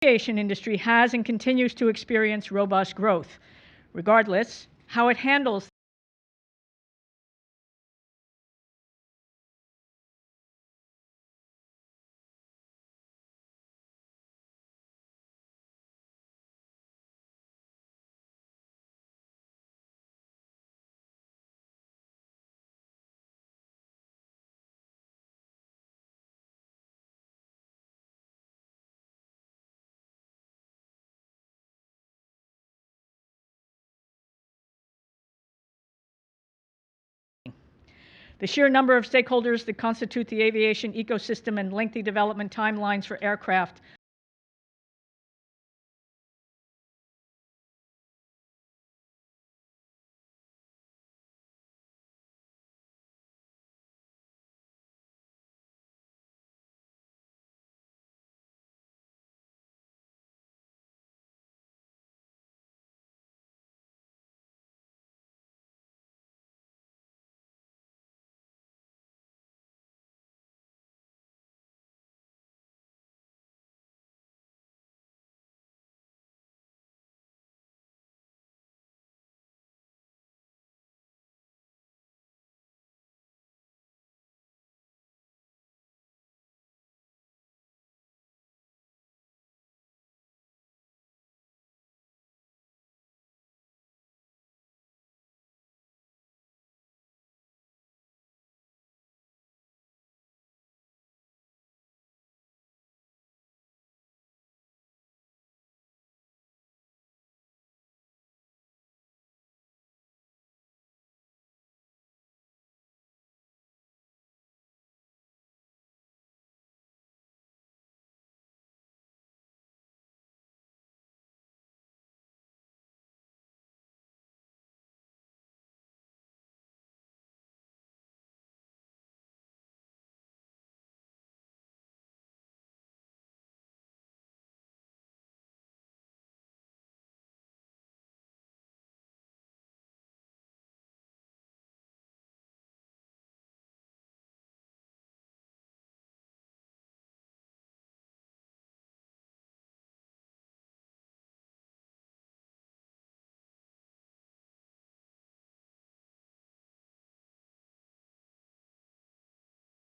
The aviation industry has and continues to experience robust growth. Regardless, how it handles the sheer number of stakeholders that constitute the aviation ecosystem and lengthy development timelines for aircraft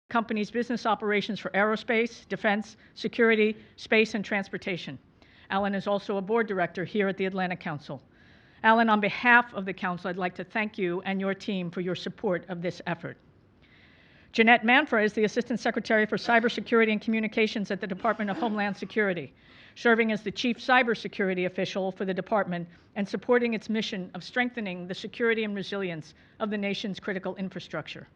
company's business operations for aerospace, defense, security, space, and transportation. Alan is also a board director here at the Atlantic Council. Alan, on behalf of the Council, I'd like to thank you and your team for your support of this effort. Jeanette Manfra is the Assistant Secretary for Cybersecurity and Communications at the Department of Homeland Security, serving as the Chief Cybersecurity Official for the department and supporting its mission of strengthening the security and resilience of the nation's critical infrastructure.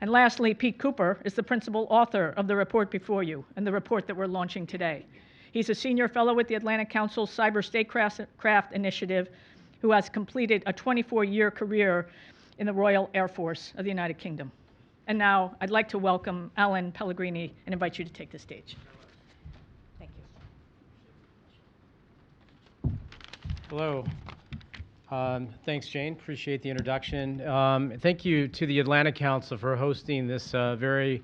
And lastly, Pete Cooper is the principal author of the report before you and the report that we're launching today. He's a senior fellow with the Atlantic Council's Cyber Statecraft initiative who has completed a 24-year career in the Royal Air Force of the United Kingdom. And now I'd like to welcome Alan Pellegrini and invite you to take the stage. Thank you. Hello. Thanks, Jane. Appreciate the introduction. Thank you to the Atlantic Council for hosting this very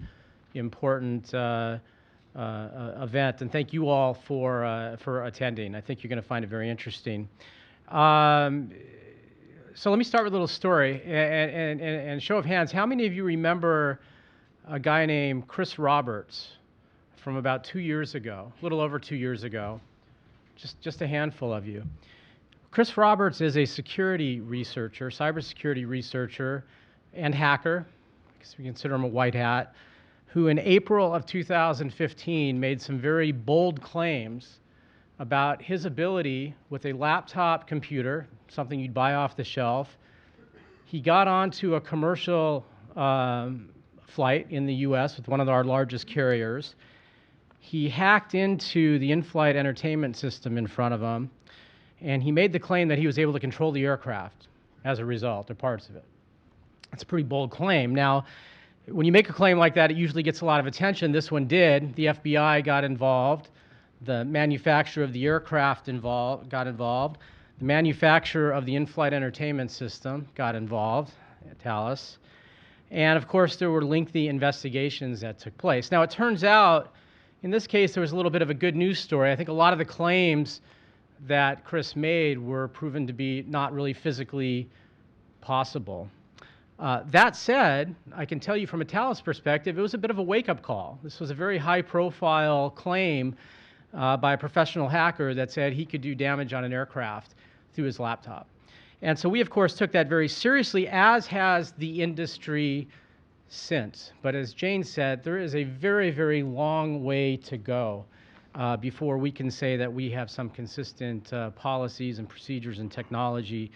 important event, and thank you all for attending. I think you're going to find it very interesting. So let me start with a little story, and show of hands, how many of you remember a guy named Chris Roberts from about 2 years ago, a little over 2 years ago? Just a handful of you. Chris Roberts is a security researcher, cybersecurity researcher, and hacker, because we consider him a white hat, who in April of 2015 made some very bold claims about his ability with a laptop computer, something you'd buy off the shelf. He got onto a commercial flight in the US with one of our largest carriers. He hacked into the in-flight entertainment system in front of him, and he made the claim that he was able to control the aircraft as a result, or parts of it. That's a pretty bold claim. Now, when you make a claim like that, it usually gets a lot of attention. This one did. The FBI got involved. The manufacturer of the aircraft got involved. The manufacturer of the in-flight entertainment system got involved, Thales. And of course, there were lengthy investigations that took place. Now, it turns out In this case, there was a little bit of a good news story. I think a lot of the claims that Chris made were proven to be not really physically possible. That said, I can tell you from a Thales perspective, it was a bit of a wake-up call. This was a very high-profile claim by a professional hacker that said he could do damage on an aircraft through his laptop. And so we, of course, took that very seriously, as has the industry since. But as Jane said, there is a very, very long way to go before we can say that we have some consistent policies and procedures and technology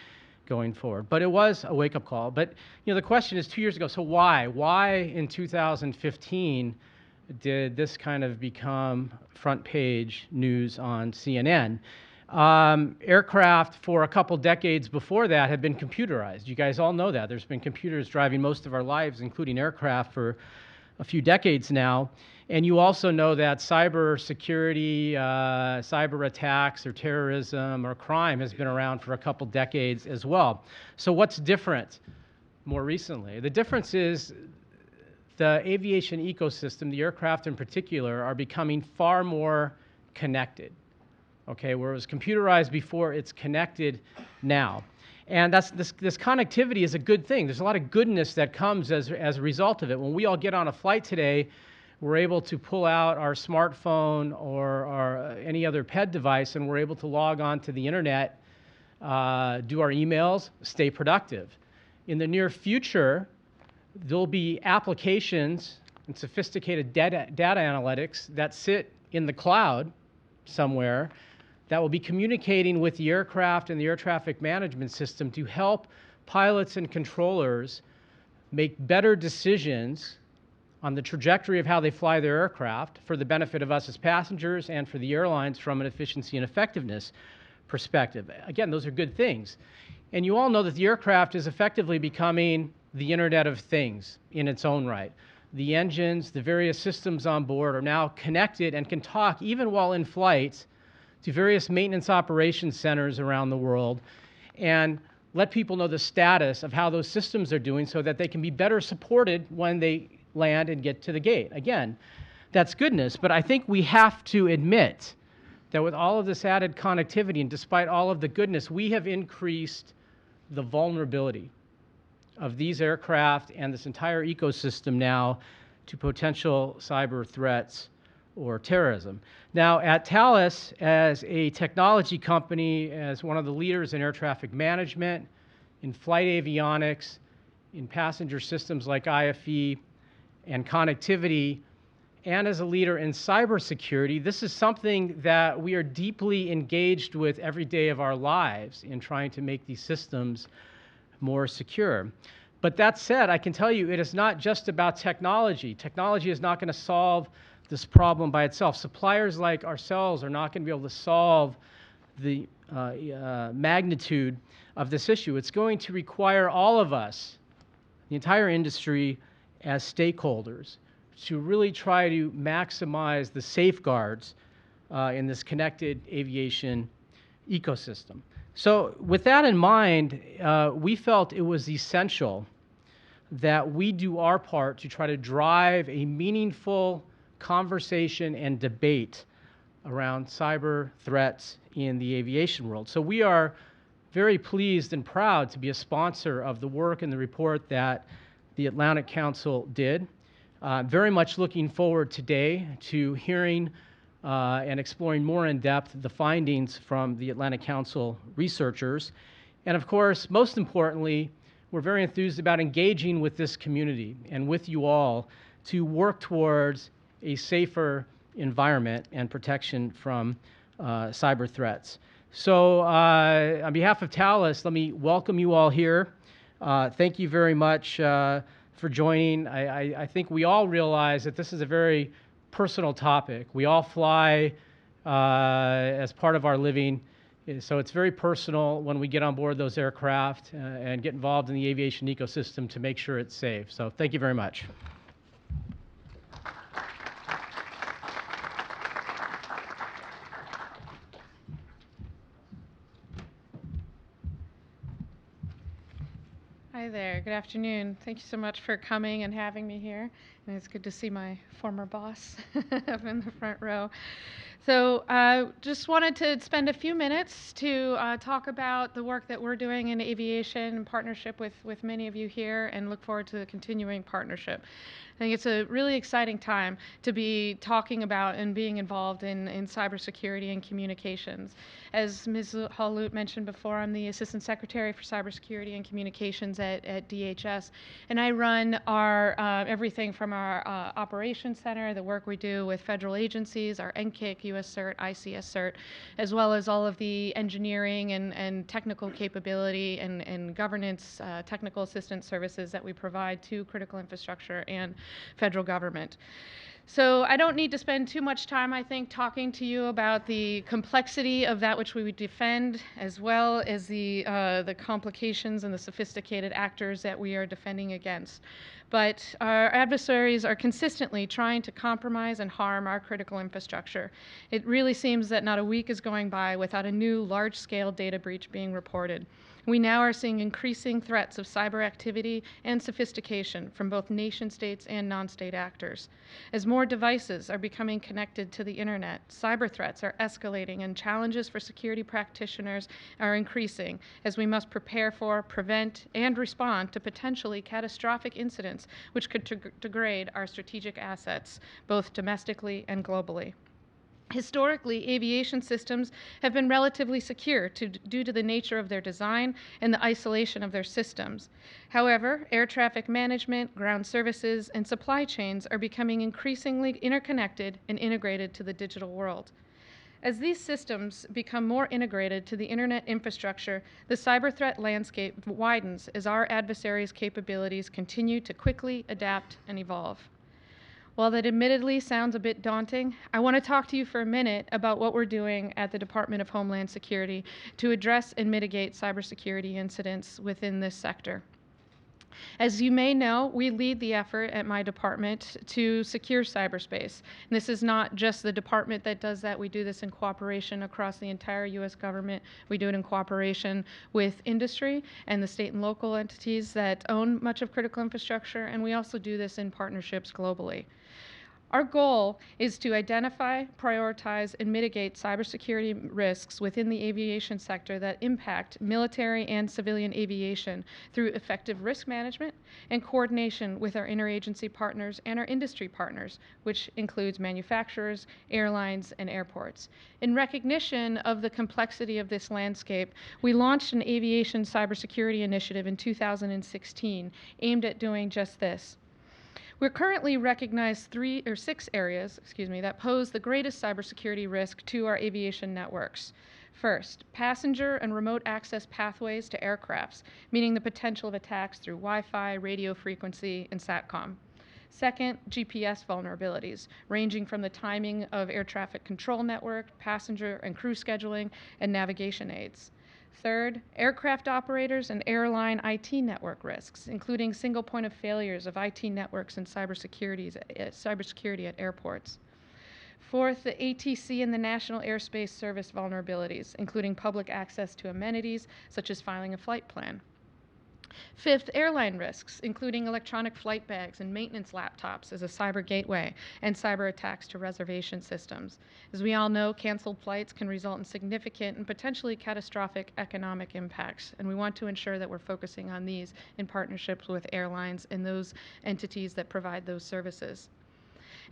going forward. But it was a wake-up call. But the question is, 2 years ago, so why? Why in 2015 did this kind of become front page news on CNN? Aircraft for a couple decades before that had been computerized. You guys all know that. There's been computers driving most of our lives, including aircraft, for a few decades now. And you also know that cybersecurity, cyber attacks or terrorism or crime has been around for a couple decades as well. So what's different more recently? The difference is the aviation ecosystem, the aircraft in particular, are becoming far more connected. Okay, where it was computerized before, it's connected now. And this connectivity is a good thing. There's a lot of goodness that comes as a result of it. When we all get on a flight today, we're able to pull out our smartphone or any other PED device, and we're able to log on to the internet, do our emails, stay productive. In the near future, there'll be applications and sophisticated data analytics that sit in the cloud somewhere that will be communicating with the aircraft and the air traffic management system to help pilots and controllers make better decisions on the trajectory of how they fly their aircraft for the benefit of us as passengers and for the airlines from an efficiency and effectiveness perspective. Again, those are good things. And you all know that the aircraft is effectively becoming the Internet of Things in its own right. The engines, the various systems on board are now connected and can talk, even while in flight, to various maintenance operations centers around the world and let people know the status of how those systems are doing so that they can be better supported when they land and get to the gate. Again, that's goodness, but I think we have to admit that with all of this added connectivity and despite all of the goodness, we have increased the vulnerability of these aircraft and this entire ecosystem now to potential cyber threats or terrorism. Now, at Thales, as a technology company, as one of the leaders in air traffic management, in flight avionics, in passenger systems like IFE, and connectivity, and as a leader in cybersecurity, this is something that we are deeply engaged with every day of our lives in trying to make these systems more secure. But that said, I can tell you it is not just about technology. Technology is not going to solve this problem by itself. Suppliers like ourselves are not going to be able to solve the magnitude of this issue. It's going to require all of us, the entire industry, as stakeholders, to really try to maximize the safeguards in this connected aviation ecosystem. So with that in mind, we felt it was essential that we do our part to try to drive a meaningful conversation and debate around cyber threats in the aviation world. So we are very pleased and proud to be a sponsor of the work and the report that the Atlantic Council did. Very much looking forward today to hearing and exploring more in depth the findings from the Atlantic Council researchers. And of course, most importantly, we're very enthused about engaging with this community and with you all to work towards a safer environment and protection from cyber threats. So on behalf of Thales, let me welcome you all here. Thank you very much for joining. I think we all realize that this is a very personal topic. We all fly as part of our living, so it's very personal when we get on board those aircraft and get involved in the aviation ecosystem to make sure it's safe. So thank you very much. Hi there, good afternoon. Thank you so much for coming and having me here. It's good to see my former boss up in the front row. So just wanted to spend a few minutes to talk about the work that we're doing in aviation in partnership with many of you here, and look forward to the continuing partnership. I think it's a really exciting time to be talking about and being involved in cybersecurity and communications. As Ms. Holl mentioned before, I'm the Assistant Secretary for Cybersecurity and Communications at DHS, and I run our everything from our Operations Center, the work we do with federal agencies, our NCIC, US CERT, ICS CERT, as well as all of the engineering and technical capability and governance technical assistance services that we provide to critical infrastructure and federal government. So I don't need to spend too much time, I think, talking to you about the complexity of that which we would defend, as well as the complications and the sophisticated actors that we are defending against. But our adversaries are consistently trying to compromise and harm our critical infrastructure. It really seems that not a week is going by without a new large-scale data breach being reported. We now are seeing increasing threats of cyber activity and sophistication from both nation-states and non-state actors. As more devices are becoming connected to the internet, cyber threats are escalating and challenges for security practitioners are increasing as we must prepare for, prevent, and respond to potentially catastrophic incidents which could degrade our strategic assets, both domestically and globally. Historically, aviation systems have been relatively secure due to the nature of their design and the isolation of their systems. However, air traffic management, ground services, and supply chains are becoming increasingly interconnected and integrated to the digital world. As these systems become more integrated to the internet infrastructure, the cyber threat landscape widens as our adversaries' capabilities continue to quickly adapt and evolve. While that admittedly sounds a bit daunting, I want to talk to you for a minute about what we're doing at the Department of Homeland Security to address and mitigate cybersecurity incidents within this sector. As you may know, we lead the effort at my department to secure cyberspace. And this is not just the department that does that. We do this in cooperation across the entire U.S. government. We do it in cooperation with industry and the state and local entities that own much of critical infrastructure, and we also do this in partnerships globally. Our goal is to identify, prioritize, and mitigate cybersecurity risks within the aviation sector that impact military and civilian aviation through effective risk management and coordination with our interagency partners and our industry partners, which includes manufacturers, airlines, and airports. In recognition of the complexity of this landscape, we launched an aviation cybersecurity initiative in 2016 aimed at doing just this. We're currently recognized 6 areas that pose the greatest cybersecurity risk to our aviation networks. First, passenger and remote access pathways to aircrafts, meaning the potential of attacks through Wi-Fi, radio frequency, and SATCOM. Second, GPS vulnerabilities, ranging from the timing of air traffic control network, passenger and crew scheduling, and navigation aids. Third, aircraft operators and airline IT network risks, including single point of failures of IT networks and cybersecurity at airports. Fourth, the ATC and the National Airspace Service vulnerabilities, including public access to amenities, such as filing a flight plan. Fifth, airline risks, including electronic flight bags and maintenance laptops as a cyber gateway, and cyber attacks to reservation systems. As we all know, canceled flights can result in significant and potentially catastrophic economic impacts, and we want to ensure that we're focusing on these in partnerships with airlines and those entities that provide those services.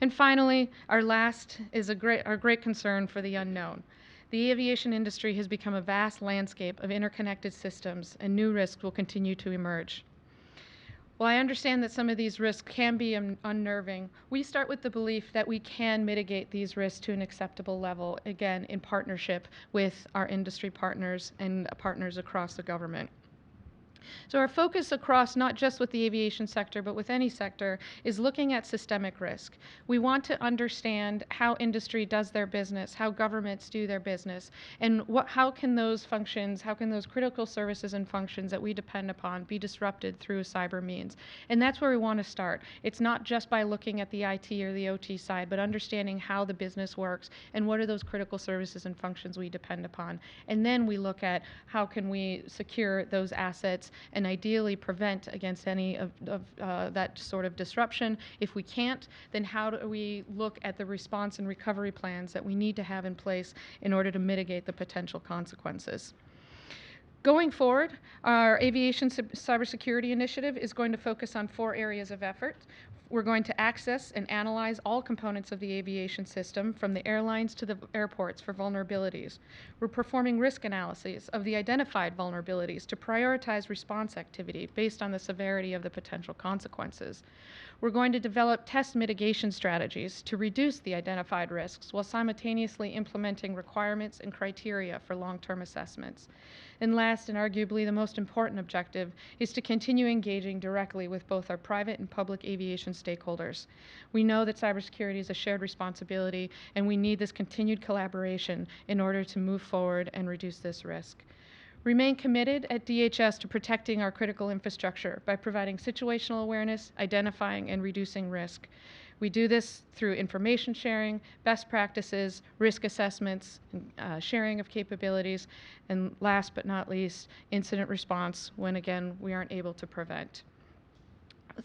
And finally, our last is our great concern for the unknown. The aviation industry has become a vast landscape of interconnected systems, and new risks will continue to emerge. While I understand that some of these risks can be unnerving, we start with the belief that we can mitigate these risks to an acceptable level, again, in partnership with our industry partners and partners across the government. So our focus across, not just with the aviation sector, but with any sector, is looking at systemic risk. We want to understand how industry does their business, how governments do their business, and how can those functions, how can those critical services and functions that we depend upon be disrupted through cyber means. And that's where we want to start. It's not just by looking at the IT or the OT side, but understanding how the business works and what are those critical services and functions we depend upon. And then we look at how can we secure those assets and ideally prevent against any of that sort of disruption. If we can't, then how do we look at the response and recovery plans that we need to have in place in order to mitigate the potential consequences? Going forward, our Aviation Cybersecurity Initiative is going to focus on 4 areas of effort. We're going to access and analyze all components of the aviation system, from the airlines to the airports, for vulnerabilities. We're performing risk analyses of the identified vulnerabilities to prioritize response activity based on the severity of the potential consequences. We're going to develop test mitigation strategies to reduce the identified risks while simultaneously implementing requirements and criteria for long-term assessments. And last, and arguably the most important objective, is to continue engaging directly with both our private and public aviation stakeholders. We know that cybersecurity is a shared responsibility, and we need this continued collaboration in order to move forward and reduce this risk. Remain committed at DHS to protecting our critical infrastructure by providing situational awareness, identifying and reducing risk. We do this through information sharing, best practices, risk assessments, sharing of capabilities, and last but not least, incident response when, again, we aren't able to prevent.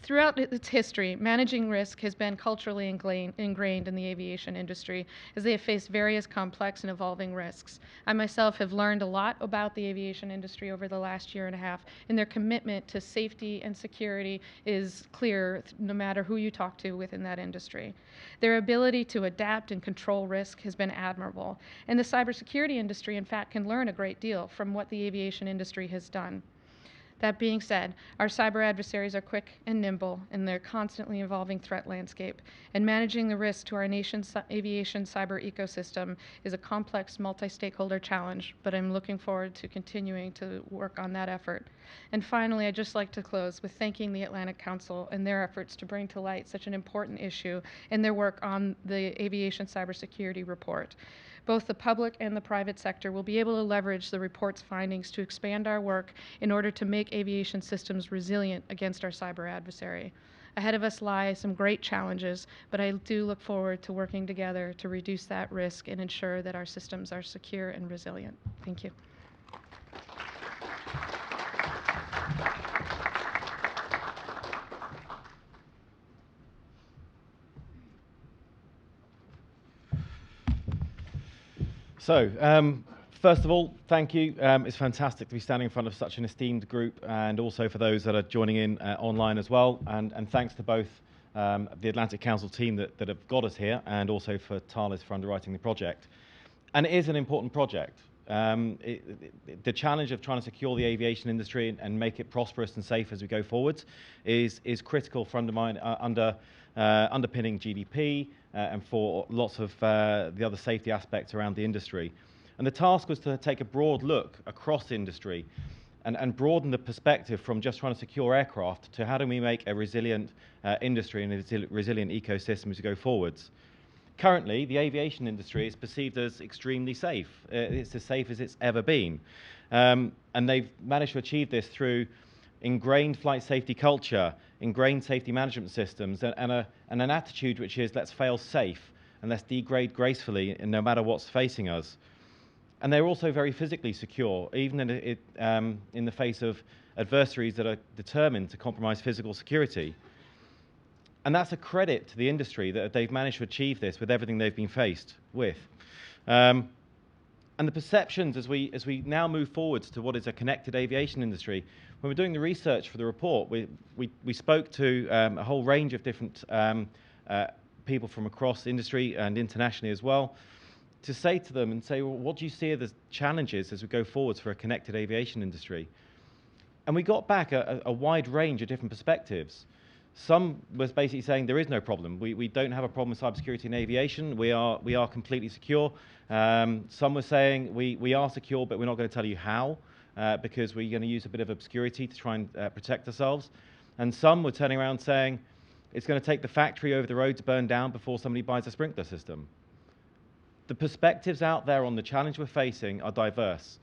Throughout its history, managing risk has been culturally ingrained in the aviation industry as they have faced various complex and evolving risks. I myself have learned a lot about the aviation industry over the last year and a half, and their commitment to safety and security is clear no matter who you talk to within that industry. Their ability to adapt and control risk has been admirable, and the cybersecurity industry, in fact, can learn a great deal from what the aviation industry has done. That being said, our cyber adversaries are quick and nimble in their constantly evolving threat landscape, and managing the risk to our nation's aviation cyber ecosystem is a complex multi-stakeholder challenge, but I'm looking forward to continuing to work on that effort. And finally, I'd just like to close with thanking the Atlantic Council and their efforts to bring to light such an important issue in their work on the Aviation Cybersecurity Report. Both the public and the private sector will be able to leverage the report's findings to expand our work in order to make aviation systems resilient against our cyber adversary. Ahead of us lie some great challenges, but I do look forward to working together to reduce that risk and ensure that our systems are secure and resilient. Thank you. So, first of all, thank you. It's fantastic to be standing in front of such an esteemed group, and also for those that are joining in online as well. And thanks to both the Atlantic Council team that have got us here, and also for Thales for underwriting the project. And it is an important project. The challenge of trying to secure the aviation industry and make it prosperous and safe as we go forwards is critical for underpinning GDP and for lots of the other safety aspects around the industry. And the task was to take a broad look across industry and broaden the perspective from just trying to secure aircraft to how do we make a resilient industry and a resilient ecosystem as we go forwards. Currently, the aviation industry is perceived as extremely safe. It's as safe as it's ever been. And they've managed to achieve this through ingrained flight safety culture, ingrained safety management systems, and an attitude which is let's fail safe and let's degrade gracefully no matter what's facing us. And they're also very physically secure, even in the face of adversaries that are determined to compromise physical security. And that's a credit to the industry that they've managed to achieve this with everything they've been faced with. And the perceptions as we now move forwards to what is a connected aviation industry, when we're doing the research for the report, we spoke to a whole range of different people from across industry and internationally as well, to say to them and say, well, what do you see are the challenges as we go forwards for a connected aviation industry? And we got back a wide range of different perspectives. Some was basically saying there is no problem. We don't have a problem with cybersecurity in aviation. We are completely secure. Some were saying we are secure, but we're not going to tell you how, because we're going to use a bit of obscurity to try and protect ourselves. And some were turning around saying it's going to take the factory over the road to burn down before somebody buys a sprinkler system. The perspectives out there on the challenge we're facing are diverse.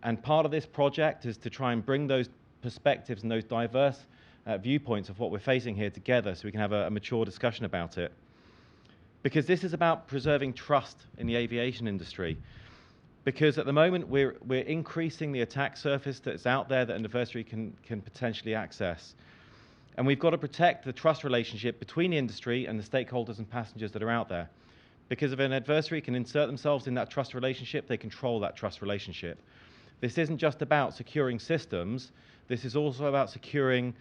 And part of this project is to try and bring those perspectives and those diverse viewpoints of what we're facing here together so we can have a mature discussion about it. Because this is about preserving trust in the aviation industry. Because at the moment, we're increasing the attack surface that's out there that an adversary can potentially access. And we've got to protect the trust relationship between the industry and the stakeholders and passengers that are out there. Because if an adversary can insert themselves in that trust relationship, they control that trust relationship. This isn't just about securing systems, this is also about securing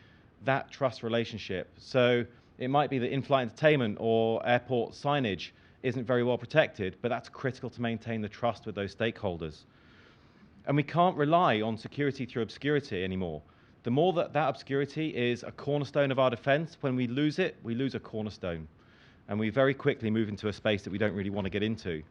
that trust relationship. So it might be that in-flight entertainment or airport signage isn't very well protected, but that's critical to maintain the trust with those stakeholders. And we can't rely on security through obscurity anymore. The more that obscurity is a cornerstone of our defense, when we lose it, we lose a cornerstone. And we very quickly move into a space that we don't really want to get into.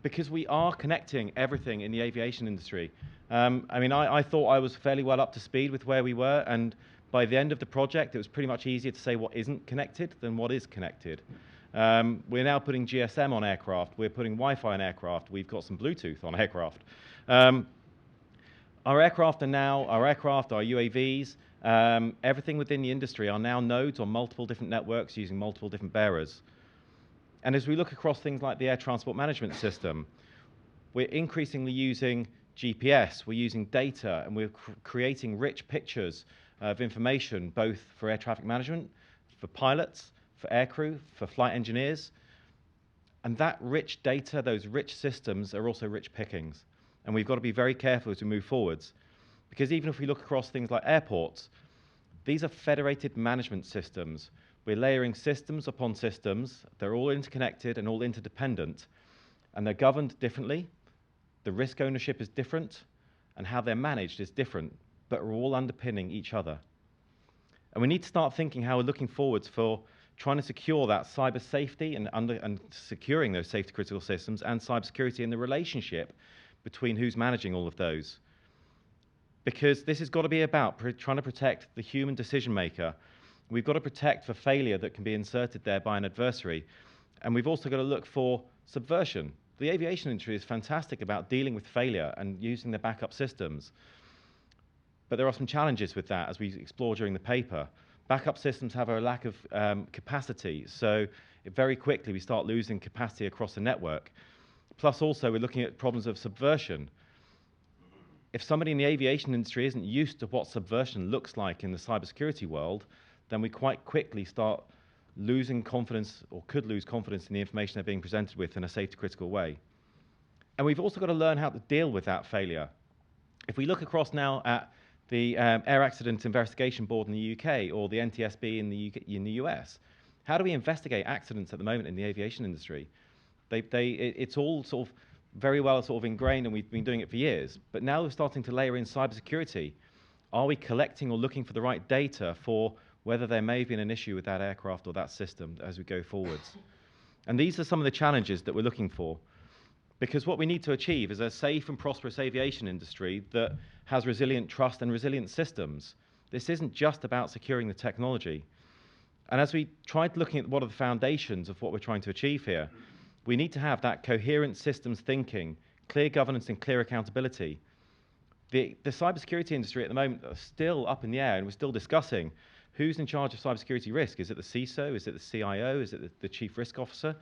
Because we are connecting everything in the aviation industry. I thought I was fairly well up to speed with where we were, and by the end of the project, it was pretty much easier to say what isn't connected than what is connected. We're now putting GSM on aircraft, we're putting Wi-Fi on aircraft, we've got some Bluetooth on aircraft. Our aircraft, our UAVs, everything within the industry are now nodes on multiple different networks using multiple different bearers. And as we look across things like the air transport management system, we're increasingly using GPS, we're using data, and we're creating rich pictures of information, both for air traffic management, for pilots, for aircrew, for flight engineers. And that rich data, those rich systems, are also rich pickings. And we've got to be very careful as we move forwards. Because even if we look across things like airports, these are federated management systems. We're layering systems upon systems. They're all interconnected and all interdependent. And they're governed differently. The risk ownership is different. And how they're managed is different. But we're all underpinning each other. And we need to start thinking how we're looking forwards for trying to secure that cyber safety and securing those safety critical systems and cybersecurity and the relationship between who's managing all of those. Because this has got to be about trying to protect the human decision maker. We've got to protect for failure that can be inserted there by an adversary. And we've also got to look for subversion. The aviation industry is fantastic about dealing with failure and using the backup systems. But there are some challenges with that, as we explore during the paper. Backup systems have a lack of capacity, so very quickly we start losing capacity across the network. Plus also we're looking at problems of subversion. If somebody in the aviation industry isn't used to what subversion looks like in the cybersecurity world, then we quite quickly start losing confidence, or could lose confidence in the information they're being presented with in a safety critical way. And we've also got to learn how to deal with that failure. If we look across now at the Air Accident Investigation Board in the UK or the NTSB in the US, how do we investigate accidents at the moment in the aviation industry? It's all sort of very well sort of ingrained, and we've been doing it for years. But now we're starting to layer in cybersecurity. Are we collecting or looking for the right data for whether there may have been an issue with that aircraft or that system as we go forwards? And these are some of the challenges that we're looking for. Because what we need to achieve is a safe and prosperous aviation industry that has resilient trust and resilient systems. This isn't just about securing the technology. And as we tried looking at what are the foundations of what we're trying to achieve here, we need to have that coherent systems thinking, clear governance and clear accountability. The cybersecurity industry at the moment are still up in the air, and we're still discussing who's in charge of cybersecurity risk. Is it the CISO? Is it the CIO? Is it the Chief Risk Officer?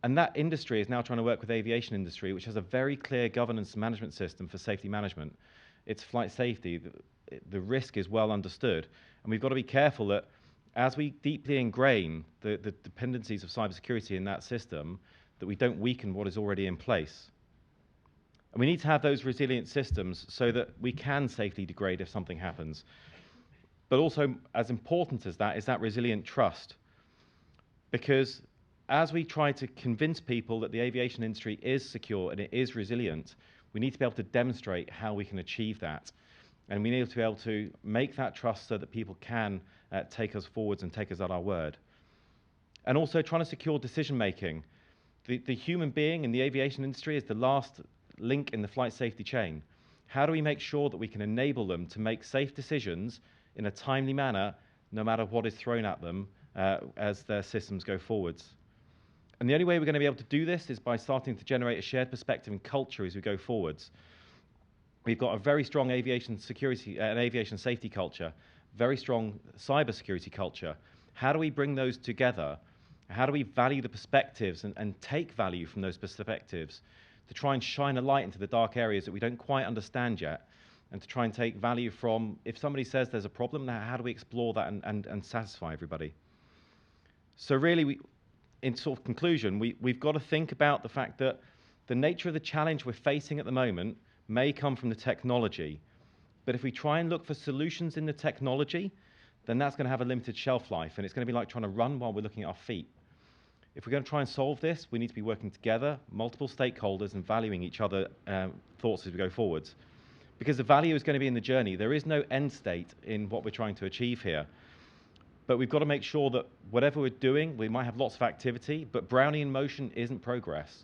And that industry is now trying to work with the aviation industry, which has a very clear governance management system for safety management. It's flight safety. The risk is well understood. And we've got to be careful that as we deeply ingrain the dependencies of cybersecurity in that system, that we don't weaken what is already in place. And we need to have those resilient systems so that we can safely degrade if something happens. But also, as important as that, is that resilient trust. Because as we try to convince people that the aviation industry is secure and it is resilient, we need to be able to demonstrate how we can achieve that. And we need to be able to make that trust so that people can take us forwards and take us at our word. And also trying to secure decision-making. The human being in the aviation industry is the last link in the flight safety chain. How do we make sure that we can enable them to make safe decisions in a timely manner, no matter what is thrown at them as their systems go forwards? And the only way we're going to be able to do this is by starting to generate a shared perspective and culture as we go forwards. We've got a very strong aviation security and aviation safety culture, very strong cybersecurity culture. How do we bring those together? How do we value the perspectives and take value from those perspectives to try and shine a light into the dark areas that we don't quite understand yet, and to try and take value from, if somebody says there's a problem, now how do we explore that and satisfy everybody? So really, in sort of conclusion, we've got to think about the fact that the nature of the challenge we're facing at the moment may come from the technology, but if we try and look for solutions in the technology, then that's going to have a limited shelf life, and it's going to be like trying to run while we're looking at our feet. If we're going to try and solve this, we need to be working together, multiple stakeholders, and valuing each other's thoughts as we go forwards. Because the value is going to be in the journey. There is no end state in what we're trying to achieve here. But we've got to make sure that whatever we're doing, we might have lots of activity, but Brownian motion isn't progress.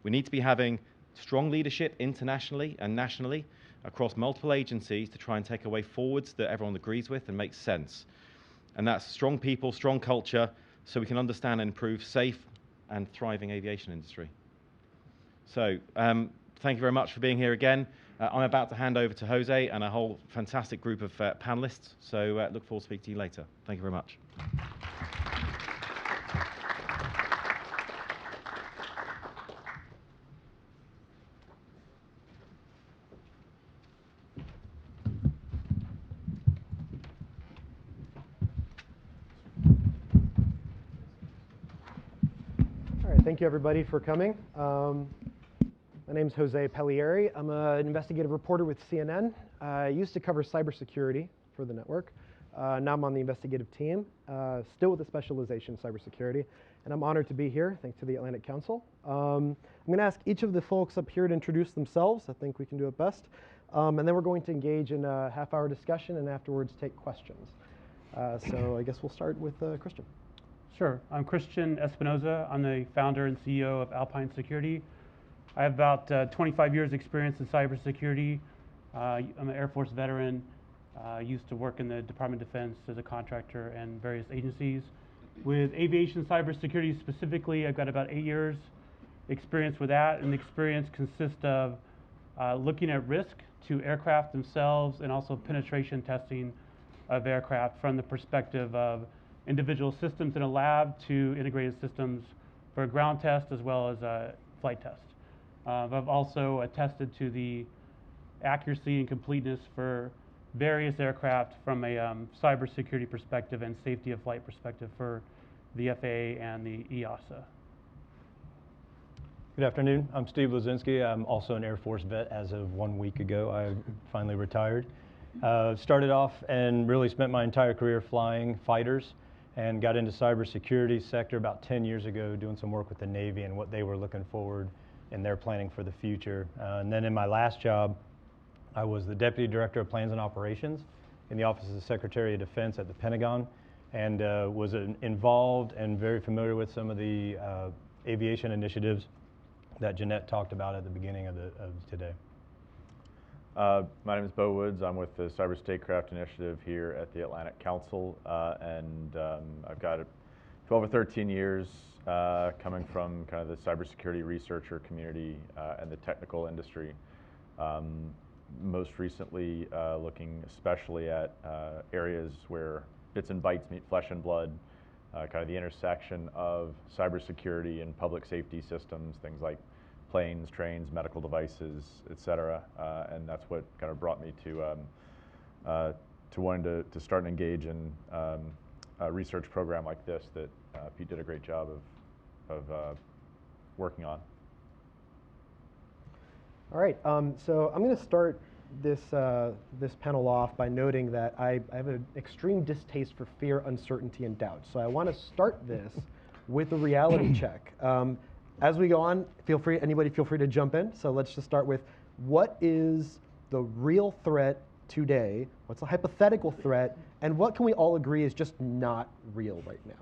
We need to be having strong leadership internationally and nationally across multiple agencies to try and take a way forwards that everyone agrees with and makes sense. And that's strong people, strong culture, so we can understand and improve safe and thriving aviation industry. So thank you very much for being here again. I'm about to hand over to Jose and a whole fantastic group of panelists, so look forward to speaking to you later. Thank you very much. Thank you, everybody, for coming. My name's Jose Pellegrini. I'm an investigative reporter with CNN. I used to cover cybersecurity for the network. Now I'm on the investigative team, still with a specialization in cybersecurity. And I'm honored to be here, thanks to the Atlantic Council. I'm going to ask each of the folks up here to introduce themselves. I think we can do it best. And then we're going to engage in a half-hour discussion and afterwards take questions. So I guess we'll start with Christian. Sure. I'm Christian Espinosa. I'm the founder and CEO of Alpine Security. I have about 25 years experience in cybersecurity. I'm an Air Force veteran. Used to work in the Department of Defense as a contractor and various agencies. With aviation cybersecurity specifically, I've got about 8 years experience with that, and the experience consists of looking at risk to aircraft themselves and also penetration testing of aircraft from the perspective of individual systems in a lab to integrated systems for a ground test as well as a flight test. I've also attested to the accuracy and completeness for various aircraft from a cybersecurity perspective and safety of flight perspective for the FAA and the EASA. Good afternoon. I'm Steve Luczynski. I'm also an Air Force vet. As of 1 week ago, I finally retired. Started off and really spent my entire career flying fighters and got into cybersecurity sector about 10 years ago, doing some work with the Navy and what they were looking forward in their planning for the future. And then in my last job, I was the Deputy Director of Plans and Operations in the Office of the Secretary of Defense at the Pentagon, and was involved and very familiar with some of the aviation initiatives that Jeanette talked about at the beginning of today. My name is Bo Woods. I'm with the Cyber Statecraft initiative here at the Atlantic Council, and I've got 12 or 13 years coming from kind of the cybersecurity researcher community and the technical industry. Most recently looking especially at areas where bits and bytes meet flesh and blood, kind of the intersection of cybersecurity and public safety systems, things like planes, trains, medical devices, et cetera. And that's what kind of brought me to wanting to start and engage in a research program like this that Pete did a great job of working on. All right, so I'm going to start this panel off by noting that I have an extreme distaste for fear, uncertainty, and doubt. So I want to start this with a reality check. As we go on, anybody feel free to jump in. So let's just start with, what is the real threat today? What's a hypothetical threat? And what can we all agree is just not real right now?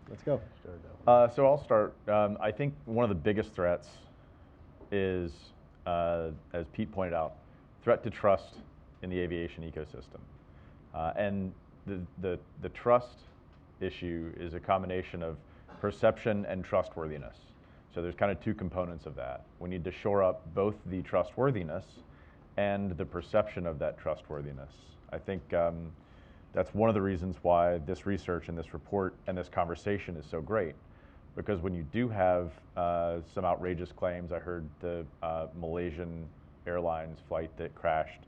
Let's go. So I'll start. I think one of the biggest threats is, as Pete pointed out, threat to trust in the aviation ecosystem. And the trust issue is a combination of perception and trustworthiness. So there's kind of two components of that. We need to shore up both the trustworthiness and the perception of that trustworthiness. I think that's one of the reasons why this research and this report and this conversation is so great, because when you do have some outrageous claims, I heard the Malaysian Airlines flight that crashed.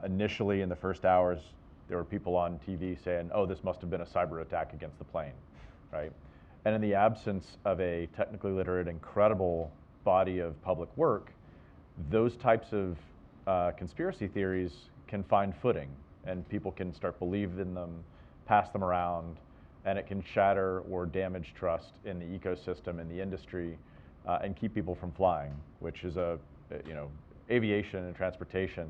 Initially, in the first hours, there were people on TV saying, oh, this must have been a cyber attack against the plane, right? And in the absence of a technically literate, incredible body of public work, those types of conspiracy theories can find footing, and people can start believing them, pass them around, and it can shatter or damage trust in the ecosystem, in the industry, and keep people from flying, which is aviation and transportation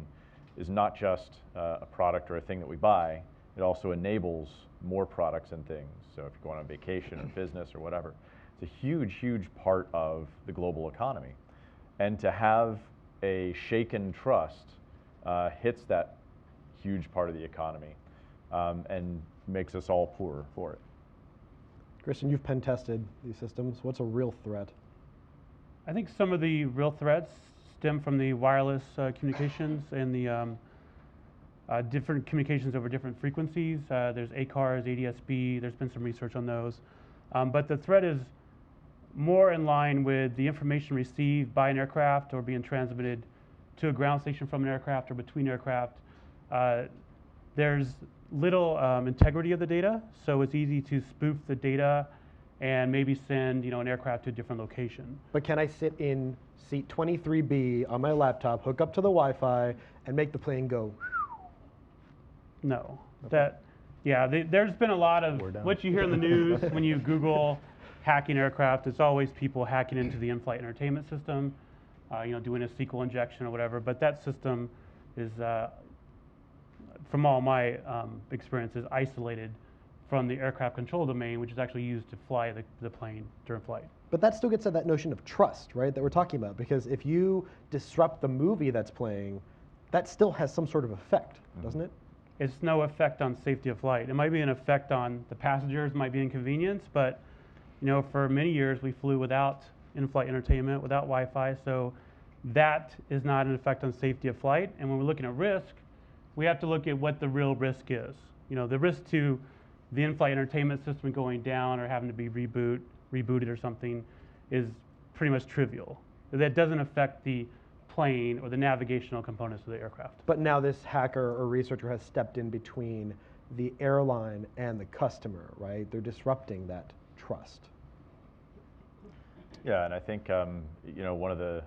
is not just a product or a thing that we buy, it also enables more products and things. So if you're going on vacation or business or whatever, it's a huge, huge part of the global economy. And to have a shaken trust hits that huge part of the economy and makes us all poorer for it. Christian, you've pen tested these systems. What's a real threat? I think some of the real threats stem from the wireless communications and the different communications over different frequencies. There's ACARs, ADS-B, there's been some research on those. But the threat is more in line with the information received by an aircraft or being transmitted to a ground station from an aircraft or between aircraft. There's little integrity of the data, so it's easy to spoof the data and maybe send an aircraft to a different location. But can I sit in seat 23B on my laptop, hook up to the Wi-Fi, and make the plane go? No. Okay. There's been a lot of what you hear in the news when you Google hacking aircraft. It's always people hacking into the in-flight entertainment system, doing a SQL injection or whatever. But that system is, from all my experiences, isolated from the aircraft control domain, which is actually used to fly the plane during flight. But that still gets at that notion of trust, right, that we're talking about. Because if you disrupt the movie that's playing, that still has some sort of effect, doesn't it? It's no effect on safety of flight. It might be an effect on the passengers, might be inconvenience, but for many years we flew without in-flight entertainment, without Wi-Fi, so that is not an effect on safety of flight. And when we're looking at risk, we have to look at what the real risk is. The risk to the in-flight entertainment system going down or having to be rebooted or something is pretty much trivial. That doesn't affect the plane or the navigational components of the aircraft. But now this hacker or researcher has stepped in between the airline and the customer, right? They're disrupting that trust. Yeah, and I think one of the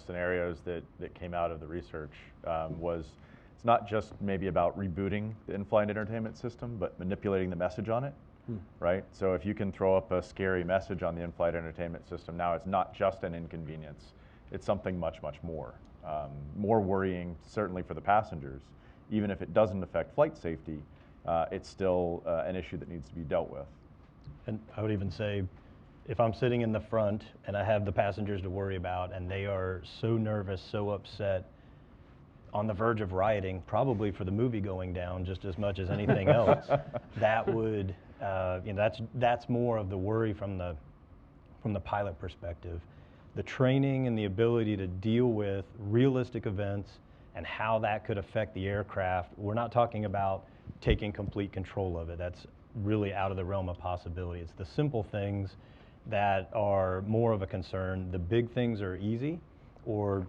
scenarios that came out of the research was it's not just maybe about rebooting the in-flight entertainment system, but manipulating the message on it, right? So if you can throw up a scary message on the in-flight entertainment system, now it's not just an inconvenience. It's something much, much more. More worrying, certainly for the passengers. Even if it doesn't affect flight safety, it's still an issue that needs to be dealt with. And I would even say, if I'm sitting in the front and I have the passengers to worry about and they are so nervous, so upset, on the verge of rioting, probably for the movie going down just as much as anything else, that would, that's more of the worry from the pilot perspective. The training and the ability to deal with realistic events and how that could affect the aircraft, we're not talking about taking complete control of it. That's really out of the realm of possibility. It's the simple things that are more of a concern. The big things are easy or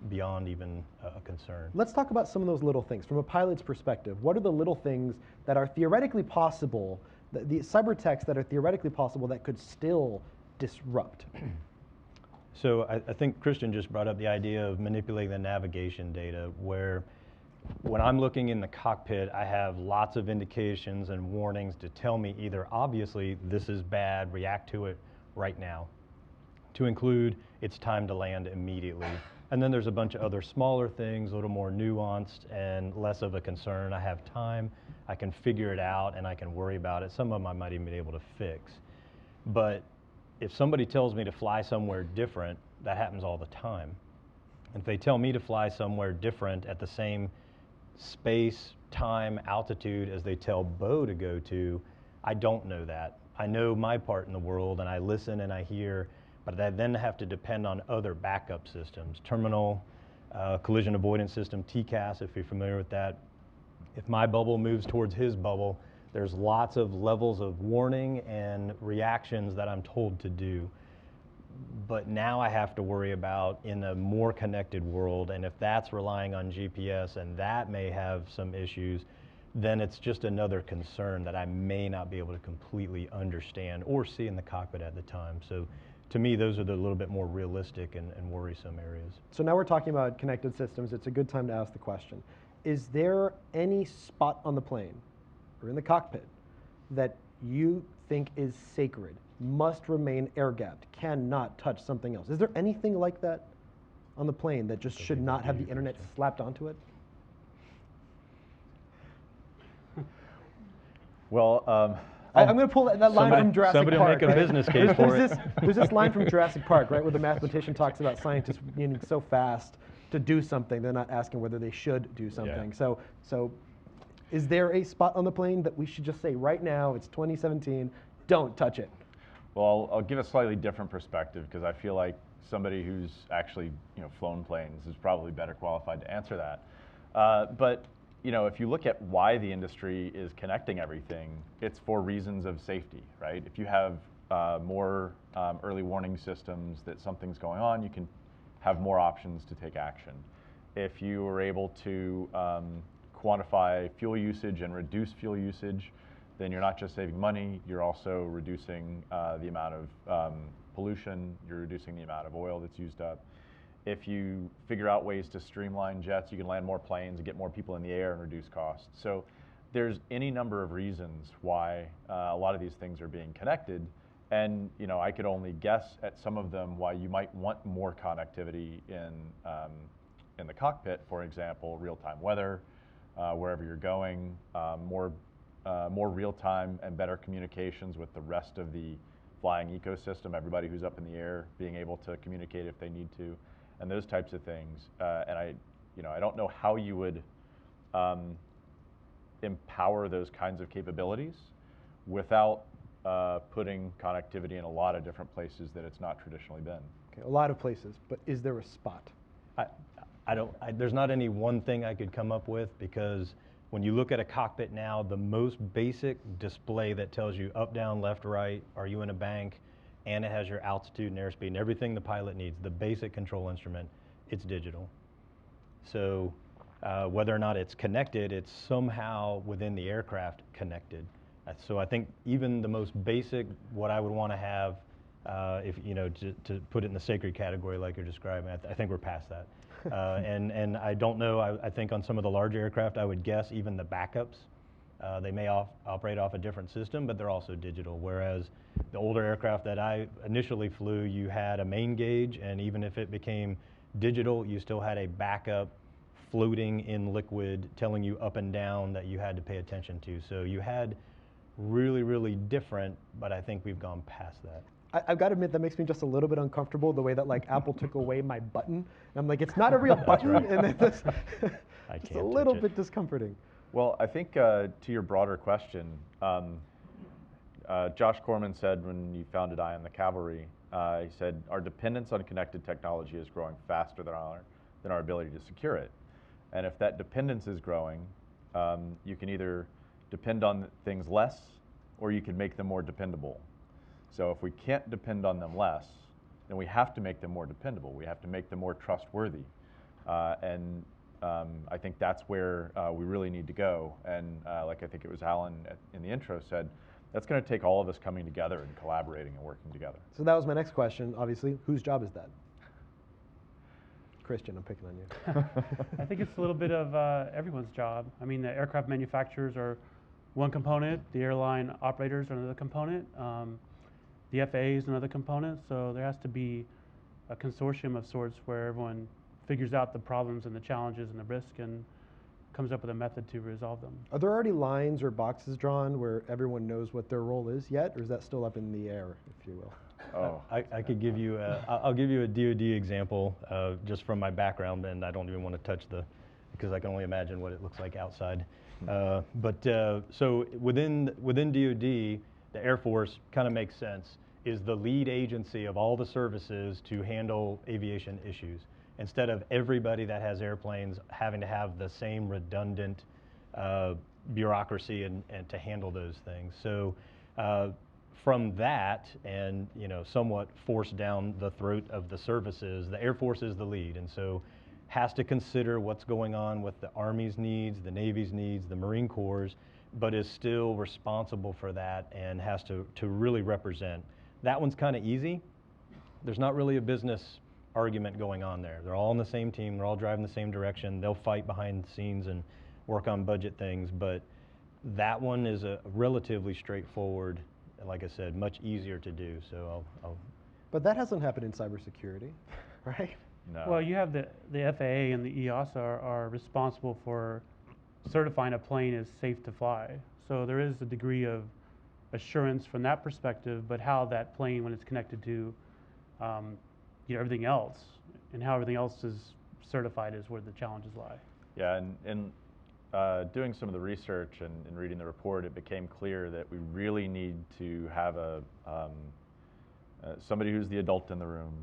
beyond even a concern. Let's talk about some of those little things. From a pilot's perspective, what are the little things that are theoretically possible, the cyber attacks that are theoretically possible that could still disrupt? So I think Christian just brought up the idea of manipulating the navigation data, where when I'm looking in the cockpit, I have lots of indications and warnings to tell me either obviously this is bad, react to it right now, to include it's time to land immediately. And then there's a bunch of other smaller things, a little more nuanced and less of a concern. I have time, I can figure it out, and I can worry about it. Some of them I might even be able to fix. But if somebody tells me to fly somewhere different, that happens all the time. If they tell me to fly somewhere different at the same space, time, altitude as they tell Bo to go to, I don't know that. I know my part in the world and I listen and I hear, but I then have to depend on other backup systems, terminal, collision avoidance system, TCAS, if you're familiar with that. If my bubble moves towards his bubble, There's lots of levels of warning and reactions that I'm told to do. But now I have to worry about in a more connected world, and if that's relying on GPS and that may have some issues, then it's just another concern that I may not be able to completely understand or see in the cockpit at the time. So to me, those are the little bit more realistic and worrisome areas. So now we're talking about connected systems. It's a good time to ask the question. Is there any spot on the plane or in the cockpit that you think is sacred, must remain air-gapped, cannot touch something else? Is there anything like that on the plane that just should not have the internet slapped onto it? Well, I'm going to pull that line from Jurassic somebody Park. Somebody will make a business case for it. There's this line from Jurassic Park, right, where the mathematician talks about scientists being so fast to do something, they're not asking whether they should do something. Yeah. So is there a spot on the plane that we should just say right now, it's 2017, don't touch it? Well, I'll give a slightly different perspective because I feel like somebody who's actually flown planes is probably better qualified to answer that. But if you look at why the industry is connecting everything, it's for reasons of safety, right? If you have more early warning systems that something's going on, you can have more options to take action. If you are able to quantify fuel usage and reduce fuel usage, then you're not just saving money, you're also reducing the amount of pollution, you're reducing the amount of oil that's used up. If you figure out ways to streamline jets, you can land more planes and get more people in the air and reduce costs. So there's any number of reasons why a lot of these things are being connected. And I could only guess at some of them why you might want more connectivity in the cockpit. For example, real-time weather, wherever you're going, more real-time and better communications with the rest of the flying ecosystem, everybody who's up in the air being able to communicate if they need to, and those types of things. And I don't know how you would empower those kinds of capabilities without putting connectivity in a lot of different places that it's not traditionally been. Okay, a lot of places, but is there a spot? There's not any one thing I could come up with, because when you look at a cockpit now, the most basic display that tells you up, down, left, right, are you in a bank, and it has your altitude and airspeed and everything the pilot needs, the basic control instrument, it's digital. So whether or not it's connected, it's somehow within the aircraft connected. So I think even the most basic, what I would want to have, if to put it in the sacred category like you're describing, I think we're past that. And I don't know, I think on some of the larger aircraft, I would guess even the backups, they may operate off a different system, but they're also digital. Whereas the older aircraft that I initially flew, you had a main gauge, and even if it became digital, you still had a backup floating in liquid telling you up and down that you had to pay attention to. So you had really, really different, but I think we've gone past that. I've got to admit, that makes me just a little bit uncomfortable, the way that Apple took away my button. And I'm like, it's not a real button, right. And it's just a little bit discomforting. Well, I think to your broader question, Josh Corman said when he founded I Am the Cavalry, he said, our dependence on connected technology is growing faster than our ability to secure it. And if that dependence is growing, you can either depend on things less, or you can make them more dependable. So if we can't depend on them less, then we have to make them more dependable. We have to make them more trustworthy. And I think that's where we really need to go. And like I think it was Alan in the intro said, that's going to take all of us coming together and collaborating and working together. So that was my next question, obviously. Whose job is that? Christian, I'm picking on you. I think it's a little bit of everyone's job. I mean, the aircraft manufacturers are one component, the airline operators are another component, the FAA is another component, so there has to be a consortium of sorts where everyone figures out the problems and the challenges and the risk and comes up with a method to resolve them. Are there already lines or boxes drawn where everyone knows what their role is yet, or is that still up in the air, if you will? Oh. I could give you I'll give you a DoD example just from my background, and I don't even want to touch because I can only imagine what it looks like outside. So within DoD, the Air Force kind of makes sense, is the lead agency of all the services to handle aviation issues. Instead of everybody that has airplanes having to have the same redundant bureaucracy and to handle those things. So from that, and somewhat forced down the throat of the services, the Air Force is the lead, and so has to consider what's going on with the Army's needs, the Navy's needs, the Marine Corps', but is still responsible for that and has to really represent. That one's kind of easy. There's not really a business argument going on there. They're all on the same team, they're all driving the same direction, they'll fight behind the scenes and work on budget things, but that one is a relatively straightforward, like I said, much easier to do, so I'll But that hasn't happened in cybersecurity, right? No. Well, you have the FAA and the EASA are responsible for certifying a plane as safe to fly. So there is a degree of assurance from that perspective, but how that plane, when it's connected to everything else, and how everything else is certified is where the challenges lie. Yeah, and doing some of the research and reading the report, it became clear that we really need to have somebody who's the adult in the room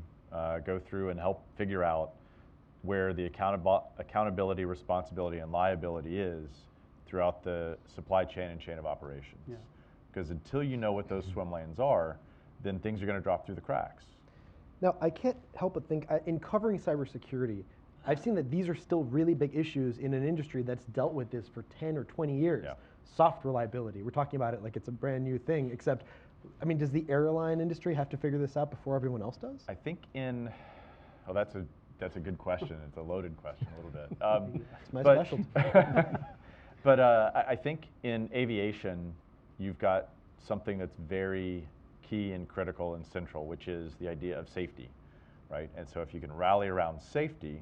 go through and help figure out where the accountability, responsibility, and liability is throughout the supply chain and chain of operations. Yeah. Because until you know what those swim lanes are, then things are going to drop through the cracks. Now, I can't help but think, in covering cybersecurity, I've seen that these are still really big issues in an industry that's dealt with this for 10 or 20 years. Yeah. Soft reliability, we're talking about it like it's a brand new thing, except, I mean, does the airline industry have to figure this out before everyone else does? I think that's a good question. It's a loaded question a little bit. It's my specialty. But I think in aviation, you've got something that's very key and critical and central, which is the idea of safety, right? And so if you can rally around safety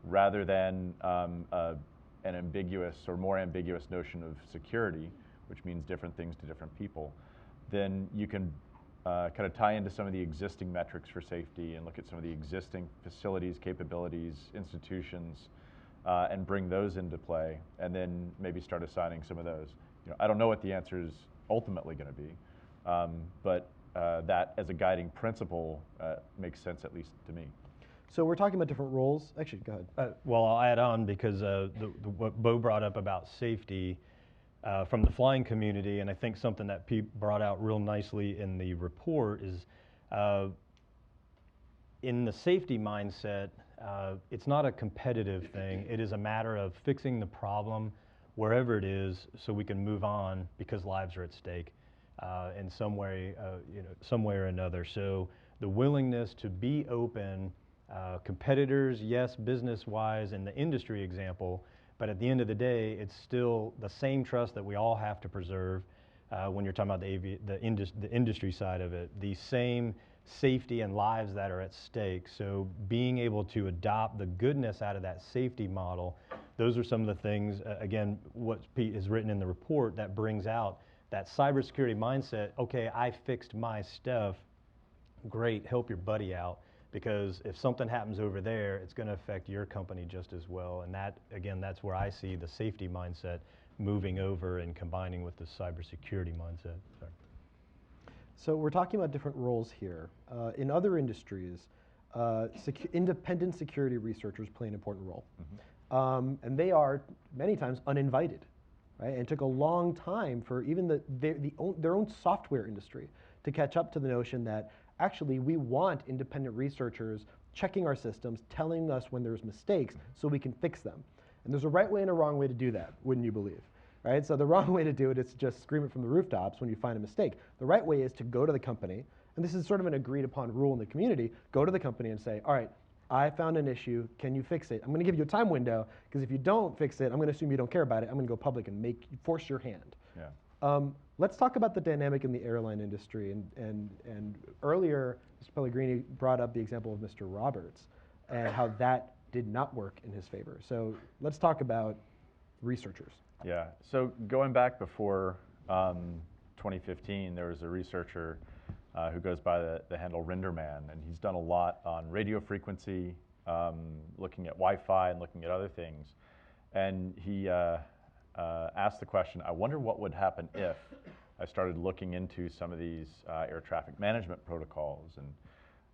rather than an ambiguous or more ambiguous notion of security, which means different things to different people, then you can kind of tie into some of the existing metrics for safety and look at some of the existing facilities, capabilities, institutions, and bring those into play, and then maybe start assigning some of those. I don't know what the answer is ultimately going to be, but that as a guiding principle makes sense, at least to me. So we're talking about different roles. Actually, go ahead. well, I'll add on because what Bo brought up about safety from the flying community, and I think something that Pete brought out real nicely in the report is in the safety mindset, it's not a competitive thing. It is a matter of fixing the problem wherever it is so we can move on because lives are at stake in some way, some way or another. So the willingness to be open, competitors, yes, business-wise, in the industry example, but at the end of the day, it's still the same trust that we all have to preserve when you're talking about the industry side of it, the same safety and lives that are at stake. So being able to adopt the goodness out of that safety model, those are some of the things, again, what Pete has written in the report that brings out that cybersecurity mindset. Okay, I fixed my stuff, great, help your buddy out, because if something happens over there, it's going to affect your company just as well. And that, again, that's where I see the safety mindset moving over and combining with the cybersecurity mindset. Sorry. So we're talking about different roles here. In other industries, independent security researchers play an important role. Mm-hmm. And they are many times uninvited, right? And it took a long time for even their own software industry to catch up to the notion that actually we want independent researchers checking our systems, telling us when there's mistakes so we can fix them. And there's a right way and a wrong way to do that, wouldn't you believe? Right? So the wrong way to do it is just scream it from the rooftops when you find a mistake. The right way is to go to the company, and this is sort of an agreed upon rule in the community, go to the company and say, all right, I found an issue, can you fix it? I'm going to give you a time window, because if you don't fix it, I'm going to assume you don't care about it, I'm going to go public and force your hand. Yeah. Let's talk about the dynamic in the airline industry, and earlier, Mr. Pellegrini brought up the example of Mr. Roberts, and how that did not work in his favor. So let's talk about researchers. Yeah, so going back before 2015, there was a researcher who goes by the handle Renderman, and he's done a lot on radio frequency, looking at Wi-Fi and looking at other things. And he asked the question, I wonder what would happen if I started looking into some of these air traffic management protocols. And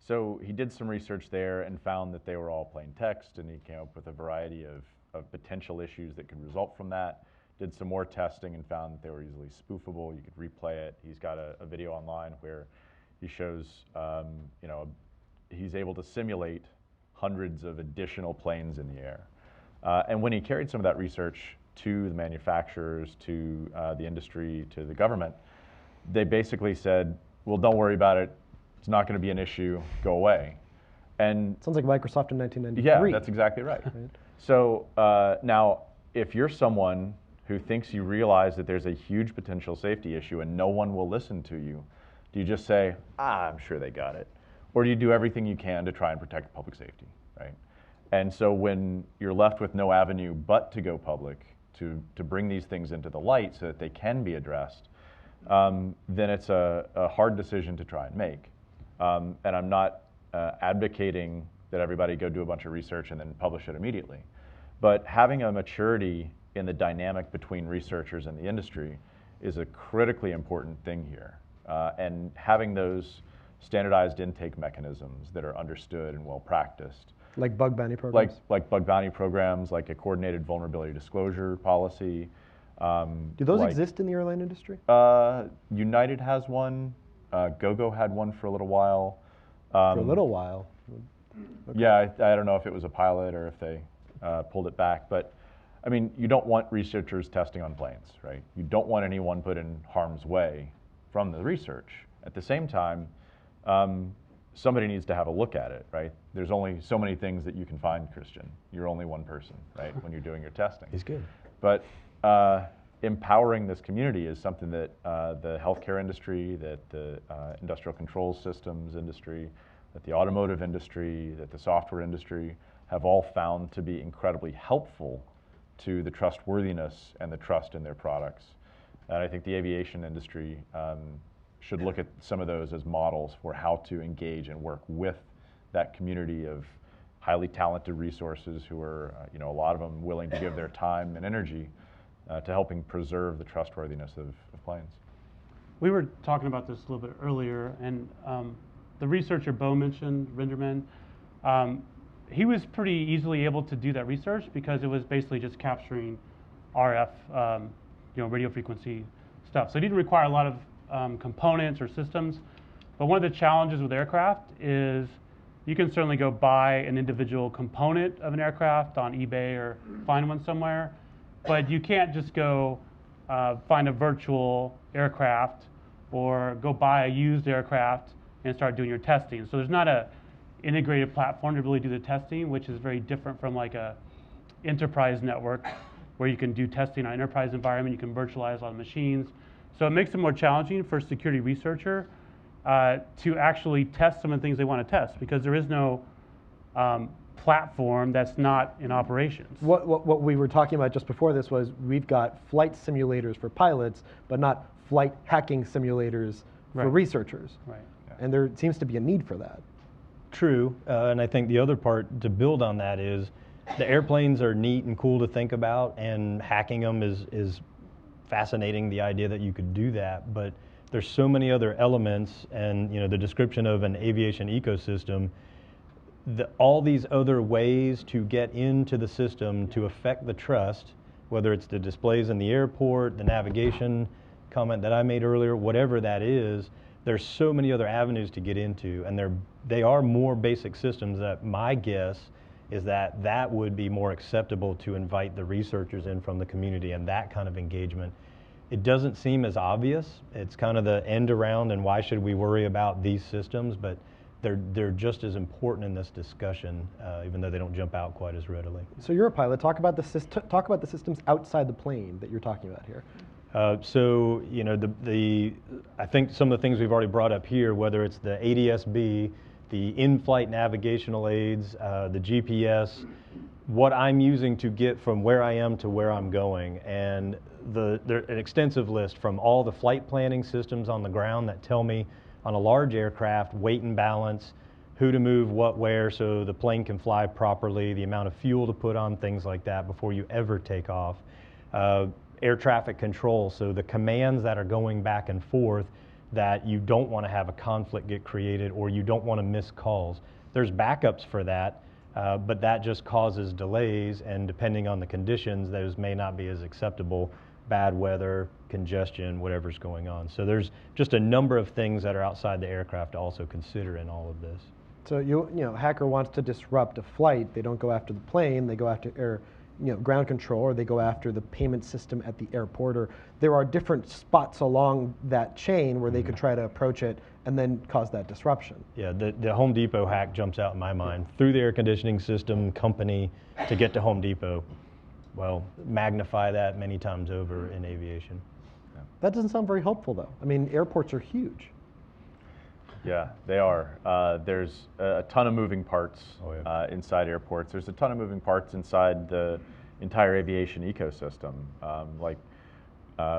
so he did some research there and found that they were all plain text, and he came up with a variety of potential issues that could result from that. did some more testing and found that they were easily spoofable. You could replay it. He's got a video online where he shows, you know, he's able to simulate hundreds of additional planes in the air. And when he carried some of that research to the manufacturers, to the industry, to the government, they basically said, well, don't worry about it. It's not going to be an issue. Go away. And Sounds like Microsoft in 1993. yeah, that's exactly right. So now, if you're someone who thinks you realize that there's a huge potential safety issue and no one will listen to you, do you just say, I'm sure they got it? Or do you do everything you can to try and protect public safety, right? And so when you're left with no avenue but to go public, to bring these things into the light so that they can be addressed, then it's a hard decision to try and make. And I'm not advocating that everybody go do a bunch of research and then publish it immediately. But having a maturity in the dynamic between researchers and the industry is a critically important thing here. And having those standardized intake mechanisms that are understood and well practiced. Like bug bounty programs? Like bug bounty programs, like a coordinated vulnerability disclosure policy. Do those exist in the airline industry? United has one. GoGo had one for a little while. For a little while? Okay. Yeah, I don't know if it was a pilot or if they pulled it back. But, I mean, you don't want researchers testing on planes, right? You don't want anyone put in harm's way from the research. At the same time, somebody needs to have a look at it, right? There's only so many things that you can find, Christian. You're only one person, right, when you're doing your testing. He's good. But empowering this community is something that the healthcare industry, that the industrial control systems industry, that the automotive industry, that the software industry have all found to be incredibly helpful to the trustworthiness and the trust in their products. And I think the aviation industry should look at some of those as models for how to engage and work with that community of highly talented resources who are, you know, a lot of them willing to give their time and energy to helping preserve the trustworthiness of planes. We were talking about this a little bit earlier, and the researcher Bo mentioned, Rinderman, he was pretty easily able to do that research because it was basically just capturing RF, you know, radio frequency stuff. So it didn't require a lot of components or systems. But one of the challenges with aircraft is you can certainly go buy an individual component of an aircraft on eBay or find one somewhere, but you can't just go find a virtual aircraft or go buy a used aircraft and start doing your testing. So there's not a integrated platform to really do the testing, which is very different from like a enterprise network where you can do testing on enterprise environment, you can virtualize on machines. So it makes it more challenging for a security researcher to actually test some of the things they want to test because there is no platform that's not in operations. What we were talking about just before this was we've got flight simulators for pilots, but not flight hacking simulators for researchers. Right. And there seems to be a need for that. True, and I think the other part to build on that is the airplanes are neat and cool to think about, and hacking them is fascinating, the idea that you could do that, but there's so many other elements, and you know the description of an aviation ecosystem, all these other ways to get into the system to affect the trust, whether it's the displays in the airport, the navigation comment that I made earlier, whatever that is, there's so many other avenues to get into, and they are more basic systems that my guess is that would be more acceptable to invite the researchers in from the community and that kind of engagement. It doesn't seem as obvious. It's kind of the end around and why should we worry about these systems, but they're just as important in this discussion, even though they don't jump out quite as readily. So you're a pilot. Talk about the systems outside the plane that you're talking about here. So you know I think some of the things we've already brought up here, whether it's the ADS-B, the in-flight navigational aids, the GPS, what I'm using to get from where I am to where I'm going, and there's an extensive list from all the flight planning systems on the ground that tell me on a large aircraft weight and balance, who to move what where so the plane can fly properly, the amount of fuel to put on, things like that before you ever take off. Air traffic control, so the commands that are going back and forth that you don't want to have a conflict get created or you don't want to miss calls. There's backups for that, but that just causes delays, and depending on the conditions, those may not be as acceptable bad weather, congestion, whatever's going on. So there's just a number of things that are outside the aircraft to also consider in all of this. So hacker wants to disrupt a flight. They don't go after the plane. They go after ground control, or they go after the payment system at the airport. Or there are different spots along that chain where they could try to approach it and then cause that disruption. Yeah, the Home Depot hack jumps out in my mind. Through the air conditioning system company to get to Home Depot. Well, magnify that many times over in aviation. That doesn't sound very hopeful, though. I mean, airports are huge. Yeah, they are. There's a ton of moving parts inside airports. There's a ton of moving parts inside the entire aviation ecosystem.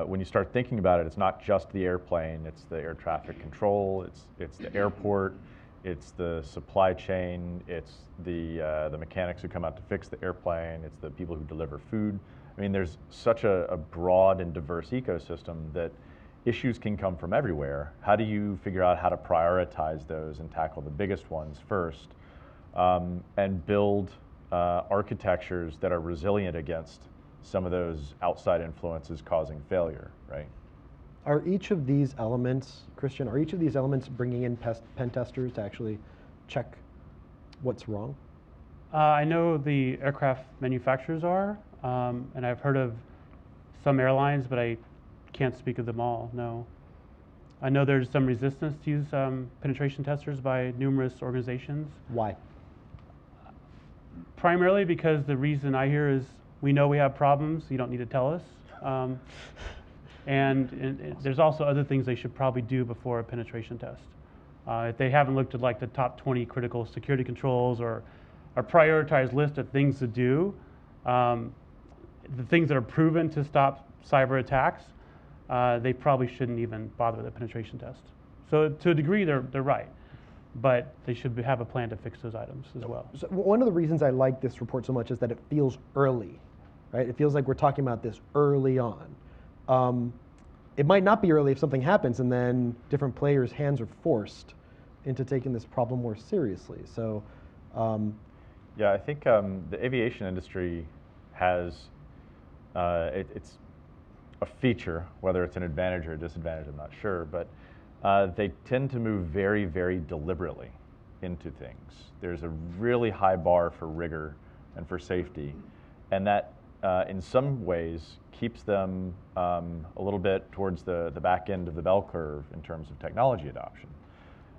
When you start thinking about it, it's not just the airplane, it's the air traffic control, it's the airport, it's the supply chain, it's the mechanics who come out to fix the airplane, it's the people who deliver food. I mean, there's such a broad and diverse ecosystem that issues can come from everywhere. How do you figure out how to prioritize those and tackle the biggest ones first, and build architectures that are resilient against some of those outside influences causing failure, right? Are each of these elements, Christian, bringing in pen testers to actually check what's wrong? I know the aircraft manufacturers are, and I've heard of some airlines, but I can't speak of them all, no. I know there's some resistance to use penetration testers by numerous organizations. Why? Primarily because the reason I hear is we know we have problems, you don't need to tell us. And there's also other things they should probably do before a penetration test. If they haven't looked at like the top 20 critical security controls or a prioritized list of things to do, the things that are proven to stop cyber attacks, they probably shouldn't even bother with a penetration test. So to a degree, they're right, but they should have a plan to fix those items as well. So one of the reasons I like this report so much is that it feels early, right? It feels like we're talking about this early on. It might not be early if something happens and then different players' hands are forced into taking this problem more seriously. So, yeah, I think the aviation industry has, it's a feature, whether it's an advantage or a disadvantage, I'm not sure, but they tend to move very, very deliberately into things. There's a really high bar for rigor and for safety, and that in some ways keeps them a little bit towards the back end of the bell curve in terms of technology adoption.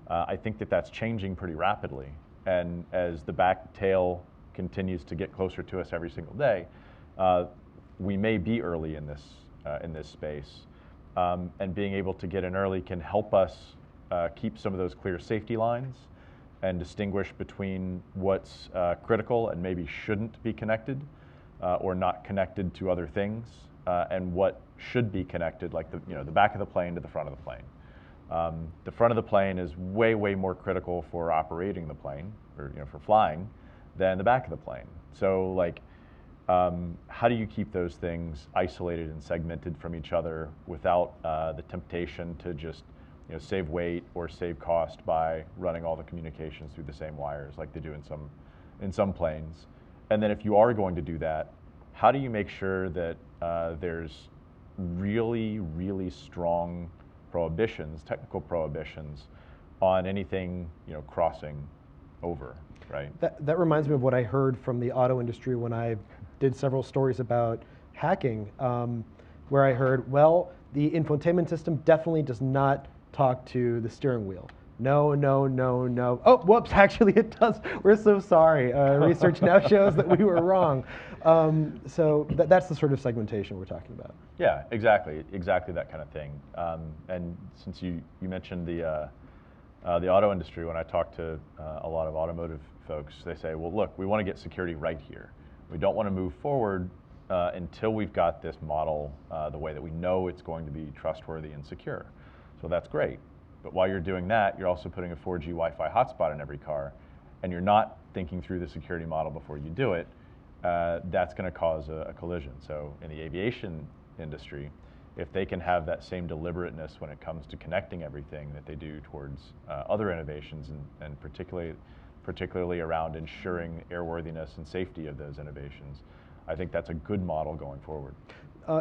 I think that that's changing pretty rapidly, and as the back tail continues to get closer to us every single day, we may be early in this space, and being able to get in early can help us keep some of those clear safety lines and distinguish between what's critical and maybe shouldn't be connected or not connected to other things, and what should be connected, like the back of the plane to the front of the plane. The front of the plane is way, way more critical for operating the plane, or for flying, than the back of the plane. So how do you keep those things isolated and segmented from each other without the temptation to just save weight or save cost by running all the communications through the same wires like they do in some planes? And then if you are going to do that, how do you make sure that there's really, really strong prohibitions, technical prohibitions, on anything crossing over, right? That reminds me of what I heard from the auto industry when I did several stories about hacking, where I heard, well, the infotainment system definitely does not talk to the steering wheel. No, no, no, no. Oh, whoops, actually it does. We're so sorry. Research now shows that we were wrong. So that's the sort of segmentation we're talking about. Yeah, exactly that kind of thing. And since you mentioned the auto industry, when I talk to a lot of automotive folks, they say, well, look, we want to get security right here. We don't want to move forward until we've got this model the way that we know it's going to be trustworthy and secure. So that's great. But while you're doing that, you're also putting a 4G Wi-Fi hotspot in every car, and you're not thinking through the security model before you do it. That's going to cause a collision. So in the aviation industry, if they can have that same deliberateness when it comes to connecting everything that they do towards other innovations, and particularly around ensuring airworthiness and safety of those innovations, I think that's a good model going forward.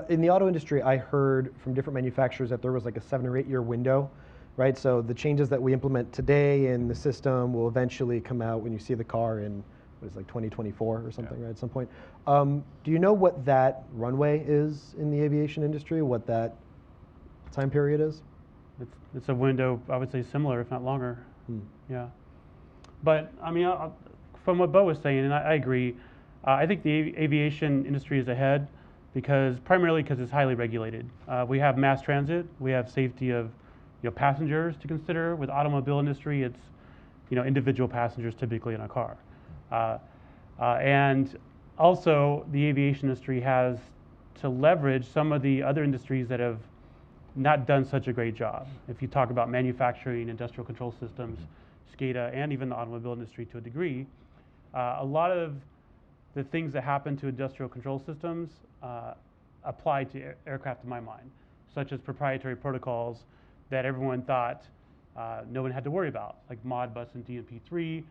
in the auto industry, I heard from different manufacturers that there was like a 7 or 8 year window, right? So the changes that we implement today in the system will eventually come out when you see the car in, what is it, like 2024 or something, right, at some point. Do you know what that runway is in the aviation industry, what that time period is? It's a window, I would say similar, if not longer. Yeah. But I mean, from what Bo was saying, and I agree, I think the aviation industry is ahead primarily because it's highly regulated. We have mass transit, we have safety of passengers to consider. With automobile industry, it's individual passengers typically in a car. And also the aviation industry has to leverage some of the other industries that have not done such a great job. If you talk about manufacturing, industrial control systems, SCADA, and even the automobile industry to a degree, a lot of the things that happen to industrial control systems apply to aircraft in my mind, such as proprietary protocols that everyone thought no one had to worry about, like Modbus and DNP3.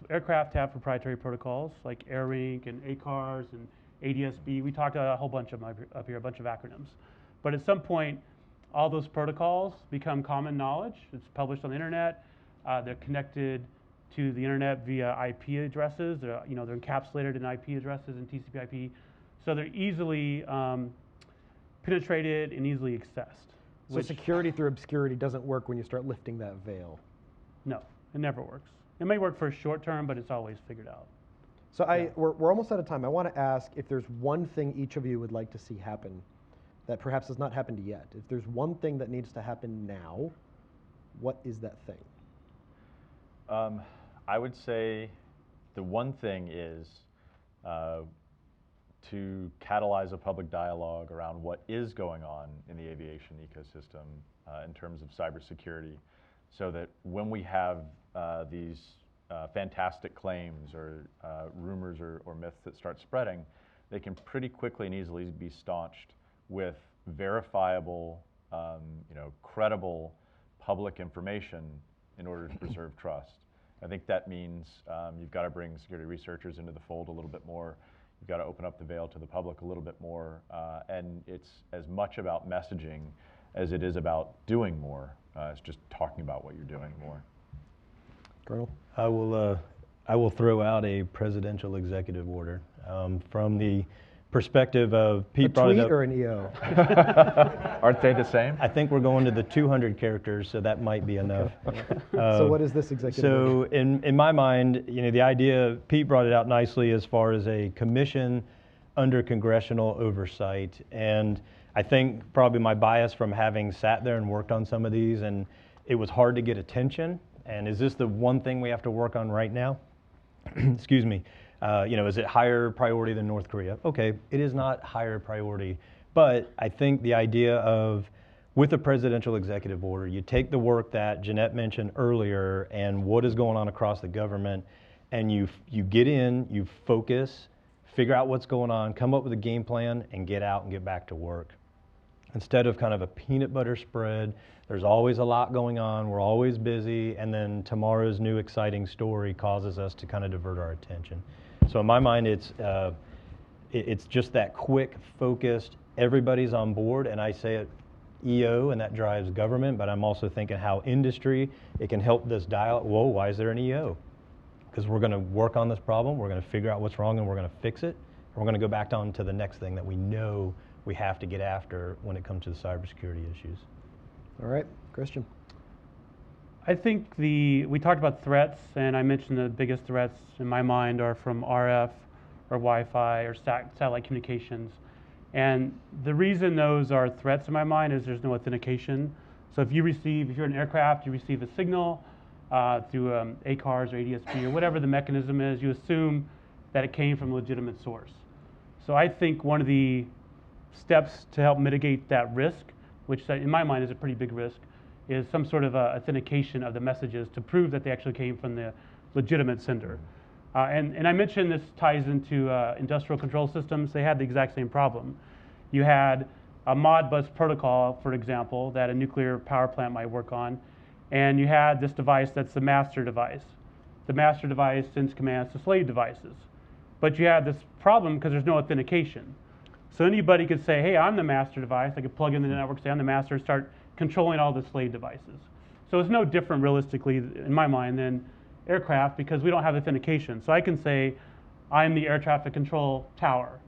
Aircraft have proprietary protocols like AirRink and ACARS and ADSB. We talked about a whole bunch of them up here, a bunch of acronyms. But at some point, all those protocols become common knowledge. It's published on the internet. They're connected to the internet via IP addresses. They're encapsulated in IP addresses and TCP/IP, so they're easily penetrated and easily accessed. So security through obscurity doesn't work when you start lifting that veil. No, it never works. It may work for a short term, but it's always figured out. So we're almost out of time. I want to ask if there's one thing each of you would like to see happen that perhaps has not happened yet. If there's one thing that needs to happen now, what is that thing? I would say the one thing is to catalyze a public dialogue around what is going on in the aviation ecosystem in terms of cybersecurity, so that when we have these fantastic claims or rumors or myths that start spreading, they can pretty quickly and easily be staunched with verifiable, credible public information in order to preserve trust. I think that means you've got to bring security researchers into the fold a little bit more. You've got to open up the veil to the public a little bit more. And it's as much about messaging as it is about doing more. It's just talking about what you're doing more. Colonel? I will throw out a presidential executive order from the perspective of Pete brought it up. A tweet or an EO? Aren't they the same? I think we're going to the 200 characters, so that might be enough. So what is this executive order? So in my mind, the idea, Pete brought it out nicely as far as a commission under congressional oversight. And I think probably my bias from having sat there and worked on some of these, and it was hard to get attention. And is this the one thing we have to work on right now? Excuse me. Is it higher priority than North Korea? Okay, it is not higher priority, but I think the idea of, with a presidential executive order, you take the work that Jeanette mentioned earlier and what is going on across the government, and you get in, you focus, figure out what's going on, come up with a game plan, and get out and get back to work. Instead of kind of a peanut butter spread, there's always a lot going on, we're always busy, and then tomorrow's new exciting story causes us to kind of divert our attention. So in my mind, it's just that quick, focused, everybody's on board, and I say it EO, and that drives government, but I'm also thinking how industry, it can help this dialogue. Whoa, why is there an EO? Because we're going to work on this problem, we're going to figure out what's wrong, and we're going to fix it, and we're going to go back on to the next thing that we know we have to get after when it comes to the cybersecurity issues. All right, Christian. I think we talked about threats, and I mentioned the biggest threats in my mind are from RF or Wi-Fi or satellite communications. And the reason those are threats in my mind is there's no authentication. So if you're an aircraft, you receive a signal through ACARS or ADSB or whatever the mechanism is, you assume that it came from a legitimate source. So I think one of the steps to help mitigate that risk, which in my mind is a pretty big risk, is some sort of authentication of the messages to prove that they actually came from the legitimate sender. And I mentioned this ties into industrial control systems. They had the exact same problem. You had a Modbus protocol, for example, that a nuclear power plant might work on, and you had this device that's the master device. The master device sends commands to slave devices. But you had this problem because there's no authentication. So anybody could say, hey, I'm the master device. I could plug in the network, say I'm the master, and start controlling all the slave devices. So it's no different realistically, in my mind, than aircraft because we don't have authentication. So I can say, I'm the air traffic control tower.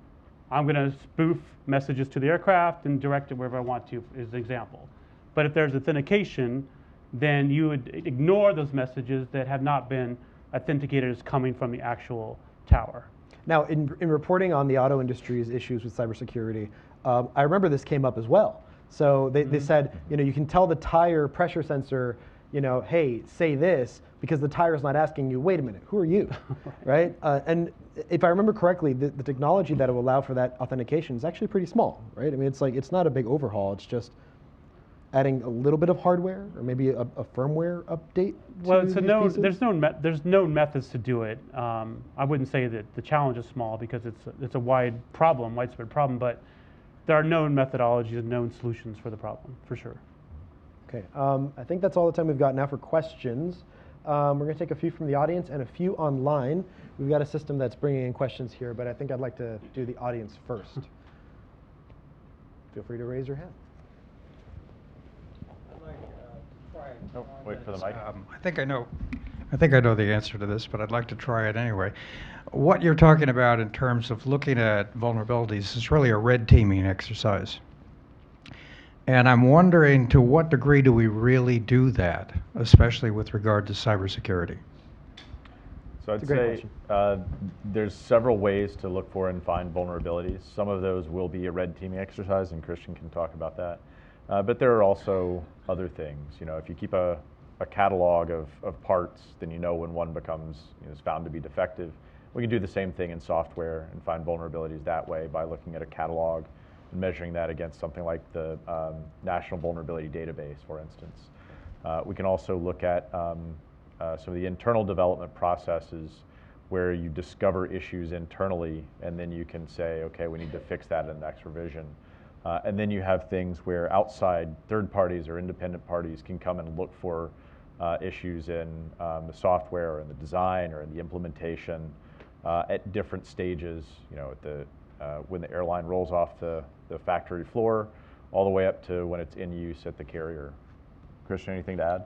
I'm going to spoof messages to the aircraft and direct it wherever I want to, as an example. But if there's authentication, then you would ignore those messages that have not been authenticated as coming from the actual tower. Now, in reporting on the auto industry's issues with cybersecurity, I remember this came up as well. So they said, you can tell the tire pressure sensor, hey, say this, because the tire's not asking you, wait a minute, who are you, right? And if I remember correctly, the technology that will allow for that authentication is actually pretty small, right? I mean, it's not a big overhaul. It's just adding a little bit of hardware or maybe a firmware update. Well, there's known methods to do it. I wouldn't say that the challenge is small because it's a widespread problem, but there are known methodologies and known solutions for the problem, for sure. Okay, I think that's all the time we've got now for questions. We're going to take a few from the audience and a few online. We've got a system that's bringing in questions here, but I think I'd like to do the audience first. Feel free to raise your hand. Oh, wait for the mic. I think I know the answer to this, but I'd like to try it anyway. What you're talking about in terms of looking at vulnerabilities is really a red teaming exercise. And I'm wondering, to what degree do we really do that, especially with regard to cybersecurity? So I'd say there's several ways to look for and find vulnerabilities. Some of those will be a red teaming exercise, and Christian can talk about that. But there are also other things. If you keep a catalog of parts, then when one becomes is found to be defective. We can do the same thing in software and find vulnerabilities that way by looking at a catalog and measuring that against something like the National Vulnerability Database, for instance. We can also look at some of the internal development processes where you discover issues internally, and then you can say, okay, we need to fix that in the next revision. And then you have things where outside third parties or independent parties can come and look for issues in the software or in the design or in the implementation at different stages, when the airline rolls off the factory floor all the way up to when it's in use at the carrier. Christian, anything to add?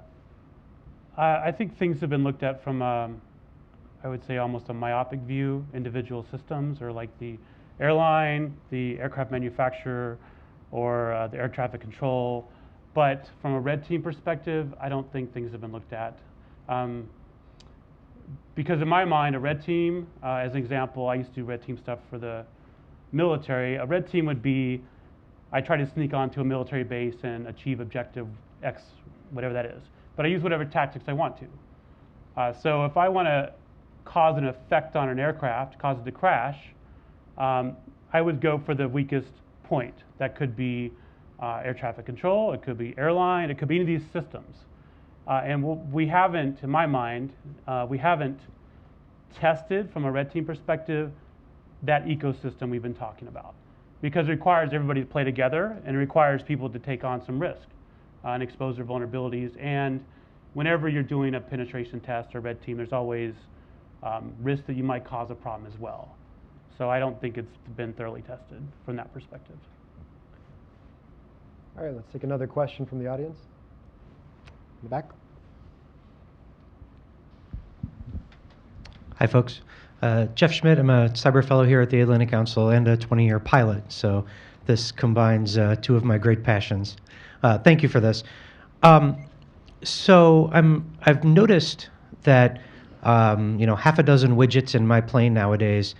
I think things have been looked at from, I would say, almost a myopic view, individual systems, or like the airline, the aircraft manufacturer, or the air traffic control. But from a red team perspective, I don't think things have been looked at. Because in my mind, a red team, as an example, I used to do red team stuff for the military. A red team would be, I try to sneak onto a military base and achieve objective X, whatever that is. But I use whatever tactics I want to. So if I want to cause an effect on an aircraft, cause it to crash, I would go for the weakest point. That could be air traffic control, it could be airline, it could be any of these systems. And we haven't, in my mind, we haven't tested from a red team perspective that ecosystem we've been talking about. Because it requires everybody to play together, and it requires people to take on some risk and expose their vulnerabilities. And whenever you're doing a penetration test or red team, there's always risk that you might cause a problem as well. So I don't think it's been thoroughly tested from that perspective. All right, let's take another question from the audience. In the back. Hi, folks. Jeff Schmidt. I'm a cyber fellow here at the Atlantic Council and a 20-year pilot. So this combines two of my great passions. Thank you for this. So I've noticed that half a dozen widgets in my plane nowadays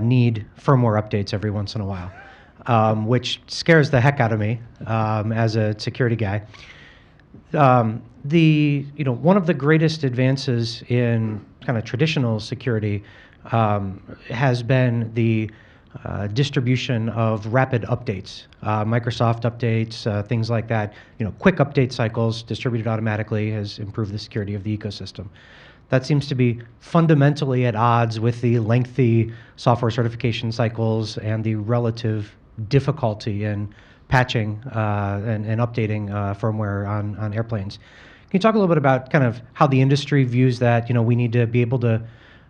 need firmware updates every once in a while, which scares the heck out of me as a security guy. One of the greatest advances in kind of traditional security has been the distribution of rapid updates, Microsoft updates, things like that. Quick update cycles distributed automatically has improved the security of the ecosystem. That seems to be fundamentally at odds with the lengthy software certification cycles and the relative difficulty in patching and updating firmware on airplanes. Can you talk a little bit about kind of how the industry views that? We need to be able to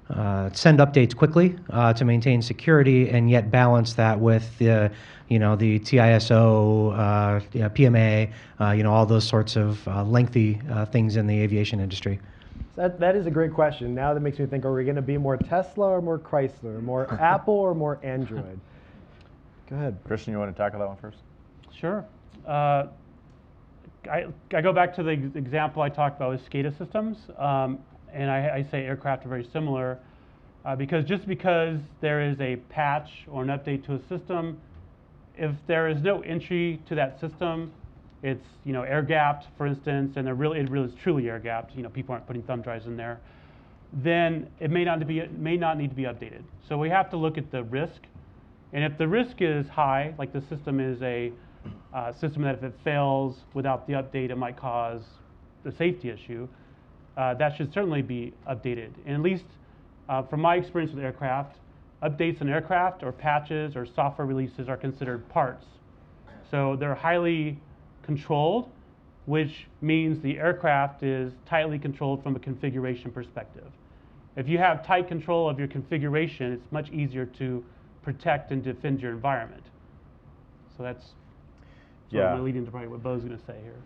send updates quickly to maintain security, and yet balance that with the TISO, PMA, all those sorts of lengthy things in the aviation industry? That is a great question. Now that makes me think, are we going to be more Tesla or more Chrysler, more Apple or more Android? Go ahead. Christian, you want to tackle that one first? Sure. I go back to the example I talked about with SCADA systems, and I say aircraft are very similar because just because there is a patch or an update to a system, if there is no entry to that system, it's air gapped, for instance, and it really is truly air gapped. People aren't putting thumb drives in there. Then it may not need to be updated. So we have to look at the risk, and if the risk is high, like the system is a system that if it fails without the update, it might cause a safety issue, that should certainly be updated. And at least from my experience with aircraft, updates in aircraft or patches or software releases are considered parts. So they're highly controlled, which means the aircraft is tightly controlled from a configuration perspective. If you have tight control of your configuration, it's much easier to protect and defend your environment. So that's sort of leading to probably what Bo's going to say here.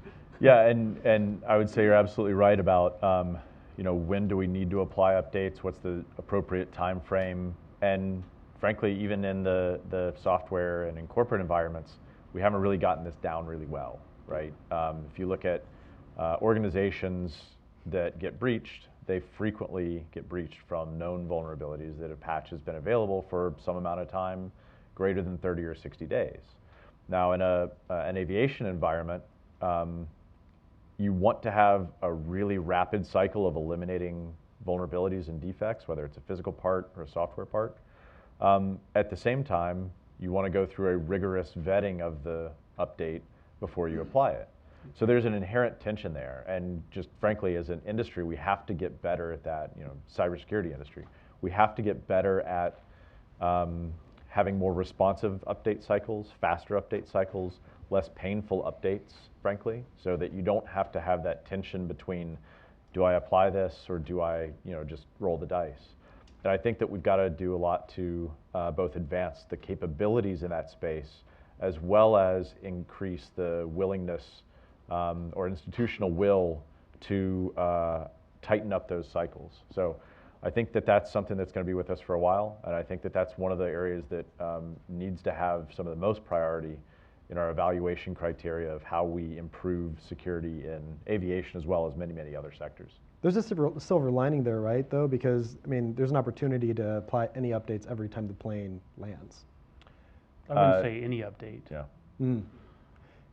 Yeah, and I would say you're absolutely right about when do we need to apply updates, what's the appropriate time frame, and frankly, even in the software and in corporate environments, we haven't really gotten this down really well, right? If you look at organizations that get breached, they frequently get breached from known vulnerabilities that a patch has been available for some amount of time, greater than 30 or 60 days. Now, in an aviation environment, you want to have a really rapid cycle of eliminating vulnerabilities and defects, whether it's a physical part or a software part. At the same time, you want to go through a rigorous vetting of the update before you apply it. So there's an inherent tension there, and just frankly, as an industry, we have to get better at that. Cybersecurity industry, we have to get better at having more responsive update cycles, faster update cycles, less painful updates, frankly, so that you don't have to have that tension between, do I apply this or do I, just roll the dice? And I think that we've got to do a lot to both advance the capabilities in that space, as well as increase the willingness or institutional will to tighten up those cycles. So I think that that's something that's going to be with us for a while, and I think that that's one of the areas that needs to have some of the most priority in our evaluation criteria of how we improve security in aviation as well as many, many other sectors. There's a silver lining there, right, though, because, there's an opportunity to apply any updates every time the plane lands. I wouldn't say any update. Yeah. Mm.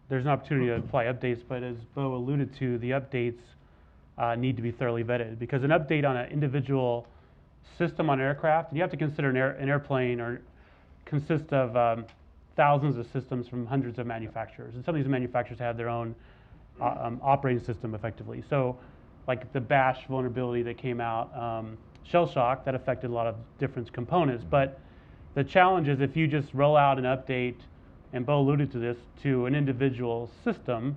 There's an opportunity to apply updates, but as Bo alluded to, the updates need to be thoroughly vetted, because an update on an individual system on aircraft, and you have to consider an airplane or consists of thousands of systems from hundreds of manufacturers, and some of these manufacturers have their own operating system effectively. So like the bash vulnerability that came out, shell shock, that affected a lot of different components. But the challenge is if you just roll out an update, and Bo alluded to this, to an individual system,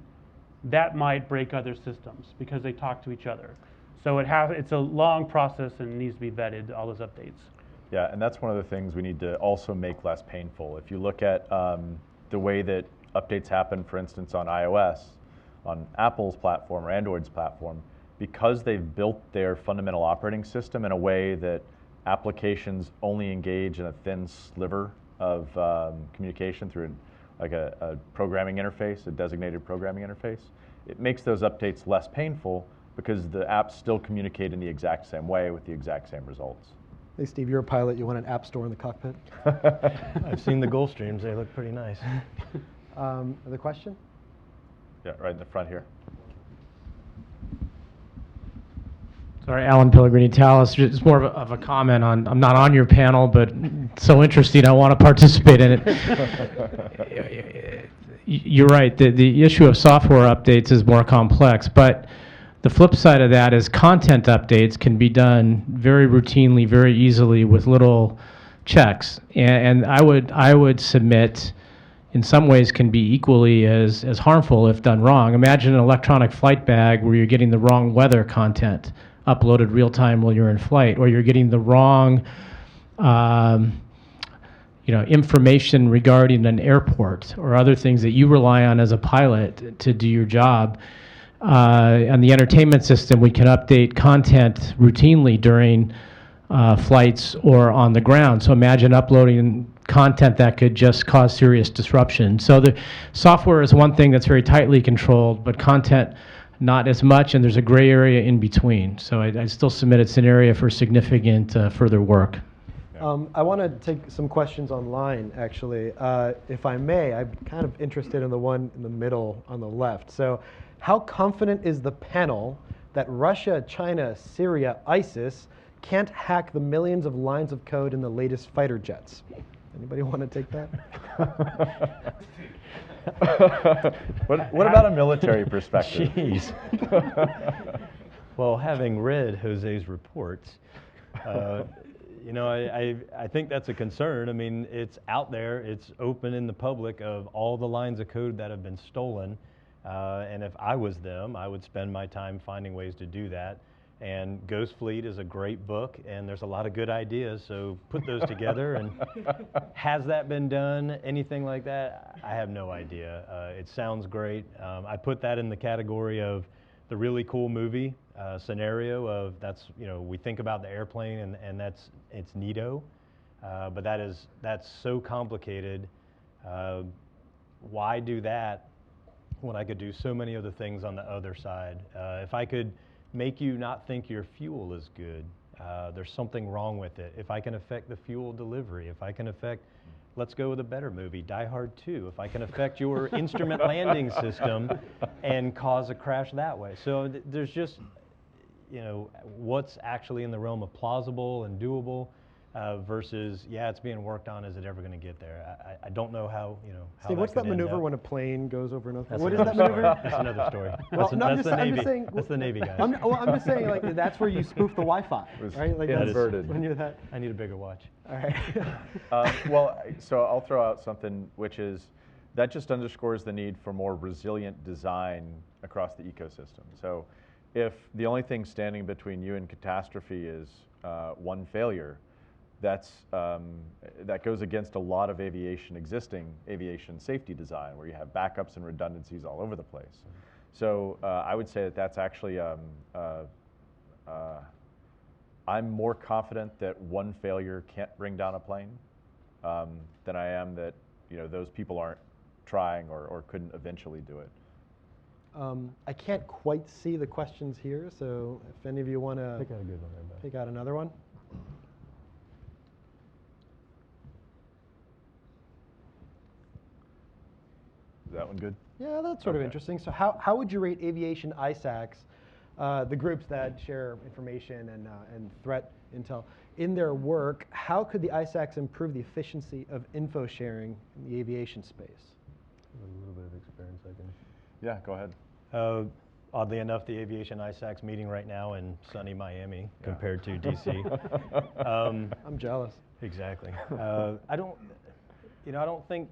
that might break other systems because they talk to each other. So it's a long process and needs to be vetted, all those updates. Yeah, and that's one of the things we need to also make less painful. If you look at the way that updates happen, for instance, on iOS, on Apple's platform or Android's platform, because they've built their fundamental operating system in a way that applications only engage in a thin sliver of communication through a programming interface, a designated programming interface, it makes those updates less painful because the apps still communicate in the exact same way with the exact same results. Hey, Steve, you're a pilot. You want an app store in the cockpit? I've seen the Gulfstreams. They look pretty nice. Other question? Yeah, right in the front here. Sorry, Alan Pellegrini, Thales. It's more of a comment on, I'm not on your panel, but so interesting, I want to participate in it. You're right, the issue of software updates is more complex, but the flip side of that is content updates can be done very routinely, very easily with little checks. And I would submit in some ways can be equally as harmful if done wrong. Imagine an electronic flight bag where you're getting the wrong weather content uploaded real time while you're in flight, or you're getting the wrong information regarding an airport or other things that you rely on as a pilot to do your job. On the entertainment system, we can update content routinely during flights or on the ground. So imagine uploading content that could just cause serious disruption. So the software is one thing that's very tightly controlled, but content not as much, and there's a gray area in between. So I still submit it's an area for significant further work. I want to take some questions online, actually. If I may, I'm kind of interested in the one in the middle on the left. So how confident is the panel that Russia, China, Syria, ISIS can't hack the millions of lines of code in the latest fighter jets? Anybody want to take that? What about a military perspective? Jeez. Well, having read Jose's reports, I think that's a concern. I mean, it's out there, it's open in the public of all the lines of code that have been stolen. And if I was them, I would spend my time finding ways to do that. And Ghost Fleet is a great book, and there's a lot of good ideas, so put those together. And has that been done? Anything like that? I have no idea. It sounds great. I put that in the category of the really cool movie scenario of we think about the airplane and it's neato, but that's so complicated. Why do that when I could do so many other things on the other side? If I could make you not think your fuel is good, there's something wrong with it. If I can affect the fuel delivery, if I can affect, let's go with a better movie, Die Hard 2, if I can affect your instrument landing system and cause a crash that way. So there's just, what's actually in the realm of plausible and doable versus, it's being worked on, is it ever going to get there? I don't know how, how Steve, that what's could that end maneuver up. when a plane goes over another? That's What is another that maneuver? story. That's another story. Well, That's the Navy. saying, That's the Navy guys. I'm just saying, like, that's where you spoof the Wi-Fi, right? Like, that's inverted. when you're that. I need a bigger watch. All right. Well, so I'll throw out something which is, that just underscores the need for more resilient design across the ecosystem. So if the only thing standing between you and catastrophe is one failure, that goes against a lot of existing aviation safety design, where you have backups and redundancies all over the place. So I would say that's actually, I'm more confident that one failure can't bring down a plane than I am that those people aren't trying or couldn't eventually do it. I can't quite see the questions here, so if any of you want to Pick out a good one, everybody. pick out another one. Is that one good? Yeah, that's sort of interesting. So how would you rate aviation ISACs, the groups that share information and threat intel, in their work? How could the ISACs improve the efficiency of info sharing in the aviation space? A little bit of experience, I can. Yeah, go ahead. Oddly enough, the Aviation ISAC's meeting right now in sunny Miami compared to DC. I'm jealous. Exactly. I don't think,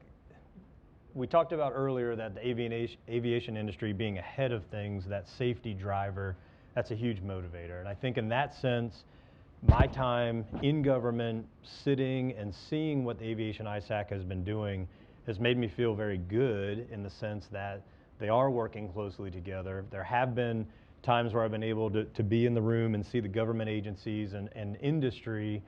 we talked about earlier that the aviation industry being ahead of things, that safety driver, that's a huge motivator. And I think in that sense, my time in government, sitting and seeing what the Aviation ISAC has been doing has made me feel very good, in the sense that they are working closely together. There have been times where I've been able to be in the room and see the government agencies and industry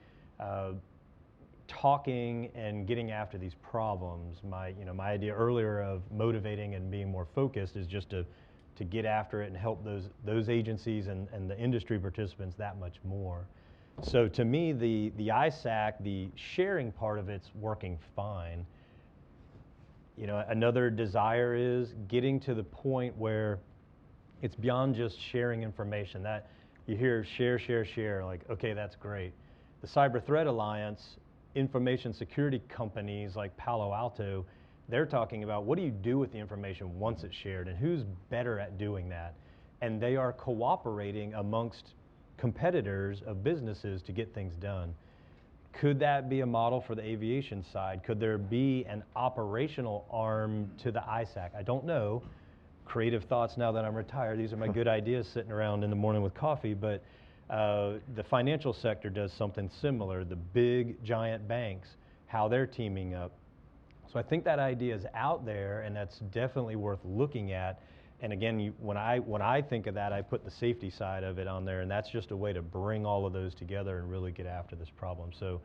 talking and getting after these problems. My idea earlier of motivating and being more focused is just to get after it and help those agencies and the industry participants that much more. So to me, the ISAC, the sharing part of it's working fine. Another desire is getting to the point where it's beyond just sharing information. That you hear share, like, okay, that's great. The Cyber Threat Alliance, information security companies like Palo Alto, they're talking about what do you do with the information once it's shared, and who's better at doing that. And they are cooperating amongst competitors of businesses to get things done. Could that be a model for the aviation side? Could there be an operational arm to the ISAC? I don't know. Creative thoughts now that I'm retired. These are my good ideas sitting around in the morning with coffee. But The financial sector does something similar. The big giant banks, how they're teaming up. So I think that idea is out there, and that's definitely worth looking at. And again, when I think of that, I put the safety side of it on there, and that's just a way to bring all of those together and really get after this problem. So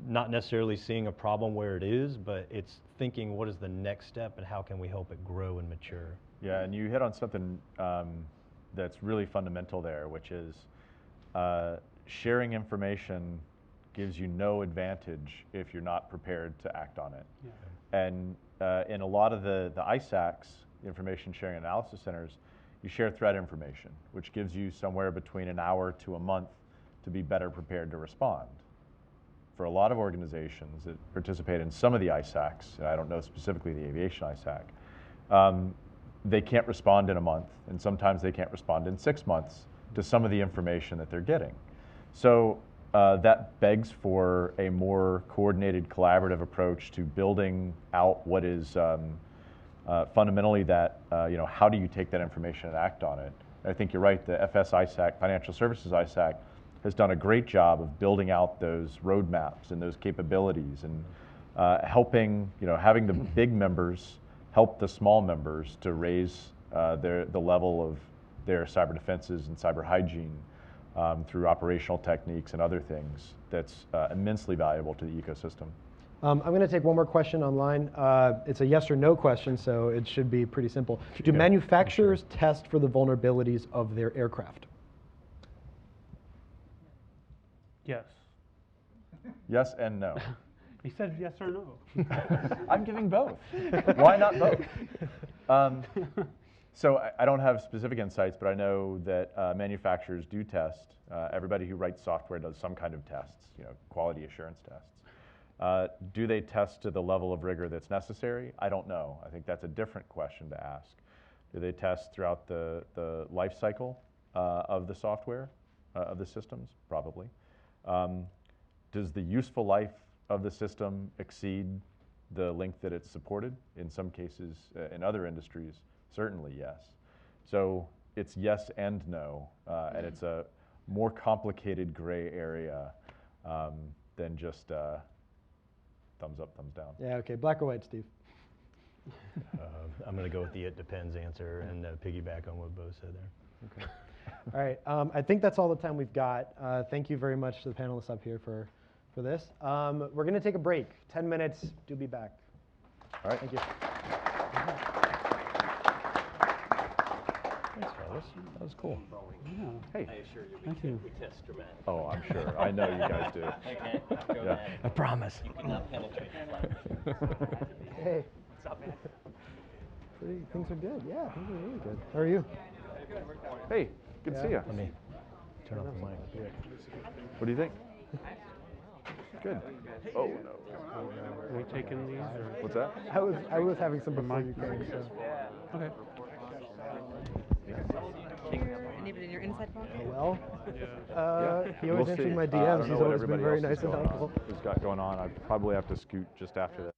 not necessarily seeing a problem where it is, but it's thinking what is the next step and how can we help it grow and mature. Yeah, and you hit on something that's really fundamental there, which is sharing information gives you no advantage if you're not prepared to act on it. Yeah. And in a lot of the ISACs, information sharing analysis centers, you share threat information, which gives you somewhere between an hour to a month to be better prepared to respond. For a lot of organizations that participate in some of the ISACs, and I don't know specifically the aviation ISAC, they can't respond in a month, and sometimes they can't respond in 6 months to some of the information that they're getting. So that begs for a more coordinated, collaborative approach to building out what is fundamentally that, how do you take that information and act on it? I think you're right, the FS ISAC, Financial Services ISAC, has done a great job of building out those roadmaps and those capabilities and helping, having the big members help the small members to raise the level of their cyber defenses and cyber hygiene through operational techniques and other things. That's immensely valuable to the ecosystem. I'm going to take one more question online. It's a yes or no question, so it should be pretty simple. Do manufacturers test for the vulnerabilities of their aircraft? Yes. Yes and no. He said yes or no. I'm giving both. Why not both? So I don't have specific insights, but I know that manufacturers do test. Everybody who writes software does some kind of tests, quality assurance tests. Do they test to the level of rigor that's necessary? I don't know. I think that's a different question to ask. Do they test throughout the life cycle of the software, of the systems? Probably. Does the useful life of the system exceed the length that it's supported? In some cases, in other industries, certainly yes. So it's yes and no, and it's a more complicated gray area than just thumbs up, thumbs down. Yeah, okay, black or white, Steve? I'm going to go with the it depends answer and piggyback on what Bo said there. Okay. All right, I think that's all the time we've got. Thank you very much to the panelists up here for this. We're going to take a break, 10 minutes, do be back. All right. Thank you. Thanks, fellas. That was cool. Yeah. Hey. I assure you, Thank you. We test dramatic. Oh, I'm sure. I know you guys do. Okay, Yeah. I promise. Hey. What's up, man? Things are good. Yeah, things are really good. How are you? Hey, good to see you. Let me turn off the mic. What do you think? Good. Oh, no. Are we taking these? Or? What's that? I was having some before you came, so. Okay. Anybody in your inside pocket? Well, Yeah. he always We'll answers see. my I DMs. don't know He's what always been everybody very else nice is and going helpful. on, who's got going on. I probably have to scoot just after this.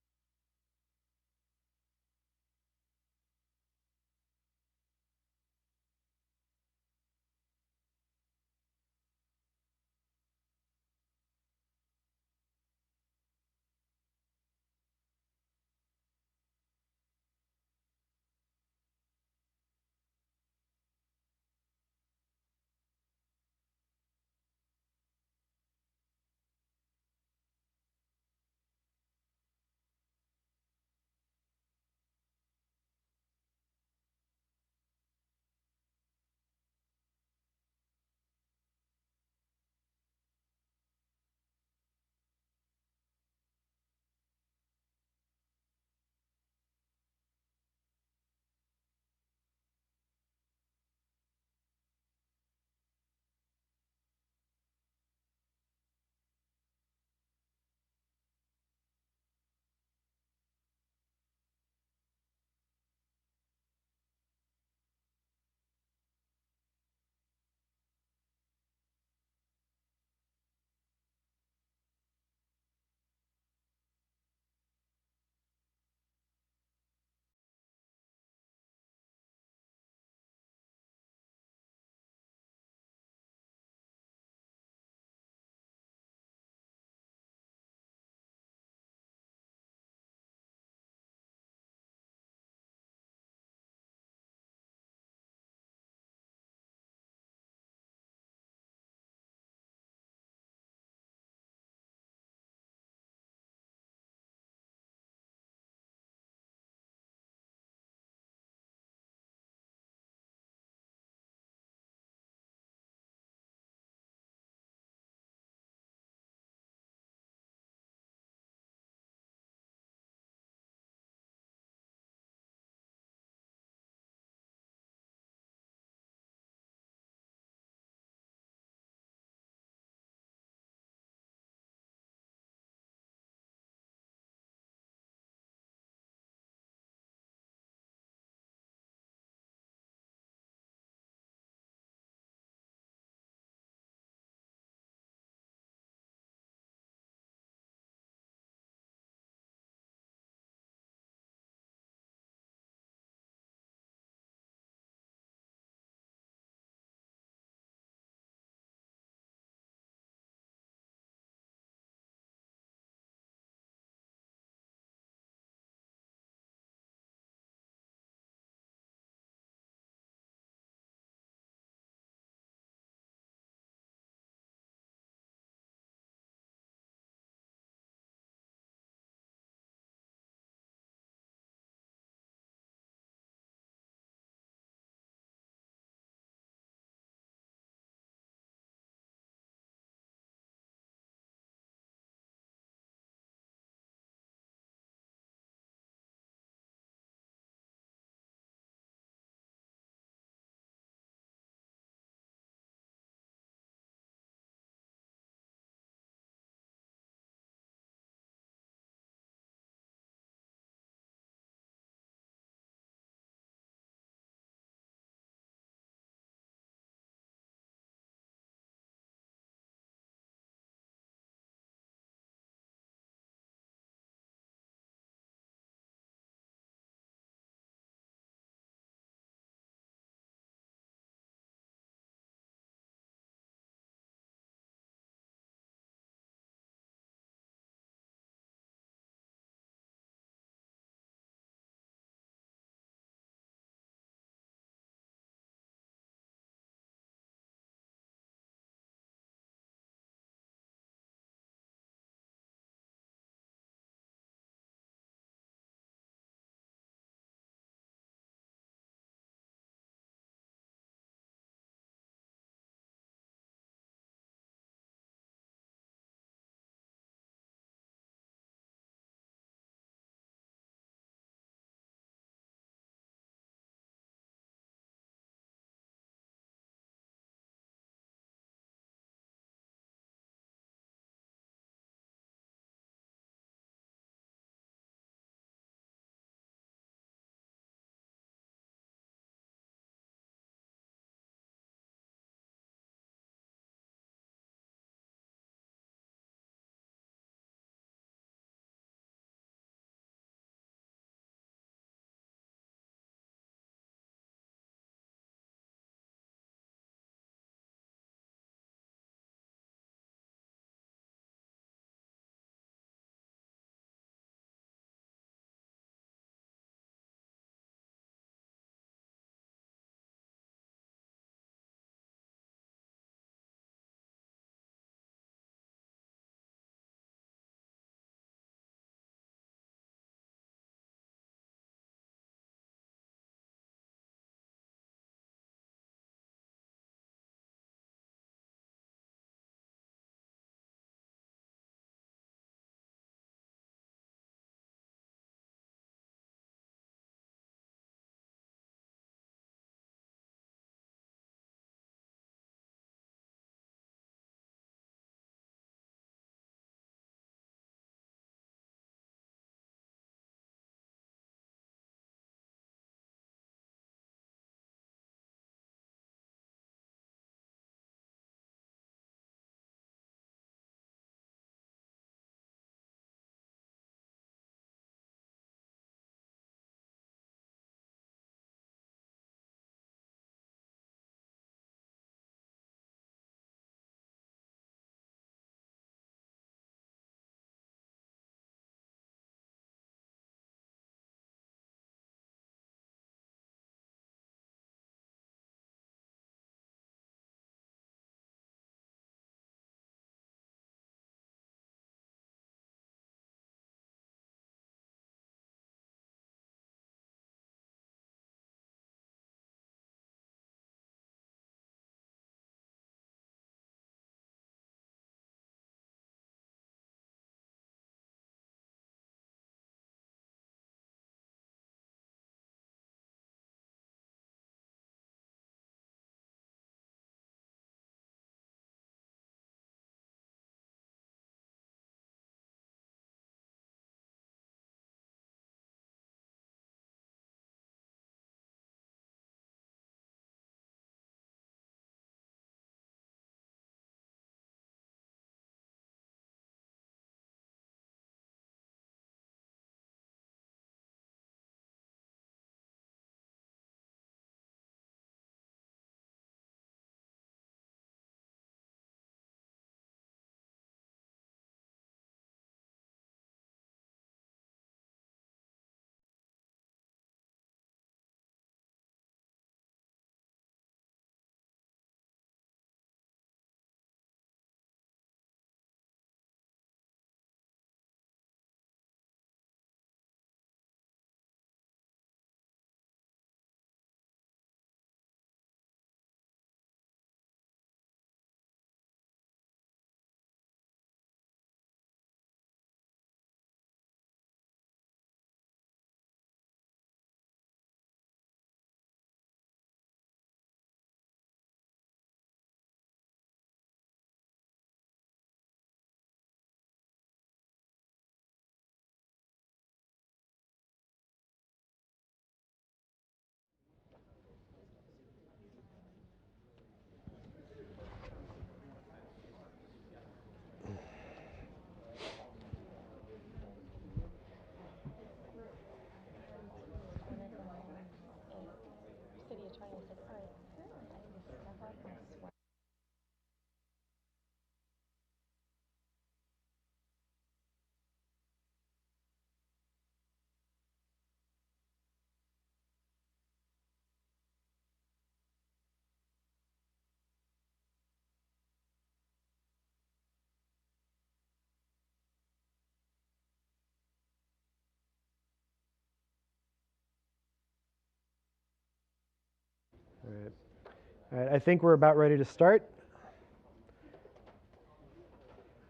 All right, I think we're about ready to start.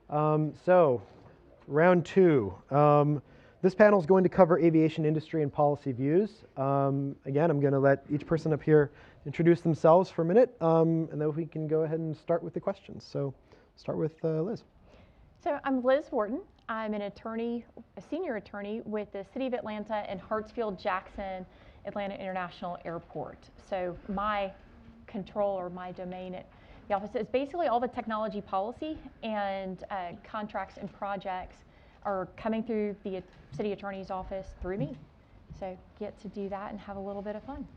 So, round two. This panel is going to cover aviation industry and policy views. Again, I'm going to let each person up here introduce themselves for a minute, and then we can go ahead and start with the questions. So, start with Liz. So I'm Liz Wharton. I'm an attorney, a senior attorney with the City of Atlanta and Hartsfield-Jackson Atlanta International Airport. So my control or my domain at the office is basically all the technology policy and contracts and projects are coming through the city attorney's office through me. So get to do that and have a little bit of fun.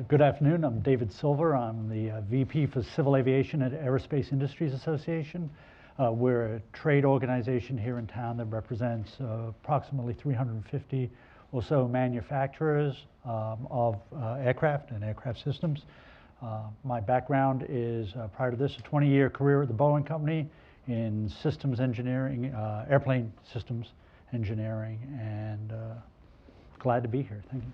Good afternoon. I'm David Silver. I'm the VP for Civil Aviation at Aerospace Industries Association. We're a trade organization here in town that represents approximately 350 or so manufacturers of aircraft and aircraft systems. My background is, prior to this, a 20-year career at the Boeing Company in systems engineering, airplane systems engineering, and glad to be here. Thank you.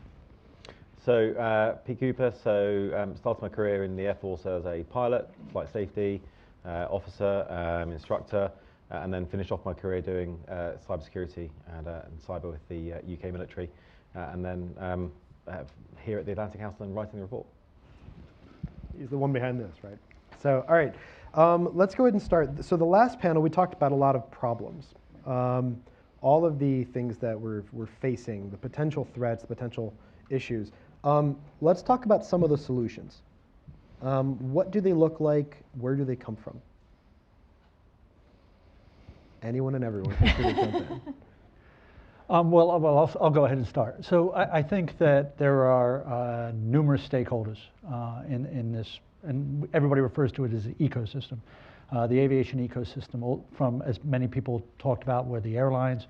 So, P. Cooper, started my career in the Air Force as a pilot, flight safety officer, instructor, and then finished off my career doing cybersecurity and cyber with the UK military, and then here at the Atlantic Council and writing the report. He's the one behind this, right? So, all right, let's go ahead and start. So the last panel, we talked about a lot of problems. All of the things that we're facing, the potential threats, the potential issues. Let's talk about some of the solutions. What do they look like? Where do they come from? Anyone and everyone can jump in. Well, I'll go ahead and start. So I think that there are numerous stakeholders in this, and everybody refers to it as the ecosystem. The aviation ecosystem, from as many people talked about, were the airlines,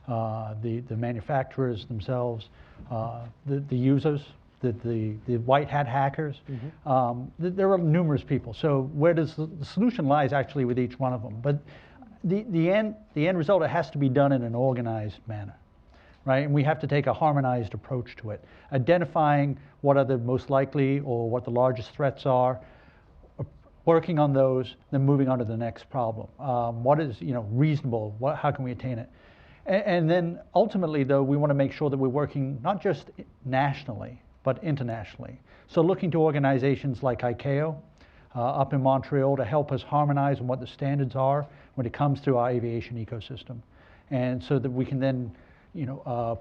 the manufacturers themselves, the users, the white hat hackers. Mm-hmm. There are numerous people. So where does the solution lies actually with each one of them? But the end result, it has to be done in an organized manner, right? And we have to take a harmonized approach to it, identifying what are the most likely or what the largest threats are, working on those, then moving on to the next problem. What is reasonable? How can we attain it? And then ultimately, though, we want to make sure that we're working not just nationally, but internationally. So looking to organizations like ICAO up in Montreal to help us harmonize on what the standards are when it comes to our aviation ecosystem. And so that we can then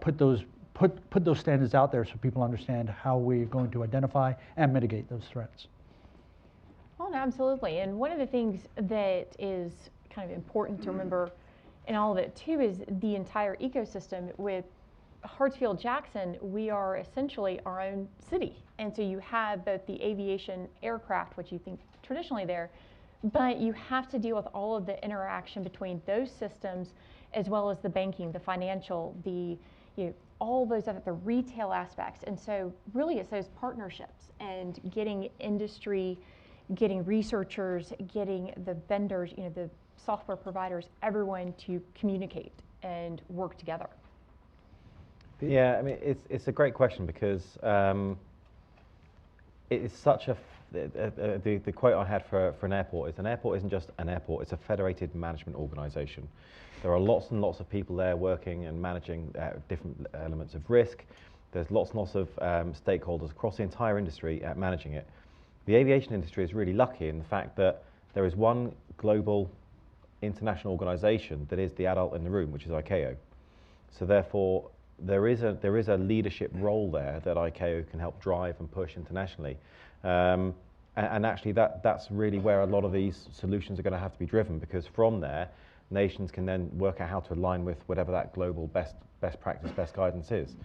put those standards out there so people understand how we're going to identify and mitigate those threats. Oh, no, absolutely. And one of the things that is kind of important to remember in all of it too is the entire ecosystem. With Hartsfield-Jackson, we are essentially our own city. And so you have both the aviation aircraft, which you think traditionally there, but you have to deal with all of the interaction between those systems as well as the banking, the financial, all those other, the retail aspects. And so really it's those partnerships and getting industry, getting researchers, getting the vendors, the software providers, everyone to communicate and work together. Yeah, I mean, it's a great question because it is such the quote I had for an airport is an airport isn't just an airport, it's a federated management organization. There are lots and lots of people there working and managing different elements of risk. There's lots and lots of stakeholders across the entire industry managing it. The aviation industry is really lucky in the fact that there is one global international organization that is the adult in the room, which is ICAO. So therefore, there is a leadership role there that ICAO can help drive and push internationally. And actually that's really where a lot of these solutions are going to have to be driven, because from there, nations can then work out how to align with whatever that global best practice, best guidance is.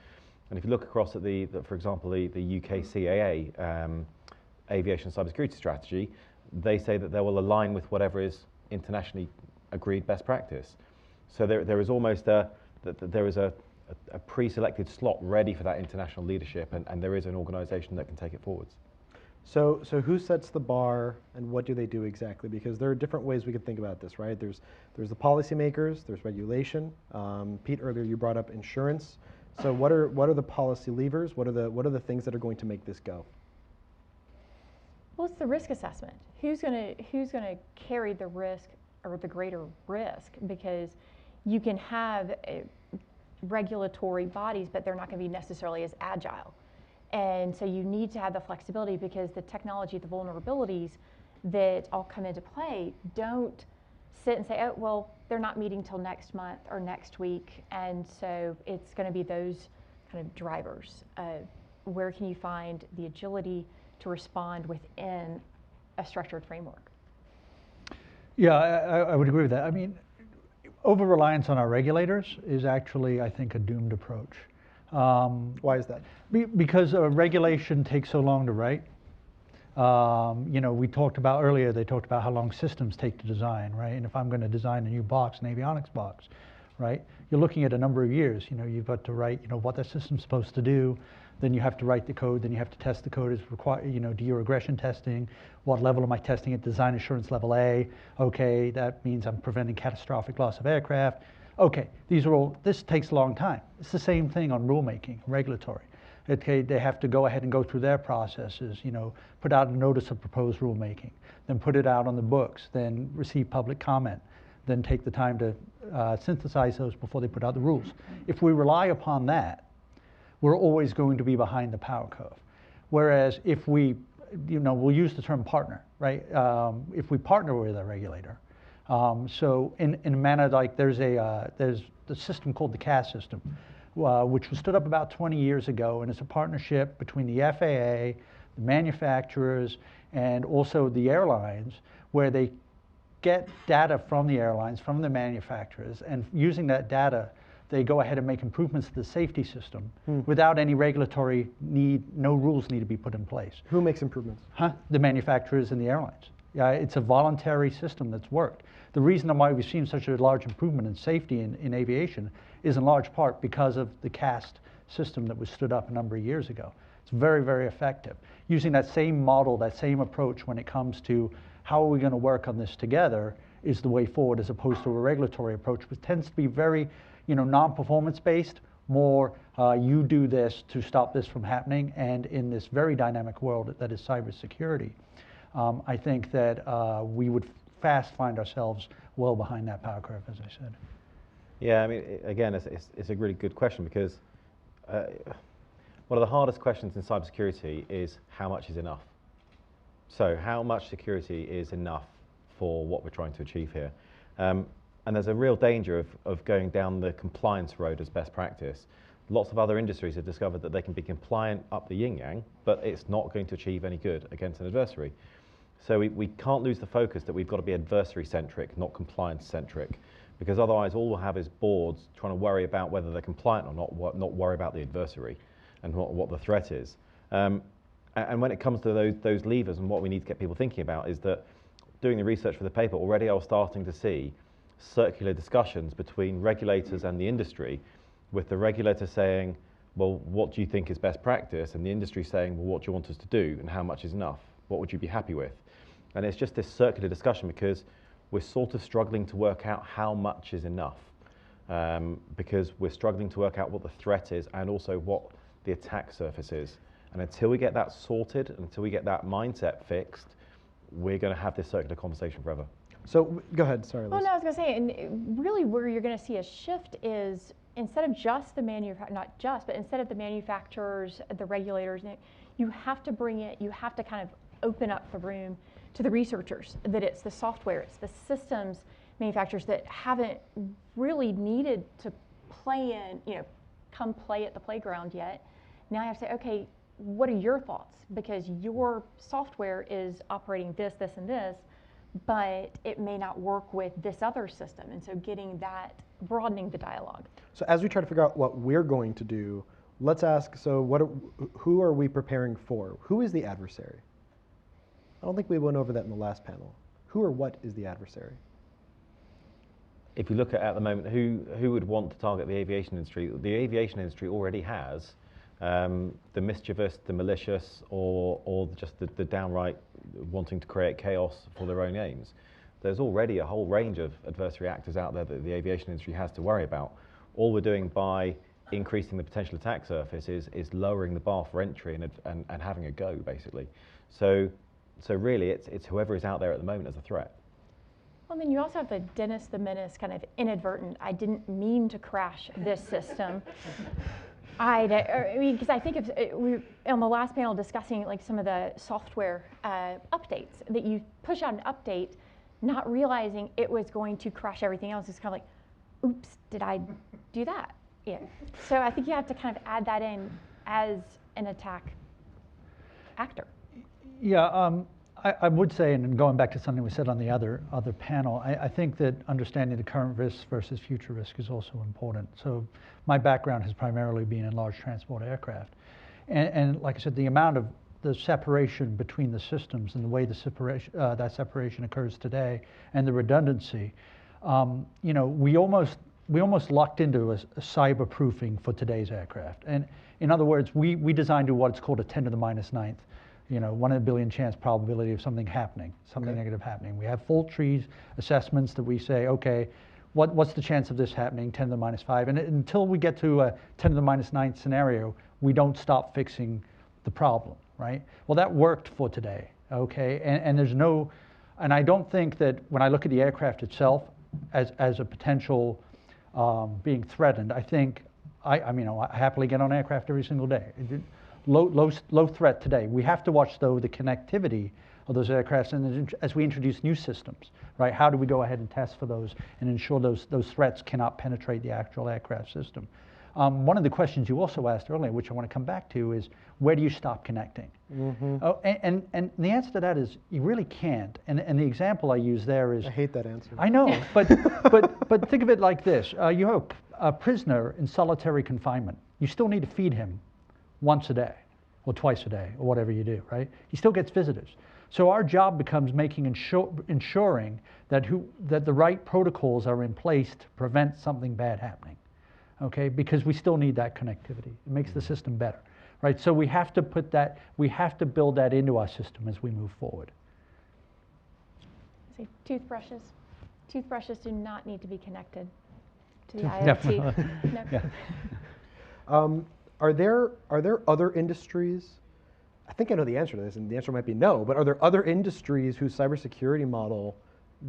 And if you look across at for example, the UK CAA Aviation Cybersecurity strategy, they say that they will align with whatever is internationally agreed best practice. So there is almost a pre-selected slot ready for that international leadership, and there is an organization that can take it forwards. So who sets the bar and what do they do exactly? Because there are different ways we could think about this, right? There's the policymakers, there's regulation. Pete, earlier you brought up insurance. So what are the policy levers? What are the things that are going to make this go? Well, it's the risk assessment. Who's gonna carry the risk or the greater risk? Because you can have regulatory bodies, but they're not going to be necessarily as agile. And so you need to have the flexibility, because the technology, the vulnerabilities that all come into play don't sit and say, oh, well, they're not meeting till next month or next week. And so it's going to be those kind of drivers. Where can you find the agility to respond within a structured framework? Yeah, I would agree with that. I mean, over-reliance on our regulators is actually, I think, a doomed approach. Why is that? Because regulation takes so long to write. You know, we talked about earlier, they talked about how long systems take to design, right? And if I'm going to design a new box, an avionics box, right, you're looking at a number of years. You know, you've got to write, you know, what the system's supposed to do. Then you have to write the code. Then you have to test the code as required. You know, do your regression testing. What level am I testing at? Design assurance level A. Okay, that means I'm preventing catastrophic loss of aircraft. Okay, these are all. This takes a long time. It's the same thing on rulemaking, regulatory. Okay, they have to go ahead and go through their processes. You know, put out a notice of proposed rulemaking, then put it out on the books, then receive public comment, then take the time to synthesize those before they put out the rules. If we rely upon that, we're always going to be behind the power curve. Whereas if we, you know, we'll use the term partner, right? If we partner with a regulator, so in a manner like there's the system called the CAS system, which was stood up about 20 years ago, and it's a partnership between the FAA, the manufacturers, and also the airlines, where they get data from the airlines, from the manufacturers, and using that data, they go ahead and make improvements to the safety system without any regulatory need. No rules need to be put in place. Who makes improvements? The manufacturers and the airlines. It's a voluntary system that's worked. The reason why we've seen such a large improvement in safety in aviation is in large part because of the CAST system that was stood up a number of years ago. It's very, very effective. Using that same model, that same approach when it comes to how are we going to work on this together is the way forward, as opposed to a regulatory approach, which tends to be very, you know, non-performance based, more you do this to stop this from happening. And in this very dynamic world that is cybersecurity, I think that we would fast find ourselves well behind that power curve, as I said. Yeah, I mean, again, it's a really good question, because one of the hardest questions in cybersecurity is how much is enough? So how much security is enough for what we're trying to achieve here? And there's a real danger of going down the compliance road as best practice. Lots of other industries have discovered that they can be compliant up the yin-yang, but it's not going to achieve any good against an adversary. So we can't lose the focus that we've got to be adversary-centric, not compliance-centric, because otherwise all we'll have is boards trying to worry about whether they're compliant or not worry about the adversary and what the threat is. And when it comes to those levers, and what we need to get people thinking about is that doing the research for the paper, already I was starting to see circular discussions between regulators and the industry, with the regulator saying, well, what do you think is best practice? And the industry saying, well, what do you want us to do? And how much is enough? What would you be happy with? And it's just this circular discussion, because we're sort of struggling to work out how much is enough, because we're struggling to work out what the threat is and also what the attack surface is. And until we get that sorted, until we get that mindset fixed, we're going to have this circular conversation forever. So go ahead, sorry, Liz. Well, no, I was going to say, and really where you're going to see a shift is, instead of just the instead of the manufacturers, the regulators, you have to bring it, you have to kind of open up the room to the researchers, that it's the software, it's the systems manufacturers that haven't really needed to play in, you know, come play at the playground yet. Now I have to say, okay, what are your thoughts? Because your software is operating this, this, and this, but it may not work with this other system. And so getting that, broadening the dialogue. So as we try to figure out what we're going to do, let's ask, so who are we preparing for? Who is the adversary? I don't think we went over that in the last panel. Who or what is the adversary? If you look at the moment, who would want to target the aviation industry? The aviation industry already has the mischievous, the malicious, or just the downright wanting to create chaos for their own aims. There's already a whole range of adversary actors out there that the aviation industry has to worry about. All we're doing by increasing the potential attack surface is lowering the bar for entry and having a go, basically. So So really, it's whoever is out there at the moment as a threat. Well, then you also have the Dennis the Menace kind of inadvertent, I didn't mean to crash this system. Because I think we on the last panel discussing like some of the software updates, that you push out an update not realizing it was going to crash everything else. It's kind of like, oops, did I do that? Yeah. So I think you have to kind of add that in as an attack actor. Yeah, I would say, and going back to something we said on the other panel, I think that understanding the current risk versus future risk is also important. So my background has primarily been in large transport aircraft. And like I said, the amount of the separation between the systems and the way the separation, that separation occurs today and the redundancy, you know, we almost locked into a cyber proofing for today's aircraft. And in other words, we designed to what's called a 10 to the minus 9th. You know, 1 in a billion chance probability of something happening, something negative happening. We have fault trees, assessments that we say, okay, what's the chance of this happening, 10 to the minus 5? And until we get to a 10 to the minus 9th scenario, we don't stop fixing the problem, right? Well, that worked for today, okay? And there's no, and I don't think that when I look at the aircraft itself as a potential being threatened, I think, I mean, I happily get on aircraft every single day. Low threat today. We have to watch, though, the connectivity of those aircrafts, and as we introduce new systems, right? How do we go ahead and test for those and ensure those threats cannot penetrate the actual aircraft system? One of the questions you also asked earlier, which I want to come back to, is where do you stop connecting? Mm-hmm. Oh, and the answer to that is you really can't. And the example I use there is, I hate that answer. I know, but think of it like this: you have a prisoner in solitary confinement. You still need to feed him once a day or twice a day or whatever you do, right? He still gets visitors. So our job becomes ensuring that the right protocols are in place to prevent something bad happening, okay? Because we still need that connectivity. It makes the system better, right? So we have to build that into our system as we move forward. See, toothbrushes. Toothbrushes do not need to be connected to the Definitely. IoT. No. Yeah. Are there other industries? I think I know the answer to this, and the answer might be no. But are there other industries whose cybersecurity model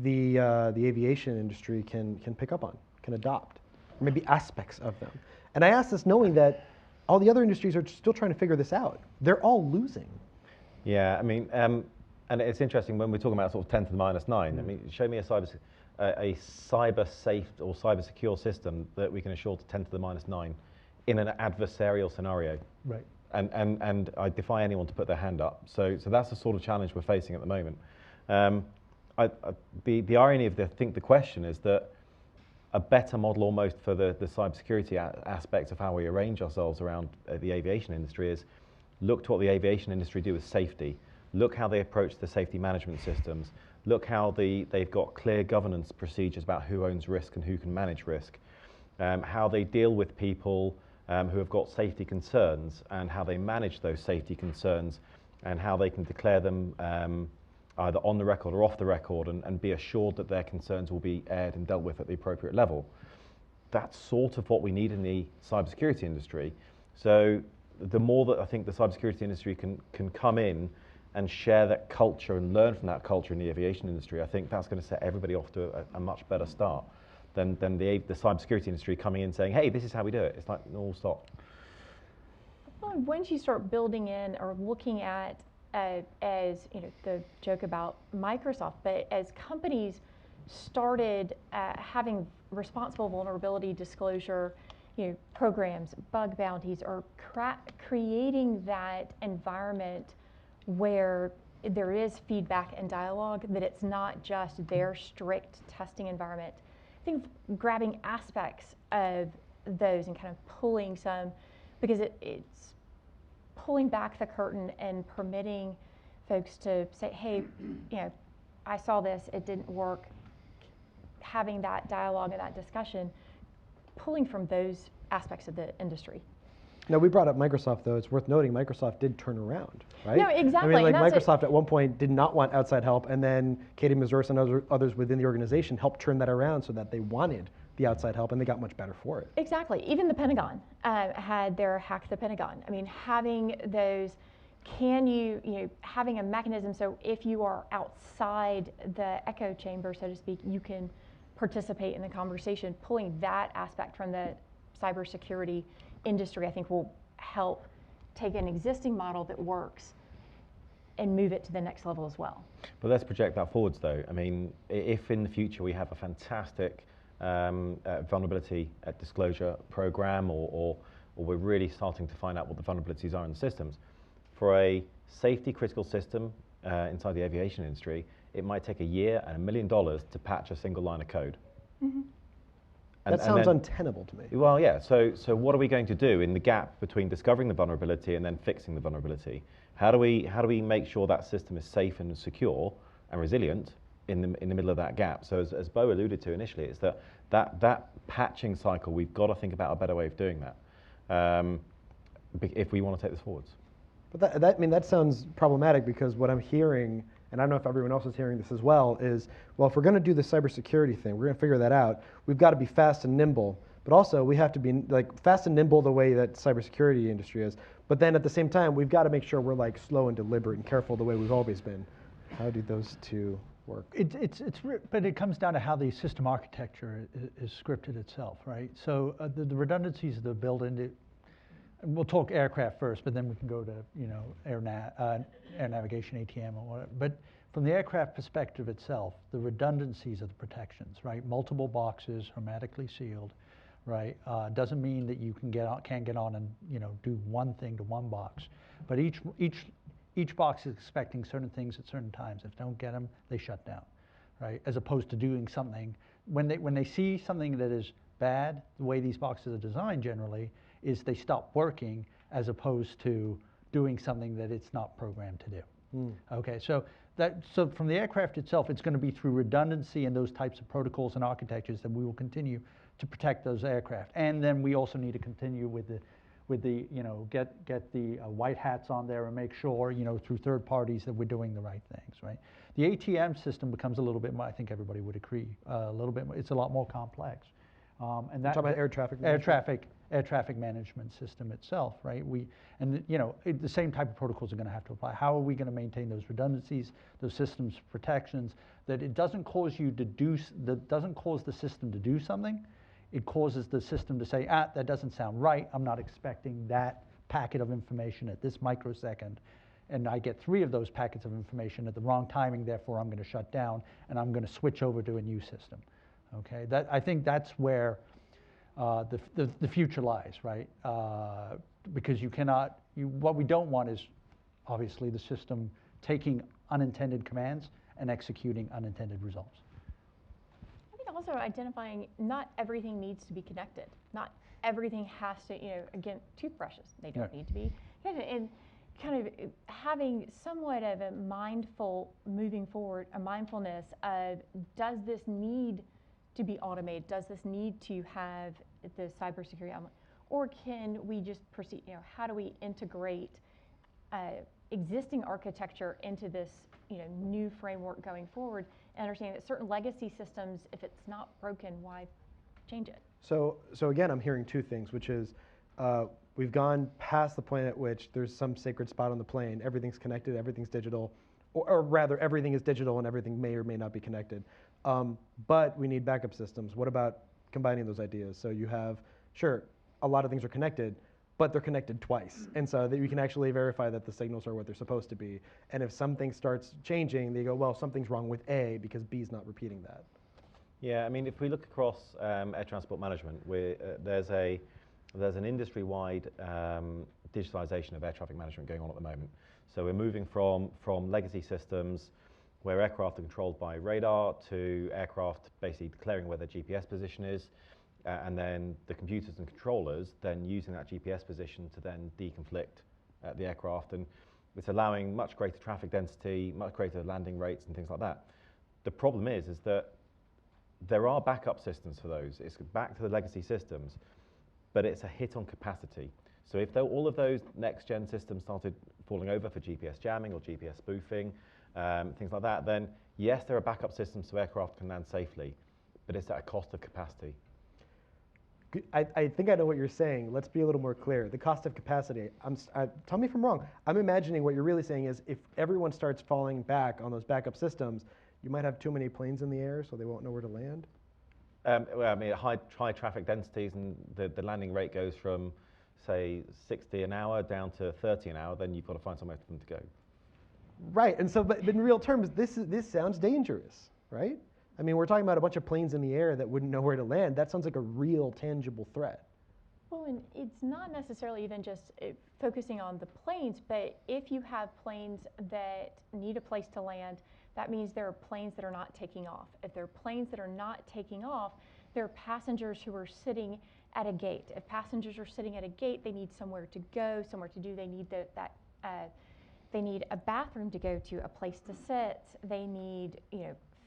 the aviation industry can pick up on, can adopt, or maybe aspects of them? And I ask this knowing that all the other industries are still trying to figure this out. They're all losing. Yeah, I mean, and it's interesting when we're talking about sort of 10 to the minus 9. I mean, show me a cyber safe or cyber secure system that we can assure to 10 to the minus 9. In an adversarial scenario. Right. And I defy anyone to put their hand up. So that's the sort of challenge we're facing at the moment. The irony of the question is that a better model almost for the cybersecurity aspect of how we arrange ourselves around the aviation industry is look to what the aviation industry do with safety. Look how they approach the safety management systems. Look how they've got clear governance procedures about who owns risk and who can manage risk. How they deal with people who have got safety concerns and how they manage those safety concerns and how they can declare them either on the record or off the record and be assured that their concerns will be aired and dealt with at the appropriate level. That's sort of what we need in the cybersecurity industry. So the more that I think the cybersecurity industry can come in and share that culture and learn from that culture in the aviation industry, I think that's going to set everybody off to a much better start than the cybersecurity industry coming in saying, hey, this is how we do it. It's like, no, stop. Well, once you start building in or looking at, as you know, the joke about Microsoft, but as companies started having responsible vulnerability disclosure, you know, programs, bug bounties, or creating that environment where there is feedback and dialogue, that it's not just their strict testing environment. I think grabbing aspects of those and kind of pulling some, because it's pulling back the curtain and permitting folks to say, hey, you know, I saw this, it didn't work. Having that dialogue and that discussion, pulling from those aspects of the industry. Now, we brought up Microsoft, though. It's worth noting Microsoft did turn around, right? No, exactly. I mean, like Microsoft at one point did not want outside help, and then Katie Mazurus and others within the organization helped turn that around so that they wanted the outside help, and they got much better for it. Exactly. Even the Pentagon had their Hack the Pentagon. I mean, having those can you having a mechanism so if you are outside the echo chamber, so to speak, you can participate in the conversation. Pulling that aspect from the cybersecurity industry, I think, will help take an existing model that works and move it to the next level as well. But let's project that forwards, though. I mean, if in the future we have a fantastic vulnerability disclosure program, or we're really starting to find out what the vulnerabilities are in the systems, for a safety critical system inside the aviation industry, it might take a year and $1 million to patch a single line of code. Mm-hmm. That sounds untenable to me. Well, yeah. So what are we going to do in the gap between discovering the vulnerability and then fixing the vulnerability? How do we make sure that system is safe and secure and resilient in the middle of that gap? So as Bo alluded to initially, it's that patching cycle. We've got to think about a better way of doing that if we want to take this forwards. But that sounds problematic, because what I'm hearing, and I don't know if everyone else is hearing this as well, is, well, if we're going to do the cybersecurity thing, we're going to figure that out. We've got to be fast and nimble, but also we have to be like fast and nimble the way that cybersecurity industry is. But then at the same time, we've got to make sure we're like slow and deliberate and careful the way we've always been. How do those two work? But it comes down to how the system architecture is scripted itself, right? So the redundancies that are built into, and we'll talk aircraft first, but then we can go to air navigation, ATM, or whatever. But from the aircraft perspective itself, the redundancies are the protections, right? Multiple boxes, hermetically sealed, right? Doesn't mean that you can't get on and do one thing to one box, but each box is expecting certain things at certain times. If they don't get them, they shut down, right? As opposed to doing something when they see something that is bad. The way these boxes are designed generally is they stop working, as opposed to doing something that it's not programmed to do. Okay, so from the aircraft itself, it's going to be through redundancy and those types of protocols and architectures that we will continue to protect those aircraft. And then we also need to continue with the get the white hats on there and make sure through third parties that we're doing the right things, right? The ATM system becomes a little bit more, I think everybody would agree, a little bit more, it's a lot more complex. And that, talking about air traffic management? Air traffic management system itself, right? The same type of protocols are going to have to apply. How are we going to maintain those redundancies, those systems protections, that it doesn't cause doesn't cause the system to do something. It causes the system to say, that doesn't sound right. I'm not expecting that packet of information at this microsecond, and I get 3 of those packets of information at the wrong timing. Therefore, I'm going to shut down and I'm going to switch over to a new system. Okay, I think that's where the future lies, right? Because what we don't want is obviously the system taking unintended commands and executing unintended results. I think also identifying not everything needs to be connected. Not everything has to, again, toothbrushes, they don't need to be. And kind of having somewhat of a mindful, moving forward, a mindfulness of, does this need to be automated? Does this need to have the cybersecurity element? Or can we just proceed, how do we integrate existing architecture into this new framework going forward, and understanding that certain legacy systems, if it's not broken, why change it? So again, I'm hearing 2 things, which is we've gone past the point at which there's some sacred spot on the plane, everything's connected, everything's digital, or rather everything is digital and everything may or may not be connected. But we need backup systems. What about combining those ideas? So you have, sure, a lot of things are connected, but they're connected twice. And so that you can actually verify that the signals are what they're supposed to be. And if something starts changing, they go, well, something's wrong with A because B is not repeating that. Yeah, I mean, if we look across air transport management, there's an industry-wide digitalization of air traffic management going on at the moment. So we're moving from legacy systems where aircraft are controlled by radar to aircraft basically declaring where their GPS position is, and then the computers and controllers then using that GPS position to then deconflict the aircraft, and it's allowing much greater traffic density, much greater landing rates and things like that. The problem is that there are backup systems for those. It's back to the legacy systems, but it's a hit on capacity. So if all of those next-gen systems started falling over for GPS jamming or GPS spoofing, things like that, then yes, there are backup systems so aircraft can land safely, but it's at a cost of capacity. I think I know what you're saying. Let's be a little more clear. The cost of capacity, tell me if I'm wrong. I'm imagining what you're really saying is if everyone starts falling back on those backup systems, you might have too many planes in the air so they won't know where to land? Well, I mean, at high traffic densities and the landing rate goes from, say, 60 an hour down to 30 an hour, then you've got to find somewhere for them to go. Right, and so, but in real terms, this sounds dangerous, right? I mean, we're talking about a bunch of planes in the air that wouldn't know where to land. That sounds like a real, tangible threat. Well, and it's not necessarily even just focusing on the planes, but if you have planes that need a place to land, that means there are planes that are not taking off. If there are planes that are not taking off, there are passengers who are sitting at a gate. If passengers are sitting at a gate, they need somewhere to go, somewhere to do. They need they need a bathroom to go to, a place to sit. They need,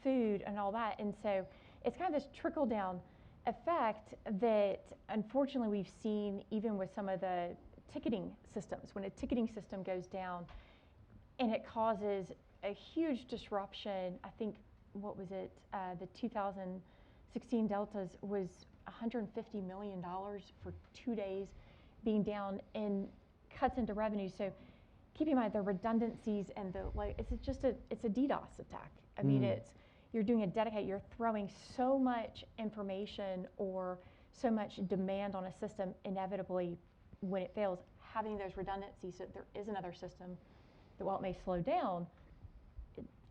food and all that. And so it's kind of this trickle-down effect that unfortunately we've seen even with some of the ticketing systems. When a ticketing system goes down and it causes a huge disruption, I think, what was it, the 2016 Deltas was $150 million for 2 days being down and cuts into revenue. So keep in mind the redundancies and it's a DDoS attack. I mean, you're doing a dedicate, you're throwing so much information or so much demand on a system, inevitably when it fails, having those redundancies so that there is another system that while it may slow down,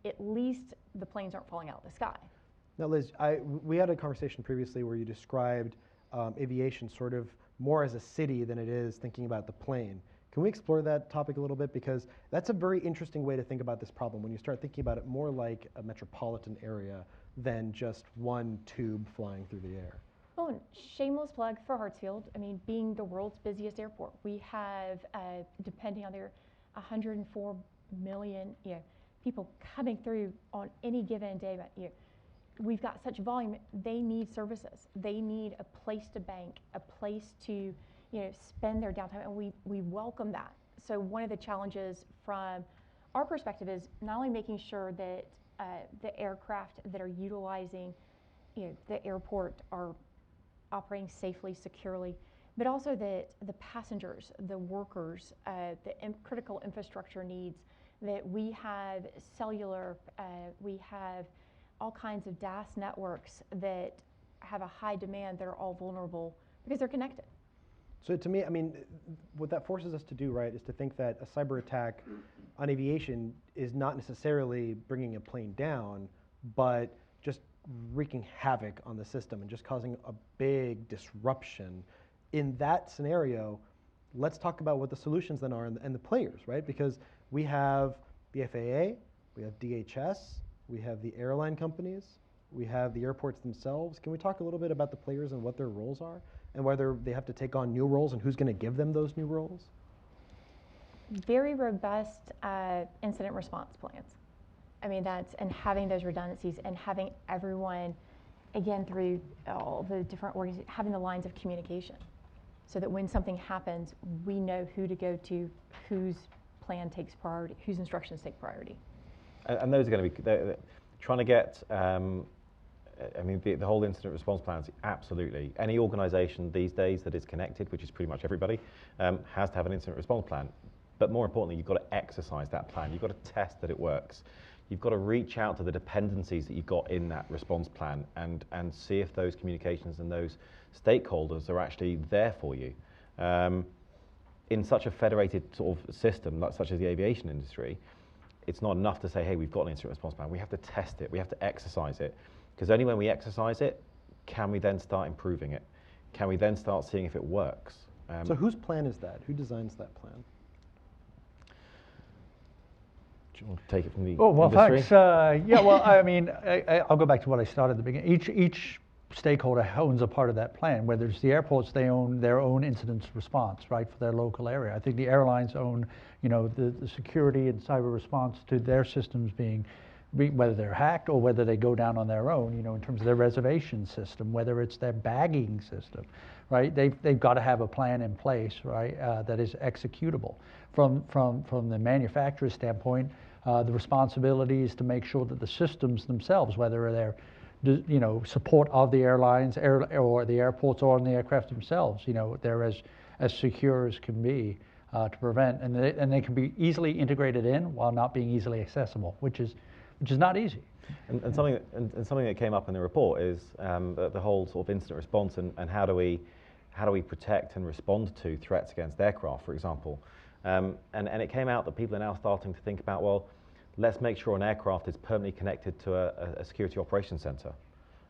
at least the planes aren't falling out of the sky. Now, Liz, we had a conversation previously where you described aviation sort of more as a city than it is thinking about the plane. Can we explore that topic a little bit? Because that's a very interesting way to think about this problem when you start thinking about it more like a metropolitan area than just one tube flying through the air. Well, and shameless plug for Hartsfield. I mean, being the world's busiest airport, we have, depending on their 104 million people coming through on any given day. But, we've got such volume, they need services. They need a place to bank, a place to spend their downtime, and we welcome that. So one of the challenges from our perspective is not only making sure that the aircraft that are utilizing the airport are operating safely, securely, but also that the passengers, the workers, the critical infrastructure needs, that we have cellular, we have all kinds of DAS networks that have a high demand that are all vulnerable because they're connected. So to me, I mean, what that forces us to do, right, is to think that a cyber attack on aviation is not necessarily bringing a plane down, but just wreaking havoc on the system and just causing a big disruption. In that scenario, let's talk about what the solutions then are and the players, right? Because we have the FAA, we have DHS, we have the airline companies, we have the airports themselves. Can we talk a little bit about the players and what their roles are and whether they have to take on new roles and who's going to give them those new roles? Very robust incident response plans. I mean, and having those redundancies and having everyone, again, through all the different organizations, having the lines of communication so that when something happens, we know who to go to, whose plan takes priority, whose instructions take priority. And those are going to be, trying to get, I mean, the whole incident response plans, absolutely. Any organization these days that is connected, which is pretty much everybody, has to have an incident response plan. But more importantly, you've got to exercise that plan. You've got to test that it works. You've got to reach out to the dependencies that you've got in that response plan and see if those communications and those stakeholders are actually there for you. In such a federated sort of system, such as the aviation industry, it's not enough to say, hey, we've got an incident response plan. We have to test it. We have to exercise it. Because only when we exercise it, can we then start improving it? Can we then start seeing if it works? So whose plan is that? Who designs that plan? Do you want to take it from the well, industry? Thanks. Yeah, well, I mean, I'll go back to what I started at the beginning. Each stakeholder owns a part of that plan. Whether it's the airports, they own their own incident response, right, for their local area. I think the airlines own, the security and cyber response to their systems being, whether they're hacked or whether they go down on their own, in terms of their reservation system, whether it's their bagging system, right? They've got to have a plan in place, right, that is executable. From the manufacturer's standpoint, the responsibility is to make sure that the systems themselves, whether they're support of the airlines or the airports or on the aircraft themselves. They're as secure as can be to prevent, and they can be easily integrated in while not being easily accessible, which is not easy. And something that came up in the report is the whole sort of incident response and how do we protect and respond to threats against aircraft, for example. And it came out that people are now starting to think about, well, let's make sure an aircraft is permanently connected to a security operations center.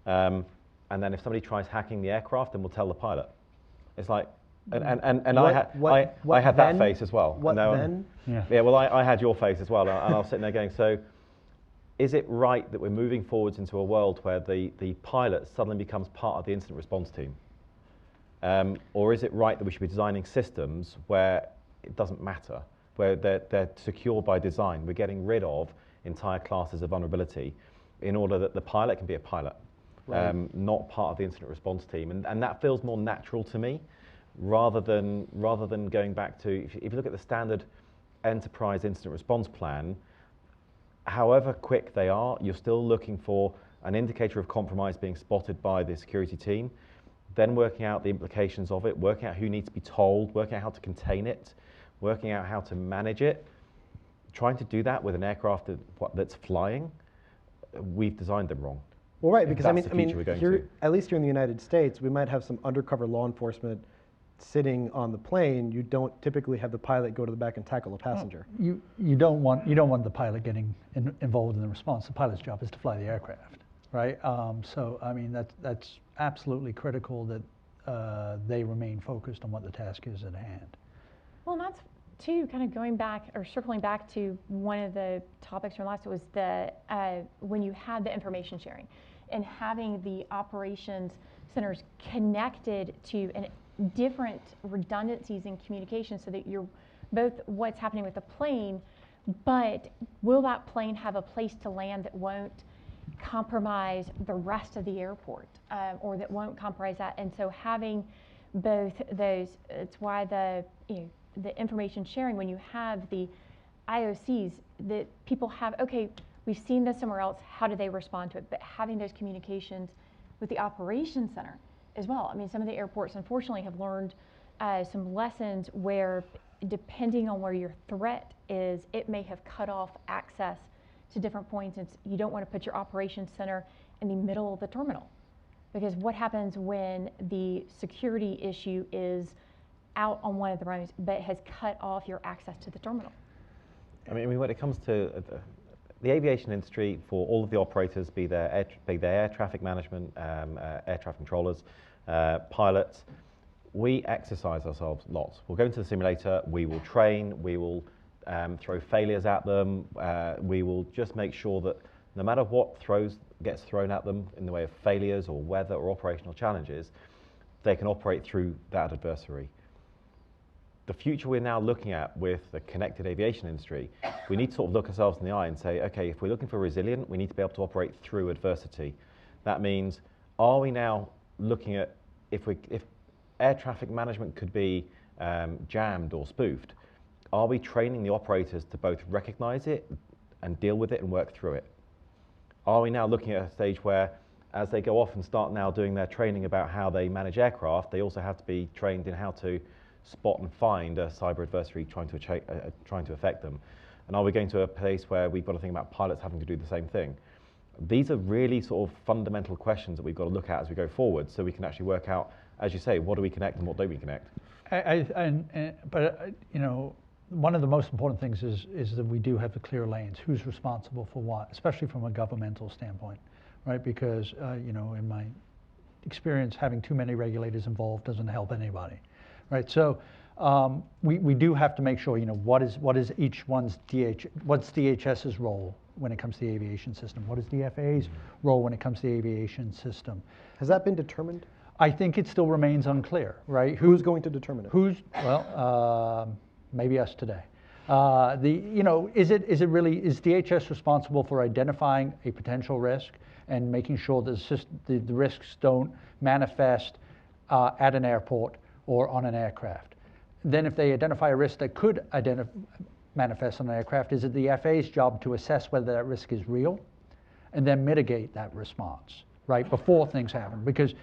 And then if somebody tries hacking the aircraft, then we'll tell the pilot. It's like, I had that face as well. What then? Yeah, well, I had your face as well, and I was sitting there going, so is it right that we're moving forwards into a world where the pilot suddenly becomes part of the incident response team? Or is it right that we should be designing systems where it doesn't matter, where they're secure by design? We're getting rid of entire classes of vulnerability in order that the pilot can be a pilot, right. Not part of the incident response team. And that feels more natural to me, rather than going back to, if you look at the standard enterprise incident response plan, however quick they are, you're still looking for an indicator of compromise being spotted by the security team, then working out the implications of it, working out who needs to be told, working out how to contain it, working out how to manage it. Trying to do that with an aircraft that's flying, we've designed them wrong. Well, right, because here, at least here in the United States, we might have some undercover law enforcement sitting on the plane. You don't typically have the pilot go to the back and tackle a passenger. You don't want the pilot getting involved in the response. The pilot's job is to fly the aircraft, right? So I mean that's absolutely critical that they remain focused on what the task is at hand. Well, and that's too kind of going back or circling back to one of the topics from last. It was the when you had the information sharing and having the operations centers connected to different redundancies in communication, so that you're both what's happening with the plane, but will that plane have a place to land that won't compromise the rest of the airport, or that won't compromise that? And so having both those, it's why the information sharing, when you have the IOCs, that people have, okay, we've seen this somewhere else, how do they respond to it? But having those communications with the operations center as well. I mean, some of the airports, unfortunately, have learned some lessons where, depending on where your threat is, it may have cut off access to different points. You don't want to put your operations center in the middle of the terminal, because what happens when the security issue is out on one of the runways but has cut off your access to the terminal? I mean, when it comes to the aviation industry, for all of the operators, be they air traffic management, air traffic controllers, pilots, we exercise ourselves lots. We'll go into the simulator, we will train, we will throw failures at them, we will just make sure that no matter what gets thrown at them in the way of failures or weather or operational challenges, they can operate through that adversary. The future we're now looking at with the connected aviation industry, we need to sort of look ourselves in the eye and say, okay, if we're looking for resilient, we need to be able to operate through adversity. That means, are we now looking at, if air traffic management could be jammed or spoofed, are we training the operators to both recognize it and deal with it and work through it? Are we now looking at a stage where, as they go off and start now doing their training about how they manage aircraft, they also have to be trained in how to spot and find a cyber adversary trying to affect them? And are we going to a place where we've got to think about pilots having to do the same thing? These are really sort of fundamental questions that we've got to look at as we go forward, so we can actually work out, as you say, what do we connect and what don't we connect? But one of the most important things is that we do have the clear lanes. Who's responsible for what, especially from a governmental standpoint, right? Because in my experience, having too many regulators involved doesn't help anybody. Right, so we do have to make sure, what is each one's what's DHS's role when it comes to the aviation system? What is the FAA's role when it comes to the aviation system? Has that been determined? I think it still remains unclear, right? Who's going to determine it? Maybe us today. Is DHS responsible for identifying a potential risk and making sure that the risks don't manifest at an airport or on an aircraft? Then if they identify a risk that could manifest on an aircraft, is it the FAA's job to assess whether that risk is real and then mitigate that response, right, before things happen, because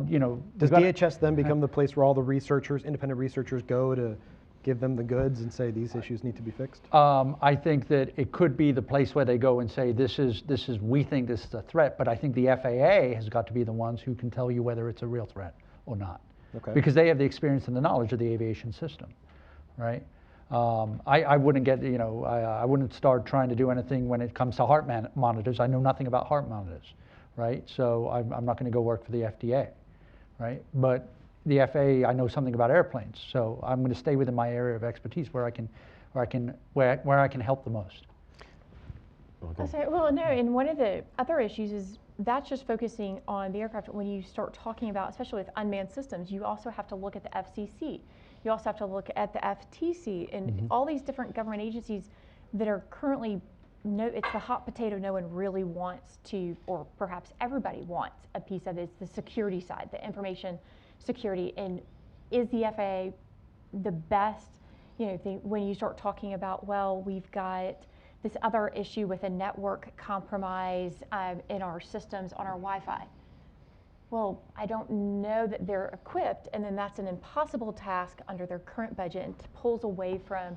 you know. Does DHS then become the place where all the researchers, independent researchers, go to give them the goods and say these issues need to be fixed? I think that it could be the place where they go and say we think this is a threat, but I think the FAA has got to be the ones who can tell you whether it's a real threat or not, because they have the experience and the knowledge of the aviation system, right? I wouldn't get, you know, I wouldn't start trying to do anything when it comes to heart monitors. I know nothing about heart monitors, right? So I'm not going to go work for the FDA, right? But the FAA, I know something about airplanes, so I'm going to stay within my area of expertise where I can help the most. Okay, well, no, and one of the other issues is that's just focusing on the aircraft. When you start talking about, especially with unmanned systems, you also have to look at the FCC. You also have to look at the FTC and all these different government agencies that are currently, it's the hot potato no one really wants to, or perhaps everybody wants a piece of it. It's the security side, the information security. And is the FAA the best, you know, thing when you start talking about, well, we've got this other issue with a network compromise in our systems on our Wi-Fi. Well, I don't know that they're equipped, and then that's an impossible task under their current budget and pulls away from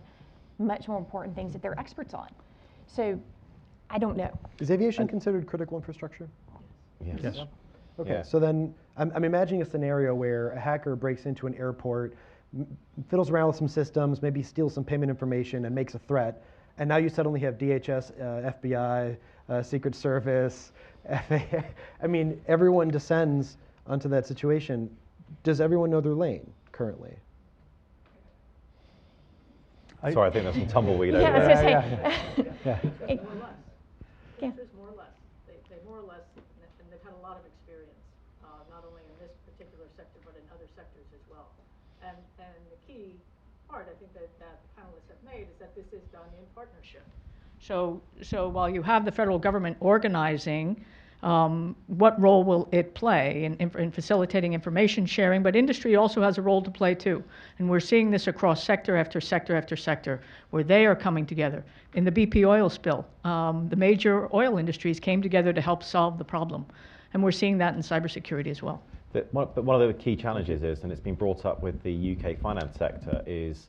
much more important things that they're experts on. So I don't know. Is aviation considered critical infrastructure? Yes. Yes. Okay, Yeah. so then I'm imagining a scenario where a hacker breaks into an airport, fiddles around with some systems, maybe steals some payment information and makes a threat, and now you suddenly have DHS, FBI, Secret Service, FAA. I mean, everyone descends onto that situation. Does everyone know their lane currently? Sorry, I think there's some tumbleweed over Yeah, I was there. going to say. More or less. The answer is more or less. They more or less, and they've had a lot of experience, not only in this particular sector, but in other sectors as well. And the key part, I think, that panelists have made is that this is done in partnership. So while you have the federal government organizing, what role will it play in facilitating information sharing? But industry also has a role to play too. And we're seeing this across sector after sector after sector, where they are coming together. In the BP oil spill, the major oil industries came together to help solve the problem. And we're seeing that in cybersecurity as well. But one of the key challenges is, and it's been brought up with the UK finance sector, is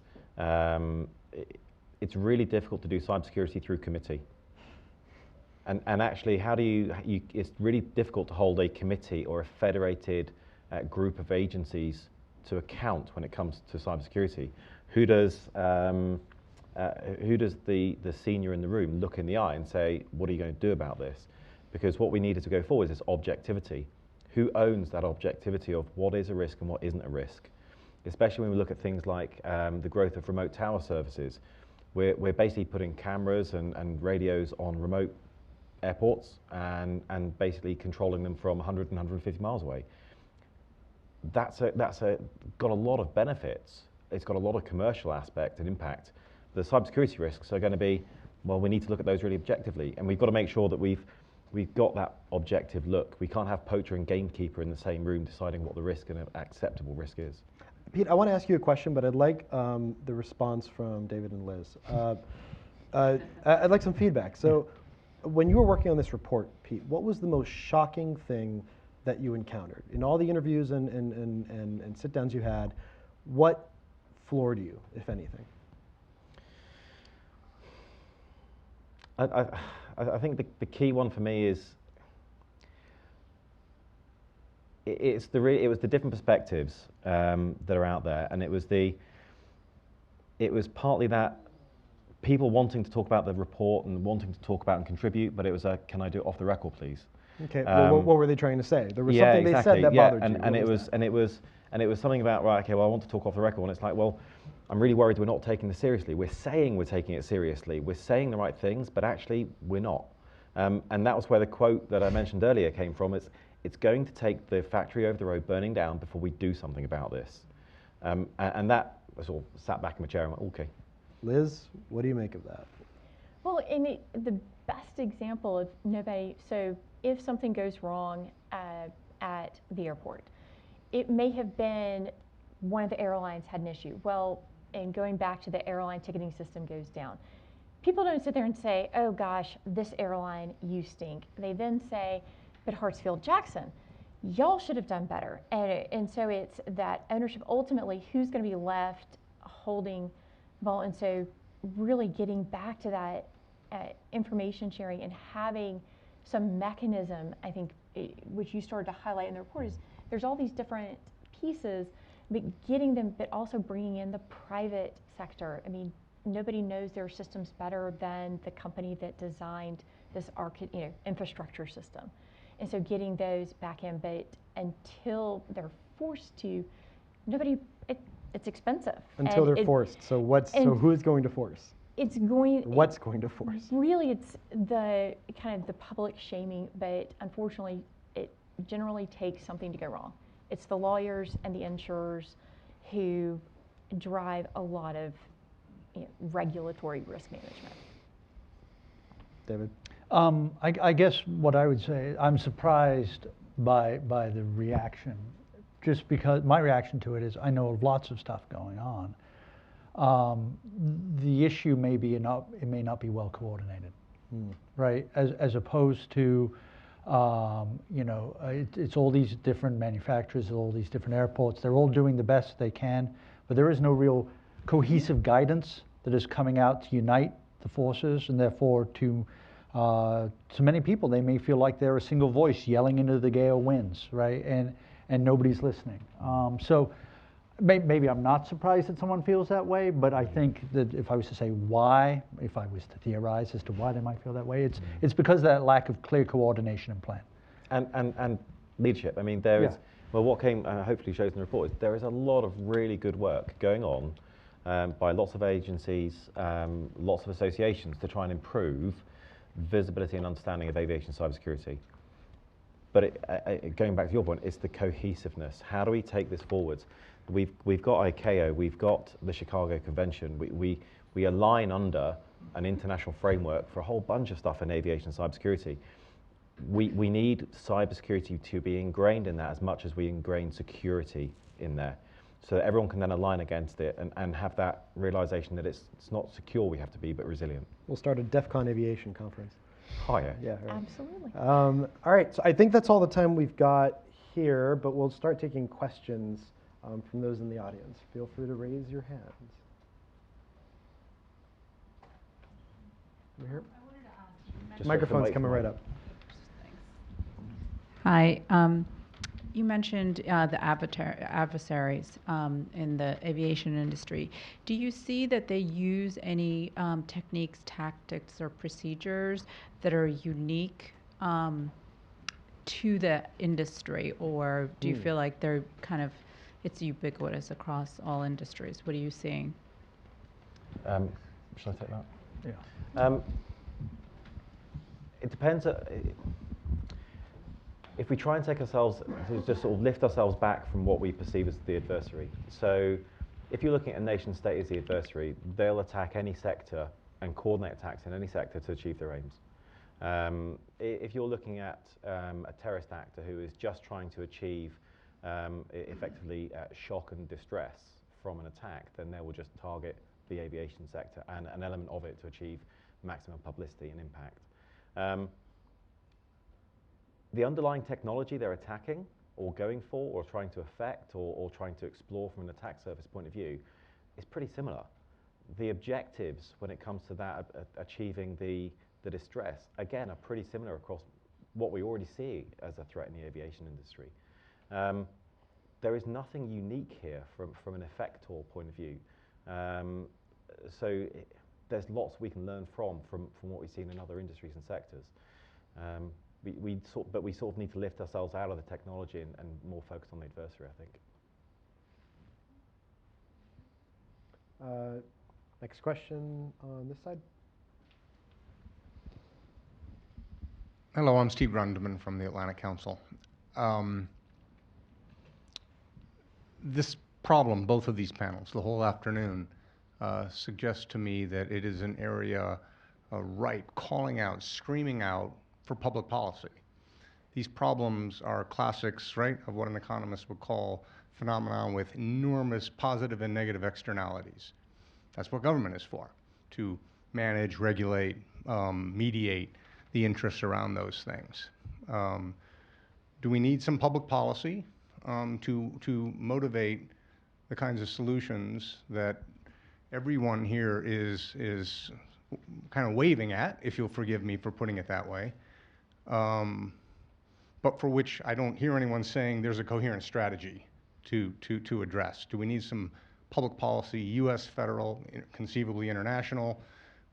it's really difficult to do cybersecurity through committee. And actually, how do you, it's really difficult to hold a committee or a federated group of agencies to account when it comes to cybersecurity. Who does the senior in the room look in the eye and say, what are you going to do about this? Because what we needed to go forward is objectivity. Who owns that objectivity of what is a risk and what isn't a risk? Especially when we look at things like the growth of remote tower services. We're basically putting cameras and radios on remote airports and basically controlling them from 100 and 150 miles away. That's got a lot of benefits. It's got a lot of commercial aspect and impact. The cybersecurity risks are going to be, well, we need to look at those really objectively, and we've got to make sure that we've got that objective look. We can't have poacher and gamekeeper in the same room deciding what the risk and an acceptable risk is. Pete, I want to ask you a question, but I'd like the response from David and Liz. I'd like some feedback. So when you were working on this report, Pete, what was the most shocking thing that you encountered? In all the interviews and sit-downs you had, what floored you, if anything? I think the key one for me is it was the different perspectives that are out there, and it was partly that people wanting to talk about the report and wanting to talk about and contribute, but it was a, can I do it off the record, please? Okay. Well, what were they trying to say? There was something they said that bothered you. And it was something about, right, okay, well, I want to talk off the record, and it's like, well, I'm really worried we're not taking this seriously. We're saying we're taking it seriously. We're saying the right things, but actually we're not. And that was where the quote that I mentioned earlier came from. It's going to take the factory over the road burning down before we do something about this. And that, I sort of sat back in my chair and went, okay. Liz, what do you make of that? Well, the best example of nobody, so if something goes wrong at the airport, it may have been one of the airlines had an issue. Well, and going back to the airline ticketing system goes down. People don't sit there and say, oh gosh, this airline, you stink. They then say, but Hartsfield-Jackson, y'all should have done better. And so it's that ownership, ultimately, who's going to be left holding ball. And so really getting back to that information sharing and having some mechanism, I think, which you started to highlight in the report, is there's all these different pieces, but getting them, but also bringing in the private sector. I mean, nobody knows their systems better than the company that designed this infrastructure system. And so getting those back in, but until they're forced to, it's expensive. Until they're forced. So who's going to force? What's going to force? Really, it's the kind of the public shaming, but unfortunately, it generally takes something to go wrong. It's the lawyers and the insurers who drive a lot of regulatory risk management. David? I guess what I would say, I'm surprised by the reaction, just because my reaction to it is I know of lots of stuff going on. The issue may be it may not be well coordinated, right? As opposed to, it's all these different manufacturers, all these different airports. They're all doing the best they can, but there is no real cohesive guidance that is coming out to unite the forces, and therefore to many people, they may feel like they're a single voice yelling into the gale winds, right? And nobody's listening. So maybe I'm not surprised that someone feels that way, but I think that if I was to say why, if I was to theorize as to why they might feel that way, it's because of that lack of clear coordination and plan. And leadership. I mean, there is, well, what came hopefully shows in the report is there is a lot of really good work going on by lots of agencies, lots of associations to try and improve visibility and understanding of aviation cybersecurity. But going back to your point, it's the cohesiveness. How do we take this forwards? We've got ICAO, we've got the Chicago Convention. We align under an international framework for a whole bunch of stuff in aviation cybersecurity. We need cybersecurity to be ingrained in that as much as we ingrain security in there, so that everyone can then align against it and have that realization that it's not secure we have to be, but resilient. We'll start a DEF CON aviation conference. Oh, yeah. Yeah, right. Absolutely. All right, so I think that's all the time we've got here, but we'll start taking questions from those in the audience. Feel free to raise your hands. Over here. Microphone's coming right up. Hi. You mentioned the adversaries in the aviation industry. Do you see that they use any techniques, tactics, or procedures that are unique to the industry, or do you feel like they're kind of, it's ubiquitous across all industries? What are you seeing? Should I take that? Yeah. It depends. If we try and take ourselves, to just sort of lift ourselves back from what we perceive as the adversary. So if you're looking at a nation state as the adversary, they'll attack any sector and coordinate attacks in any sector to achieve their aims. If you're looking at a terrorist actor who is just trying to achieve effectively shock and distress from an attack, then they will just target the aviation sector and an element of it to achieve maximum publicity and impact. The underlying technology they're attacking or going for or trying to affect or trying to explore from an attack surface point of view is pretty similar. The objectives when it comes to that, achieving the distress, again, are pretty similar across what we already see as a threat in the aviation industry. There is nothing unique here from an effector point of view. So there's lots we can learn from what we've seen in other industries and sectors. But we sort of need to lift ourselves out of the technology and more focus on the adversary, I think. Next question on this side. Hello, I'm Steve Grundman from the Atlantic Council. This problem, both of these panels, the whole afternoon, suggests to me that it is an area ripe, calling out, screaming out for public policy. These problems are classics, right, of what an economist would call phenomenon with enormous positive and negative externalities. That's what government is for, to manage, regulate, mediate the interests around those things. Do we need some public policy to motivate the kinds of solutions that everyone here is kind of waving at, if you'll forgive me for putting it that way, but for which I don't hear anyone saying there's a coherent strategy to address? Do we need some public policy, US, federal, conceivably international,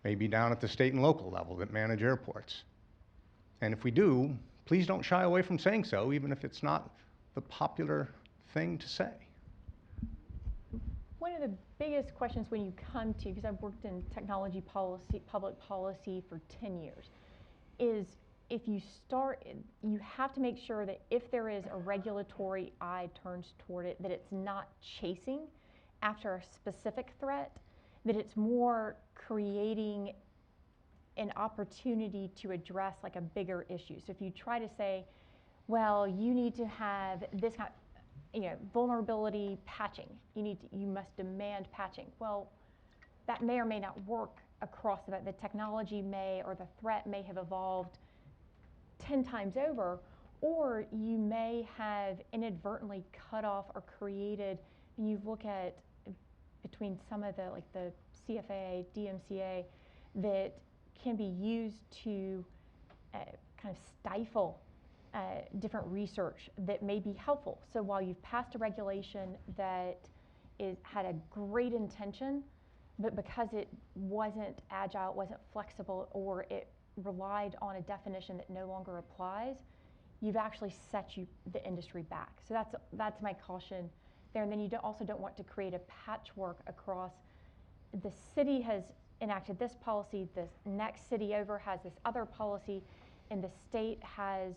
maybe down at the state and local level that manage airports? And if we do, please don't shy away from saying so, even if it's not the popular thing to say. One of the biggest questions when you come to, because I've worked in technology policy, public policy for 10 years, is if you start, you have to make sure that if there is a regulatory eye turns toward it, that it's not chasing after a specific threat, that it's more creating an opportunity to address like a bigger issue. So if you try to say, well, you need to have this kind, vulnerability patching. You must demand patching. Well, that may or may not work across the technology may, or the threat may have evolved 10 times over, or you may have inadvertently cut off or created, and you look at between some of the, like the CFA, DMCA, that can be used to kind of stifle different research that may be helpful. So while you've passed a regulation that had a great intention, but because it wasn't agile, it wasn't flexible, or it relied on a definition that no longer applies, you've actually set the industry back. So that's my caution there. And then you also don't want to create a patchwork across. The city has enacted this policy, the next city over has this other policy, and the state has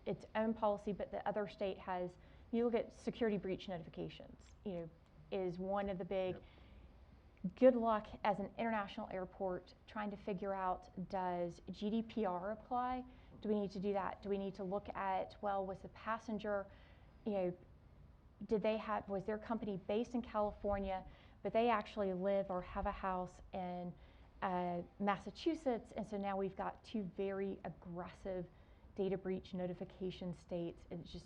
its own policy, but the other state has, you look at security breach notifications, is one of the big, good luck as an international airport trying to figure out, does GDPR apply? Do we need to do that? Do we need to look at, well, was the passenger, was their company based in California, but they actually live or have a house in Massachusetts, and so now we've got two very aggressive data breach notification states. It's just,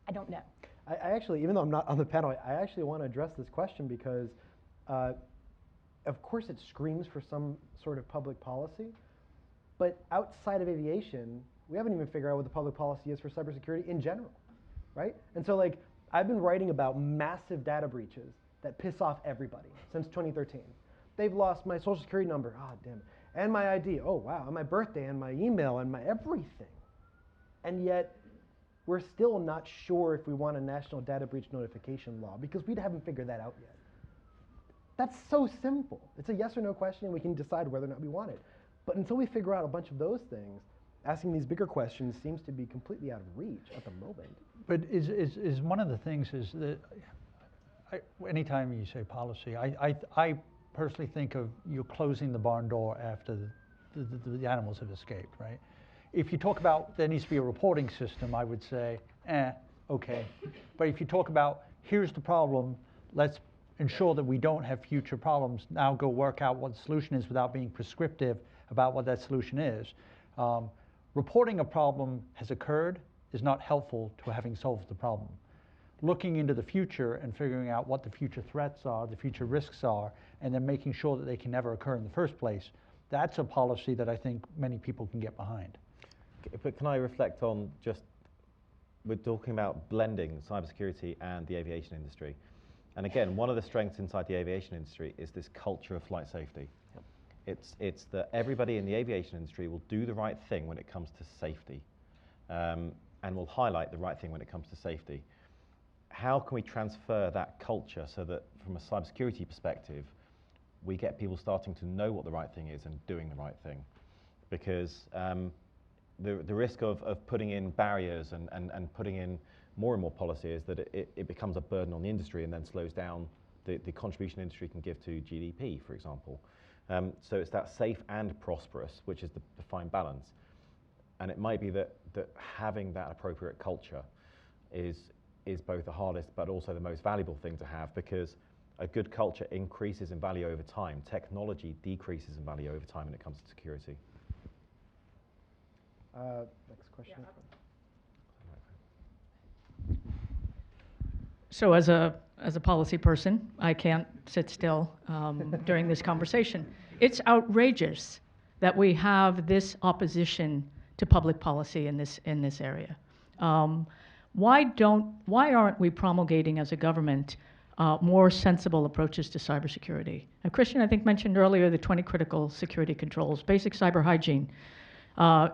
I don't know. I actually, even though I'm not on the panel, I actually want to address this question because, of course, it screams for some sort of public policy, but outside of aviation, we haven't even figured out what the public policy is for cybersecurity in general, right? And so, like, I've been writing about massive data breaches that piss off everybody since 2013. They've lost my social security number, damn it, and my ID, oh wow, and my birthday, and my email, and my everything. And yet, we're still not sure if we want a national data breach notification law because we haven't figured that out yet. That's so simple. It's a yes or no question, and we can decide whether or not we want it. But until we figure out a bunch of those things, asking these bigger questions seems to be completely out of reach at the moment. But is one of the things is that anytime you say policy, I personally think of you closing the barn door after the animals have escaped, right? If you talk about there needs to be a reporting system, I would say, okay. But if you talk about here's the problem, let's ensure that we don't have future problems, now go work out what the solution is without being prescriptive about what that solution is. Reporting a problem has occurred is not helpful to having solved the problem. Looking into the future and figuring out what the future threats are, the future risks are, and then making sure that they can never occur in the first place, that's a policy that I think many people can get behind. But can I reflect on just, we're talking about blending cybersecurity and the aviation industry. And again, one of the strengths inside the aviation industry is this culture of flight safety. Yep. It's that everybody in the aviation industry will do the right thing when it comes to safety, and will highlight the right thing when it comes to safety. How can we transfer that culture so that from a cybersecurity perspective, we get people starting to know what the right thing is and doing the right thing? Because the risk of putting in barriers and putting in more and more policy is that it becomes a burden on the industry and then slows down the contribution the industry can give to GDP, for example. So it's that safe and prosperous, which is the fine balance. And it might be that having that appropriate culture is both the hardest but also the most valuable thing to have, because a good culture increases in value over time. Technology decreases in value over time when it comes to security. Next question. So as a policy person, I can't sit still during this conversation. It's outrageous that we have this opposition to public policy in this area. Why aren't we promulgating as a government more sensible approaches to cybersecurity? Christian, I think, mentioned earlier the 20 critical security controls, basic cyber hygiene.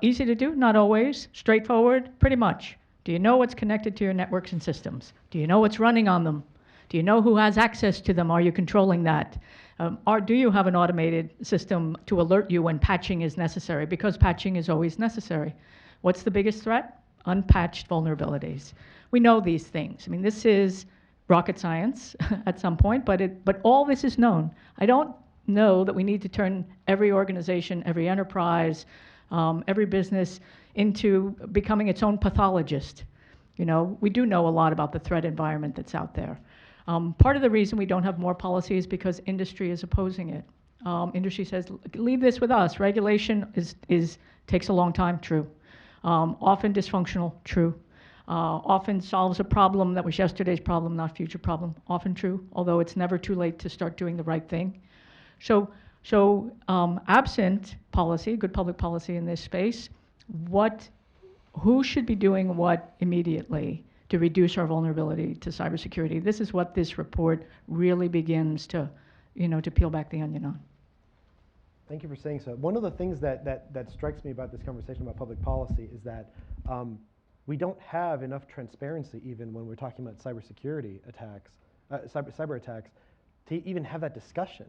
Easy to do, not always. Straightforward, pretty much. Do you know what's connected to your networks and systems? Do you know what's running on them? Do you know who has access to them? Are you controlling that? Do you have an automated system to alert you when patching is necessary? Because patching is always necessary. What's the biggest threat? Unpatched vulnerabilities. We know these things. I mean, this is rocket science at some point, but all this is known. I don't know that we need to turn every organization, every enterprise, every business into becoming its own pathologist. You know, we do know a lot about the threat environment that's out there. Part of the reason we don't have more policy is because industry is opposing it. Industry says, leave this with us. Regulation takes a long time, true. Often dysfunctional, true. Often solves a problem that was yesterday's problem, not future problem, often true, although it's never too late to start doing the right thing. So absent policy, good public policy in this space, who should be doing what immediately to reduce our vulnerability to cybersecurity? This is what this report really begins to peel back the onion on. Thank you for saying so. One of the things that strikes me about this conversation about public policy is that we don't have enough transparency even when we're talking about cybersecurity attacks, cyber attacks, to even have that discussion.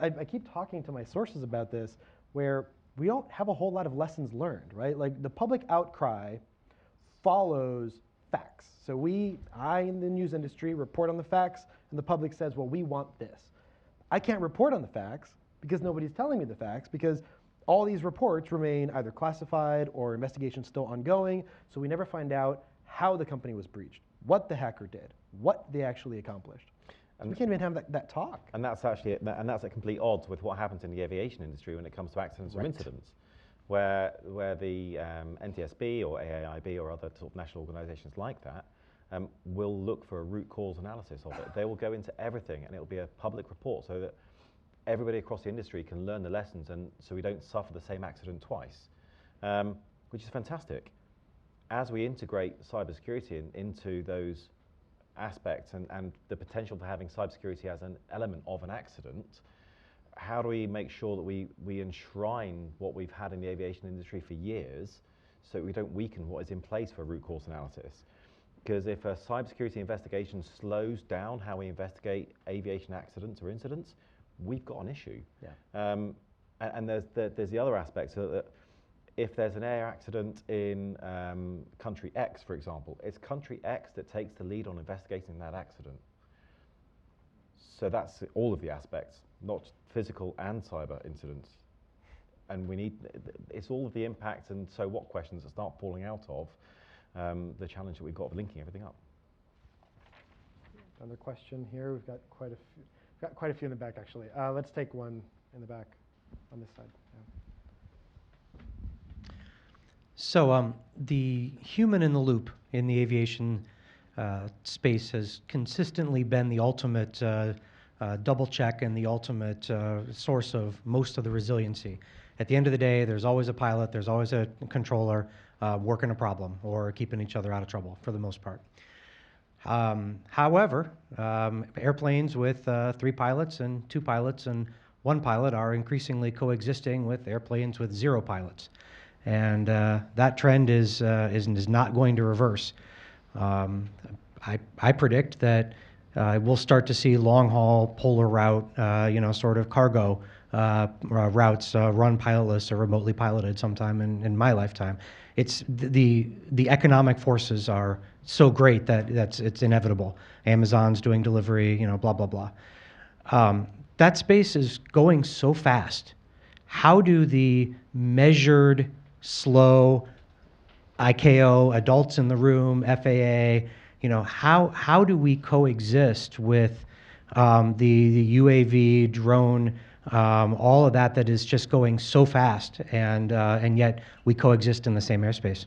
I keep talking to my sources about this, where we don't have a whole lot of lessons learned, right? Like the public outcry follows facts. So I in the news industry report on the facts, and the public says, well, we want this. I can't report on the facts because nobody's telling me the facts, because all these reports remain either classified or investigations still ongoing, so we never find out how the company was breached, what the hacker did, what they actually accomplished. And we can't even have that talk. And that's actually, at complete odds with what happens in the aviation industry when it comes to accidents or incidents, where the NTSB or AAIB or other sort of national organizations like that will look for a root cause analysis of it. They will go into everything, and it will be a public report so that everybody across the industry can learn the lessons, and so we don't suffer the same accident twice, which is fantastic. As we integrate cybersecurity into those aspects and the potential for having cybersecurity as an element of an accident, how do we make sure that we enshrine what we've had in the aviation industry for years so we don't weaken what is in place for root cause analysis? Because if a cybersecurity investigation slows down how we investigate aviation accidents or incidents, we've got an issue. Yeah. And there's the other aspect, so that if there's an air accident in country X, for example, it's country X that takes the lead on investigating that accident. So that's all of the aspects, not physical and cyber incidents. And it's all of the impacts and so what questions that start falling out of the challenge that we've got of linking everything up. Another question here. We've got quite a few in the back, actually. Let's take one in the back on this side. Yeah. So the human in the loop in the aviation space has consistently been the ultimate double check and the ultimate source of most of the resiliency. At the end of the day, there's always a pilot, there's always a controller working a problem or keeping each other out of trouble for the most part. However, airplanes with 3 pilots and 2 pilots and 1 pilot are increasingly coexisting with airplanes with 0 pilots. And that trend is not going to reverse. I predict that we'll start to see long-haul polar route, sort of cargo routes run pilotless or remotely piloted sometime in my lifetime. It's the economic forces are so great that it's inevitable. Amazon's doing delivery, blah, blah, blah. That space is going so fast. How do the measured, slow, ICAO, adults in the room, FAA, how do we coexist with the UAV, drone, all of that is just going so fast, and yet we coexist in the same airspace?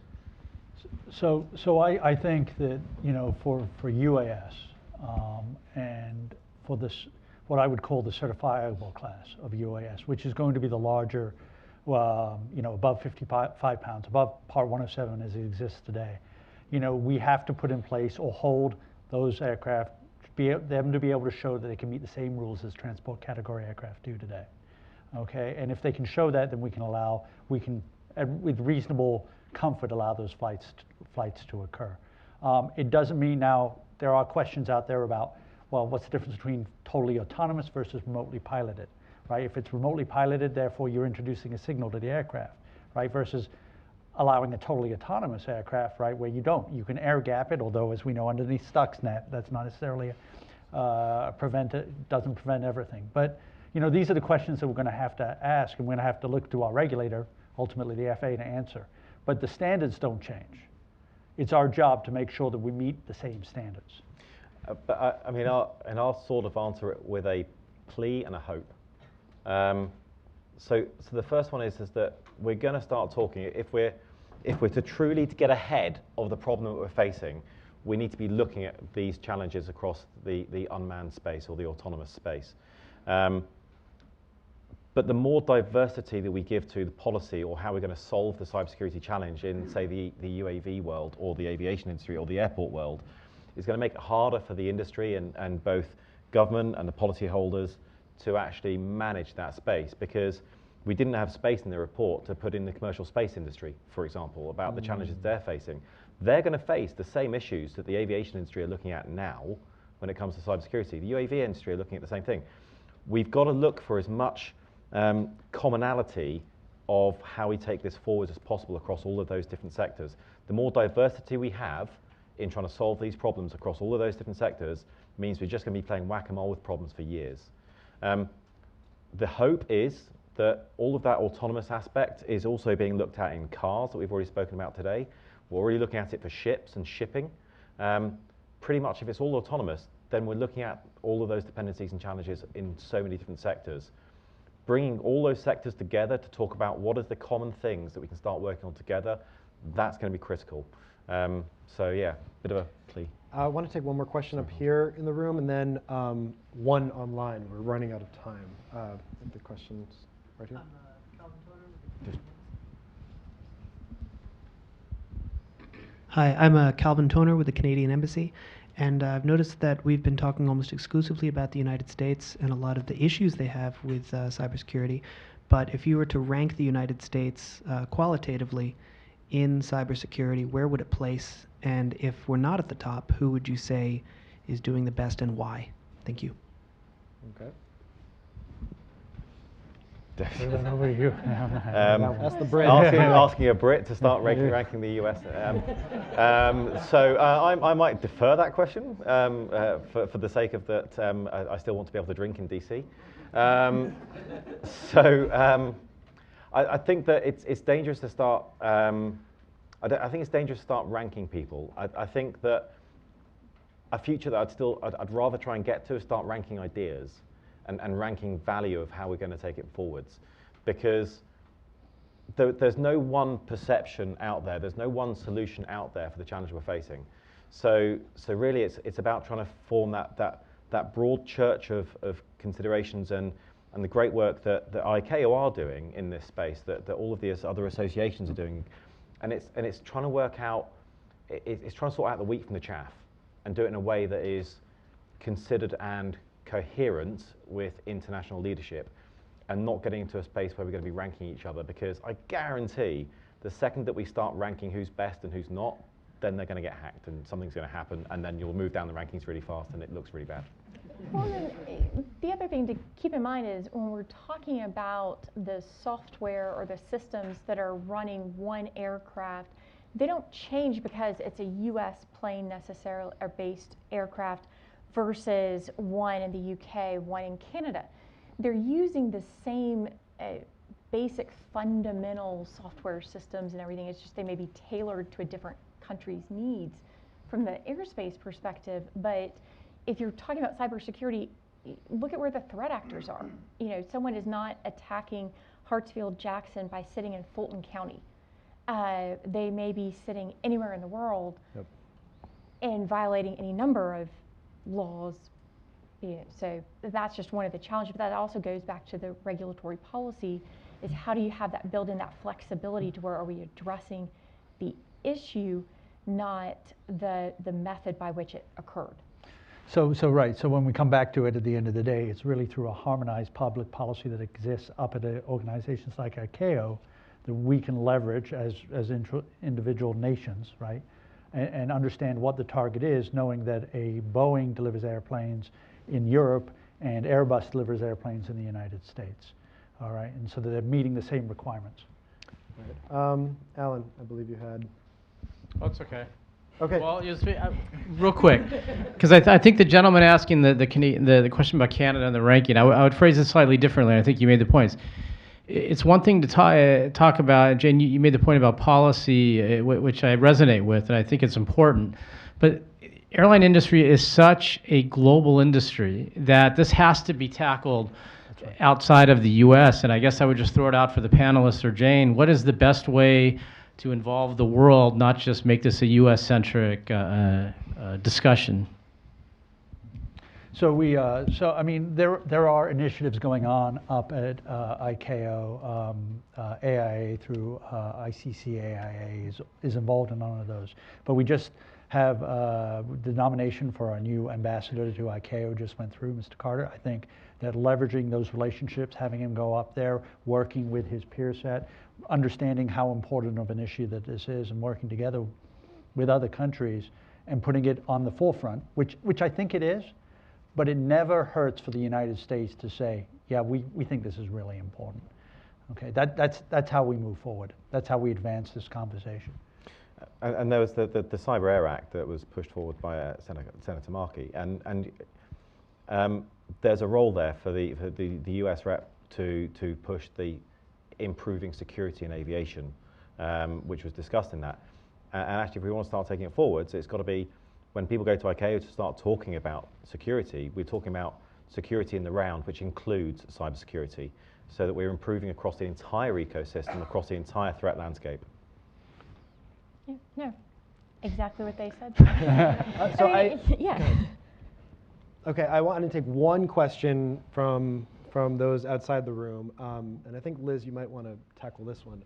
So I think that for UAS, and for this, what I would call the certifiable class of UAS, which is going to be the larger, above 55 pounds, above Part 107 as it exists today. We have to put in place or hold those aircraft, them to be able to show that they can meet the same rules as transport category aircraft do today. Okay, and if they can show that, then we can, with reasonable comfort, allow those flights to occur. It doesn't mean now, there are questions out there about, well, what's the difference between totally autonomous versus remotely piloted, right? If it's remotely piloted, therefore you're introducing a signal to the aircraft, right? Versus allowing a totally autonomous aircraft, right, where you don't. You can air gap it, although as we know underneath Stuxnet, that's not necessarily doesn't prevent everything. But these are the questions that we're going to have to ask, and we're going to have to look to our regulator, ultimately the FAA, to answer. But the standards don't change. It's our job to make sure that we meet the same standards. But I'll sort of answer it with a plea and a hope. So the first one is that we're going to start talking. If we're to truly get ahead of the problem that we're facing, we need to be looking at these challenges across the unmanned space or the autonomous space. But the more diversity that we give to the policy or how we're going to solve the cybersecurity challenge in, say, the UAV world or the aviation industry or the airport world, is going to make it harder for the industry and both government and the policyholders to actually manage that space, because we didn't have space in the report to put in the commercial space industry, for example, about the challenges they're facing. They're going to face the same issues that the aviation industry are looking at now when it comes to cybersecurity. The UAV industry are looking at the same thing. We've got to look for as much commonality of how we take this forward as possible across all of those different sectors. The more diversity we have in trying to solve these problems across all of those different sectors means we're just going to be playing whack-a-mole with problems for years. The hope is that all of that autonomous aspect is also being looked at in cars that we've already spoken about today. We're already looking at it for ships and shipping. Pretty much if it's all autonomous, then we're looking at all of those dependencies and challenges in so many different sectors. Bringing all those sectors together to talk about what are the common things that we can start working on together, that's going to be critical. So yeah, bit of a plea. I want to take one more question up here in the room, and then one online. We're running out of time. The questions right here. Hi, I'm Calvin Toner with the Canadian Embassy, and I've noticed that we've been talking almost exclusively about the United States and a lot of the issues they have with cybersecurity. But if you were to rank the United States qualitatively in cybersecurity, where would it place? And if we're not at the top, who would you say is doing the best and why? Thank you. Okay. Over you. That's the Brit. Asking a Brit to start ranking the US. So I might defer that question for the sake of that. I still want to be able to drink in DC. I think that it's dangerous to start. I think it's dangerous to start ranking people. I think that a future that I'd rather try and get to is start ranking ideas and ranking value of how we're going to take it forwards, because there's no one perception out there. There's no one solution out there for the challenge we're facing. So really, it's about trying to form that broad church of considerations and the great work that ICAO are doing in this space, that all of these other associations are doing, and it's trying to work out, it's trying to sort out the wheat from the chaff, and do it in a way that is considered and coherent with international leadership, and not getting into a space where we're going to be ranking each other, because I guarantee the second that we start ranking who's best and who's not, then they're going to get hacked and something's going to happen, and then you'll move down the rankings really fast and it looks really bad. Well, then, the other thing to keep in mind is when we're talking about the software or the systems that are running one aircraft, they don't change because it's a US plane necessarily, or based aircraft, versus one in the UK, one in Canada. They're using the same basic fundamental software systems and everything. It's just they may be tailored to a different country's needs from the airspace perspective. But if you're talking about cybersecurity, look at where the threat actors are. Someone is not attacking Hartsfield-Jackson by sitting in Fulton County. They may be sitting anywhere in the world and violating any number of laws. So that's just one of the challenges, but that also goes back to the regulatory policy, is how do you have that build in that flexibility to where are we addressing the issue, not the method by which it occurred. So right, so when we come back to it at the end of the day, it's really through a harmonized public policy that exists up at organizations like ICAO that we can leverage as individual nations, right? And understand what the target is, knowing that a Boeing delivers airplanes in Europe and Airbus delivers airplanes in the United States, all right? And so that they're meeting the same requirements. Right. Alan, I believe you had. Oh, it's okay. Okay. Well, real quick, because I think the gentleman asking the question about Canada and the ranking, I would phrase it slightly differently. I think you made the points. It's one thing to talk about, Jane, you made the point about policy, which I resonate with, and I think it's important. But airline industry is such a global industry that this has to be tackled outside of the U.S., and I guess I would just throw it out for the panelists or Jane. What is the best way to involve the world, not just make this a U.S.-centric discussion? So I mean, there are initiatives going on up at ICAO. AIA through ICCAIA is involved in none of those. But we just have the nomination for our new ambassador to ICAO just went through, Mr. Carter. I think that leveraging those relationships, having him go up there, working with his peer set, understanding how important of an issue that this is, and working together with other countries and putting it on the forefront, which I think it is, but it never hurts for the United States to say, yeah, we think this is really important. Okay, that's how we move forward. That's how we advance this conversation. And there was the Cyber Air Act that was pushed forward by Senator Markey, and there's a role there for the US rep to push the improving security in aviation, which was discussed in that. And actually, if we want to start taking it forwards, it's got to be when people go to ICAO to start talking about security, we're talking about security in the round, which includes cybersecurity, so that we're improving across the entire ecosystem, across the entire threat landscape. Yeah, no, exactly what they said. Yeah. Okay, I want to take one question from those outside the room, and I think Liz, you might want to tackle this one.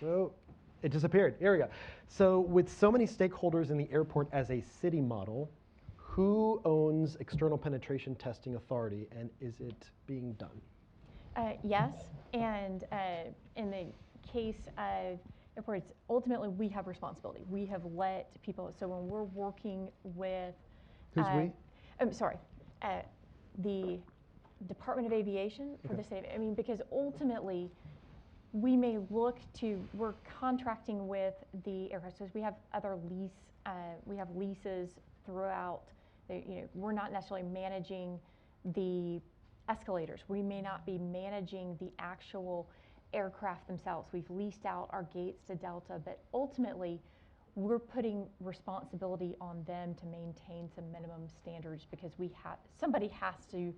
So it disappeared. Here we go. So with so many stakeholders in the airport as a city model, who owns external penetration testing authority, and is it being done? Yes, and in the case of airports, ultimately we have responsibility. We have let people, so when we're working with... Who's we? I'm sorry, the Department of Aviation for the city. I mean, because ultimately we may look to, we're contracting with the aircraft, so we have other we have leases throughout. We're not necessarily managing the escalators. We may not be managing the actual aircraft themselves. We've leased out our gates to Delta, but ultimately we're putting responsibility on them to maintain some minimum standards, because somebody has to,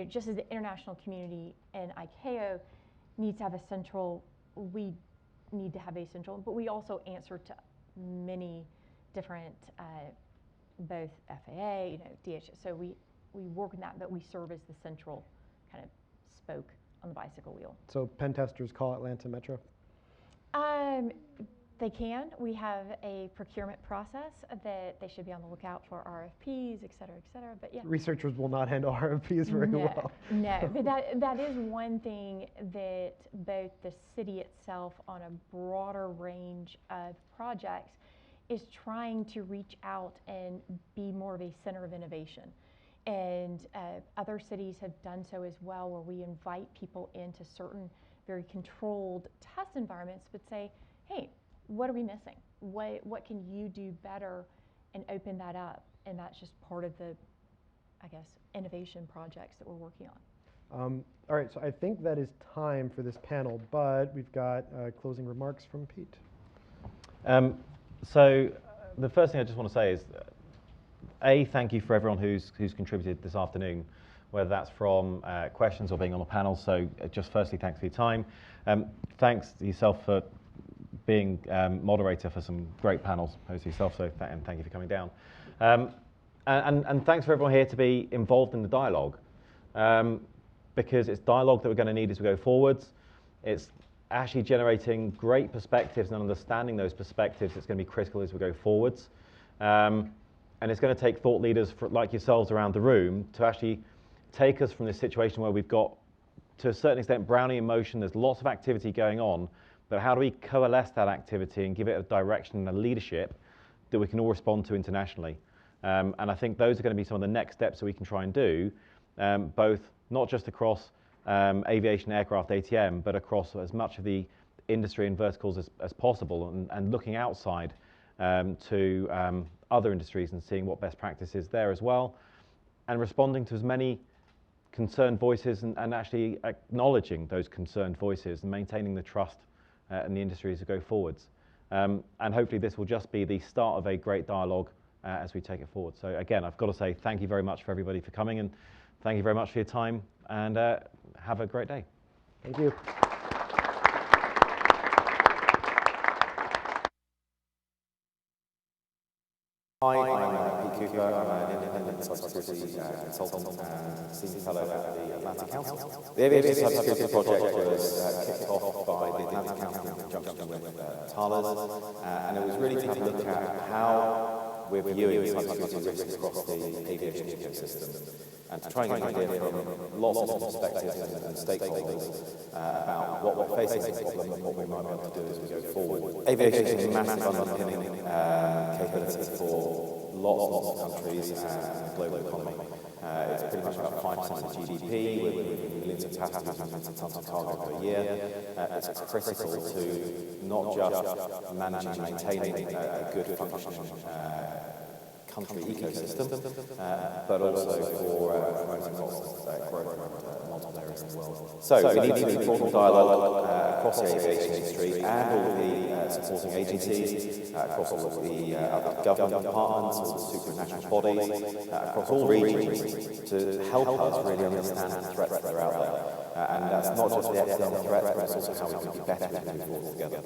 just as the international community and ICAO needs to have a central, we need to have a central, but we also answer to many different, both FAA, DHS, so we work in that, but we serve as the central kind of spoke on the bicycle wheel. So pen testers call Atlanta Metro? They can. We have a procurement process that they should be on the lookout for RFPs, et cetera, but yeah. Researchers will not handle RFPs very well. No, but that is one thing that both the city itself on a broader range of projects is trying to reach out and be more of a center of innovation. And other cities have done so as well, where we invite people into certain very controlled test environments, but say, hey, what are we missing? What can you do better, and open that up? And that's just part of the, I guess, innovation projects that we're working on. All right, so I think that is time for this panel, but we've got closing remarks from Pete. So the first thing I just want to say is, thank you for everyone who's contributed this afternoon, whether that's from questions or being on the panel. So just firstly, thanks for your time. Thanks to yourself for being moderator for some great panels, host yourself, and thank you for coming down. And thanks for everyone here to be involved in the dialogue, because it's dialogue that we're going to need as we go forwards. It's actually generating great perspectives and understanding those perspectives. It's going to be critical as we go forwards. And it's going to take thought leaders like yourselves around the room to actually take us from this situation where we've got, to a certain extent, Brownian motion. There's lots of activity going on, but how do we coalesce that activity and give it a direction and a leadership that we can all respond to internationally? And I think those are going to be some of the next steps that we can try and do, both not just across aviation, aircraft, ATM, but across as much of the industry and verticals as possible, and looking outside to other industries and seeing what best practice is there as well, and responding to as many concerned voices and actually acknowledging those concerned voices and maintaining the trust in the industry as we go forwards. And hopefully this will just be the start of a great dialogue as we take it forward. So again, I've got to say thank you very much for everybody for coming, and thank you very much for your time, and have a great day. Thank you. Hi, I'm Pete Cooper. I'm an independent cybersecurity consultant and senior fellow at the Atlantic Council. The Aviation Cybersecurity project was kicked off by the Atlantic Council in conjunction with Thales, and it was really to have a look at how we're viewing cybersecurity risks across the aviation ecosystem, and to try and get an idea from lots of different perspectives and stakeholders about what we're facing as a problem and what we might be able to do as we go forward. Aviation is a massive underpinning capability for lots of countries and the global economy. It's pretty much about 5% of GDP, with millions of passengers and millions of tons of cargo per year. It's critical to not just managing and maintaining a good functioning country ecosystem, but also for promoting lots of growth around multiple areas of the world. So we need to be broaden dialogue across the aviation industry and all the supporting agencies, across all of the other government departments, all the supranational bodies, across all regions, to help us really understand the threats that are out there. And that's not just the external threats, but it's also how we can be better as we move forward together.